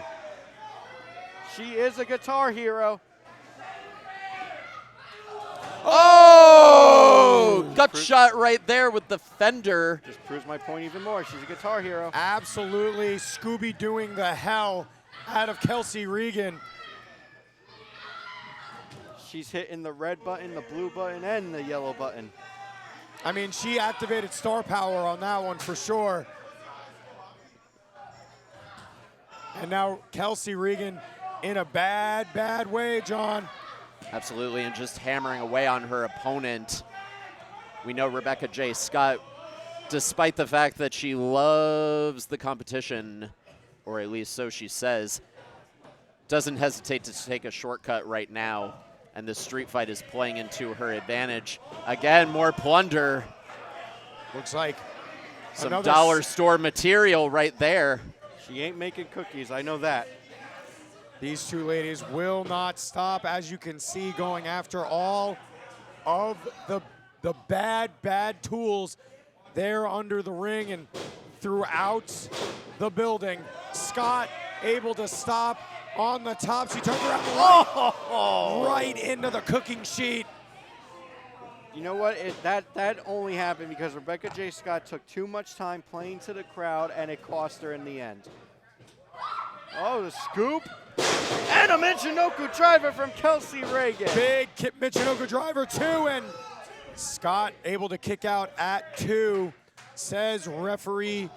She is a guitar hero. Oh! Gut shot right there with the fender. Just proves my point even more. She's a guitar hero. Absolutely Scooby-Dooing the hell out of Kelsey Raegan. She's hitting the red button, the blue button, and the yellow button. I mean, she activated star power on that one for sure. And now Kelsey Raegan in a bad, bad way, John. Absolutely, and just hammering away on her opponent. We know Rebecca J. Scott, despite the fact that she loves the competition, or at least so she says, doesn't hesitate to take a shortcut right now. And this street fight is playing into her advantage. Again, more plunder. Looks like some dollar store material right there. She ain't making cookies, I know that. These two ladies will not stop, as you can see, going after all of the bad, bad tools there under the ring and throughout the building. Scott able to stop on the top. She turned around right into the cooking sheet. You know what? That only happened because Rebecca J. Scott took too much time playing to the crowd, and it cost her in the end. Oh, the scoop. And a Michinoku driver from Kelsey Raegan. Big Michinoku driver, too, and Scott able to kick out at 2, says referee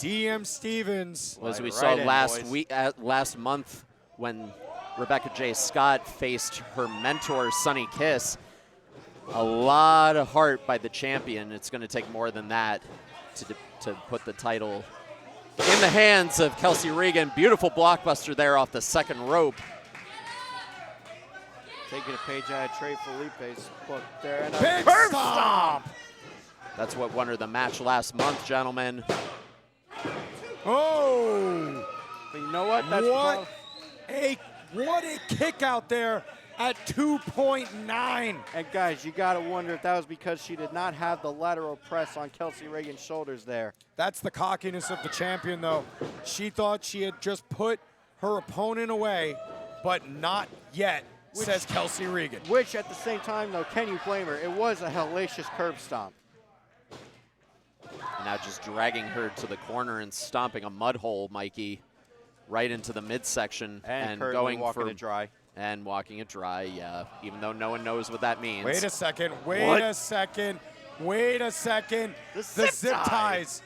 DM Stevens. As we saw last month when Rebecca J. Scott faced her mentor, Sonny Kiss, a lot of heart by the champion. It's going to take more than that to put the title in the hands of Kelsey Raegan. Beautiful blockbuster there off the second rope. Taking a page out of Trey Felipe's book there. And a big curb stomp! That's what won her the match last month, gentlemen. Oh! But you know what? That's what a kick out there at 2.9. And guys, you gotta wonder if that was because she did not have the lateral press on Kelsey Raegan's shoulders there. That's the cockiness of the champion, though. She thought she had just put her opponent away, but not yet, says Kelsey Raegan. Which, at the same time, though, can you blame her? It was a hellacious curb stomp. Now just dragging her to the corner and stomping a mud hole, Mikey, right into the midsection and going walking for it dry. And walking it dry, yeah, even though no one knows what that means. Wait a second, wait a second. The zip ties.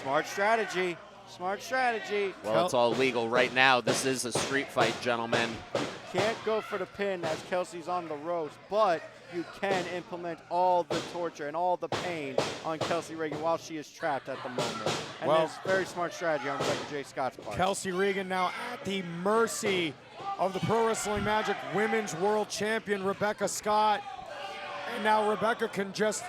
Smart strategy, smart strategy. Well, it's all legal right now. This is a street fight, gentlemen. Can't go for the pin as Kelsey's on the ropes, but you can implement all the torture and all the pain on Kelsey Raegan while she is trapped at the moment. And that's very smart strategy on Rebecca J. Scott's part. Kelsey Raegan now at the mercy of the Pro Wrestling Magic Women's World Champion, Rebecca Scott. And now Rebecca can just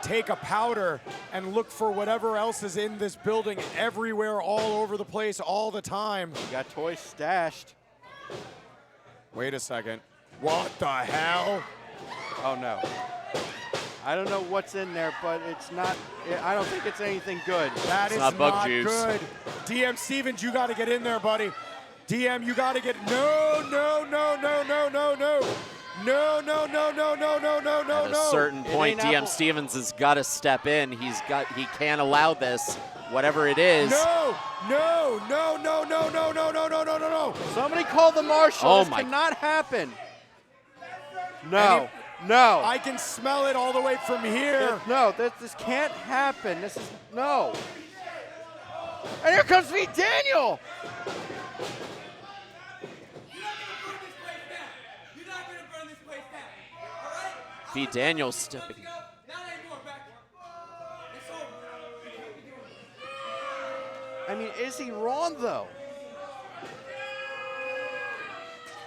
take a powder and look for whatever else is in this building everywhere, all over the place, all the time. You got toys stashed. Wait a second. What the hell? Oh, no. I don't know what's in there, but it's not, I don't think it's anything good. That is not bug juice. Good. DM Stevens, you got to get in there, buddy. DM, you got to get, no. At a certain point, DM Stevens has got to step in. He can't allow this, whatever it is. No. Somebody call the marshal. Oh, this cannot happen. No. I can smell it all the way from here. This can't happen. This is, no. And here comes V. Daniel. V. Daniel stepping. I mean, is he wrong, though?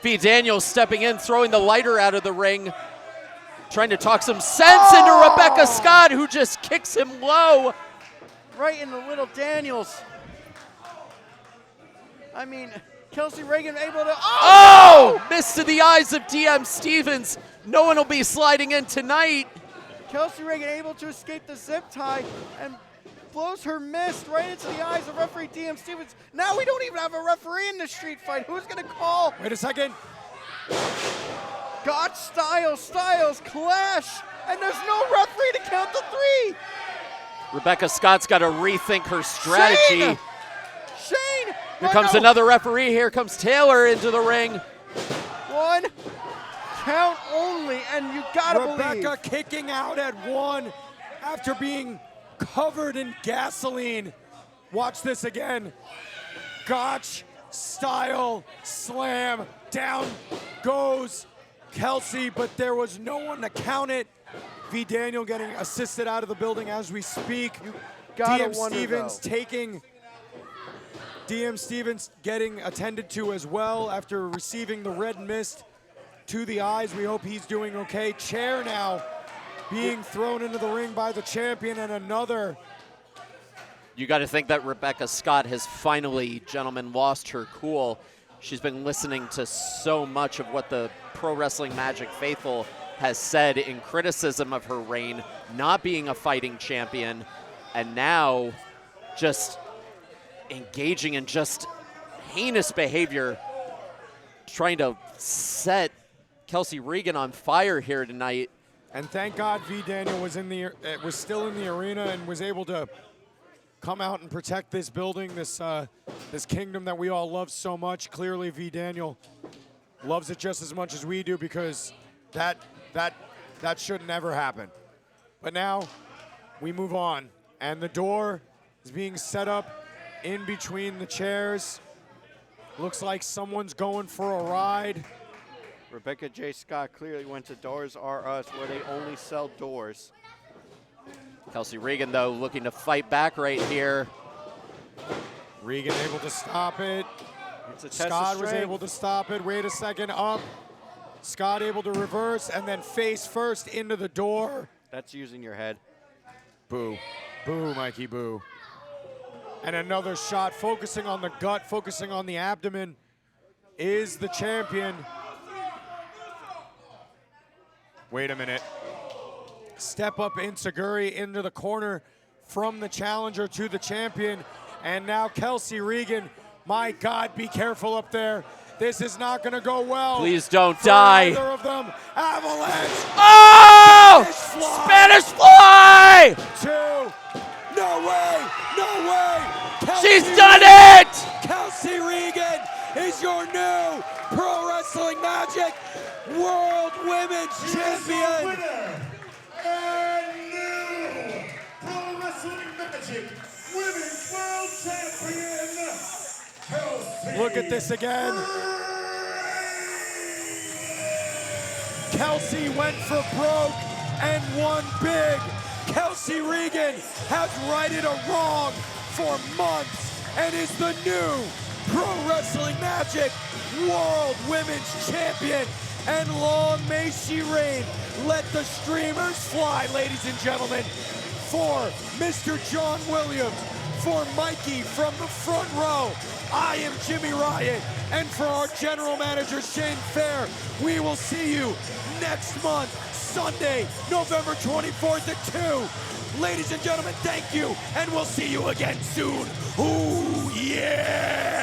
V. Daniel stepping in, throwing the lighter out of the ring, trying to talk some sense into Rebecca Scott, who just kicks him low. Right in the little Daniels. I mean, Kelsey Raegan able to, Missed to the eyes of DM Stevens. No one will be sliding in tonight. Kelsey Raegan able to escape the zip tie and blows her mist right into the eyes of referee DM Stevens. Now we don't even have a referee in this street fight. Who's going to call? Wait a second. God Styles clash, and there's no referee to count the 3. Rebecca Scott's got to rethink her strategy. Shane! Here comes another referee. Here comes Taylor into the ring. 1, count only, and you gotta Rebecca believe. kicking out at 1 after being covered in gasoline. Watch this again. Gotch style slam. Down goes Kelsey, but there was no one to count it. V. Daniel getting assisted out of the building as we speak. Gotta DM wonder, Stevens though. taking. DM Stevens getting attended to as well after receiving the red mist to the eyes. We hope he's doing okay. Chair now being thrown into the ring by the champion, and another. You got to think that Rebecca Scott has finally, gentlemen, lost her cool. She's been listening to so much of what the Pro Wrestling Magic faithful has said in criticism of her reign, not being a fighting champion, and now just engaging in just heinous behavior, trying to set Kelsey Raegan on fire here tonight. And thank God V. Daniel was was still in the arena and was able to come out and protect this building, this kingdom that we all love so much. Clearly, V. Daniel loves it just as much as we do, because that should never happen. But now we move on, and the door is being set up in between the chairs. Looks like someone's going for a ride. Rebecca J. Scott clearly went to Doors R Us, where they only sell doors. Kelsey Raegan, though, looking to fight back right here. Raegan able to stop it. It's a test of Scott was strength. able to stop it. Wait a second, up. Scott able to reverse and then face first into the door. That's using your head. Boo. Boo, Mikey, boo. And another shot, focusing on the gut, focusing on the abdomen, is the champion. Wait a minute. Step up Insaguri into the corner from the challenger to the champion. And now Kelsey Raegan. My God, be careful up there. This is not going to go well. Please don't for die. either of them. Avalanche. Oh! Spanish fly! Two. No way. No way. She's Kelsey done Raegan. it! Kelsey Raegan is your new Pro Wrestling Magic World Women's Champion. Winner and new Pro Wrestling Magic Women's World Champion, Kelsey. Look at this again. Kelsey went for broke and won big. Kelsey Raegan has righted a wrong for months and is the new Pro Wrestling Magic World Women's Champion. And long may she reign. Let the streamers fly, ladies and gentlemen. For Mr. John Williams, for Mikey from the front row, I am Jimmy Riot. And for our general manager, Shane Fair, we will see you next month, Sunday, November 24th at 2. Ladies and gentlemen, thank you, and we'll see you again soon. Ooh, yeah!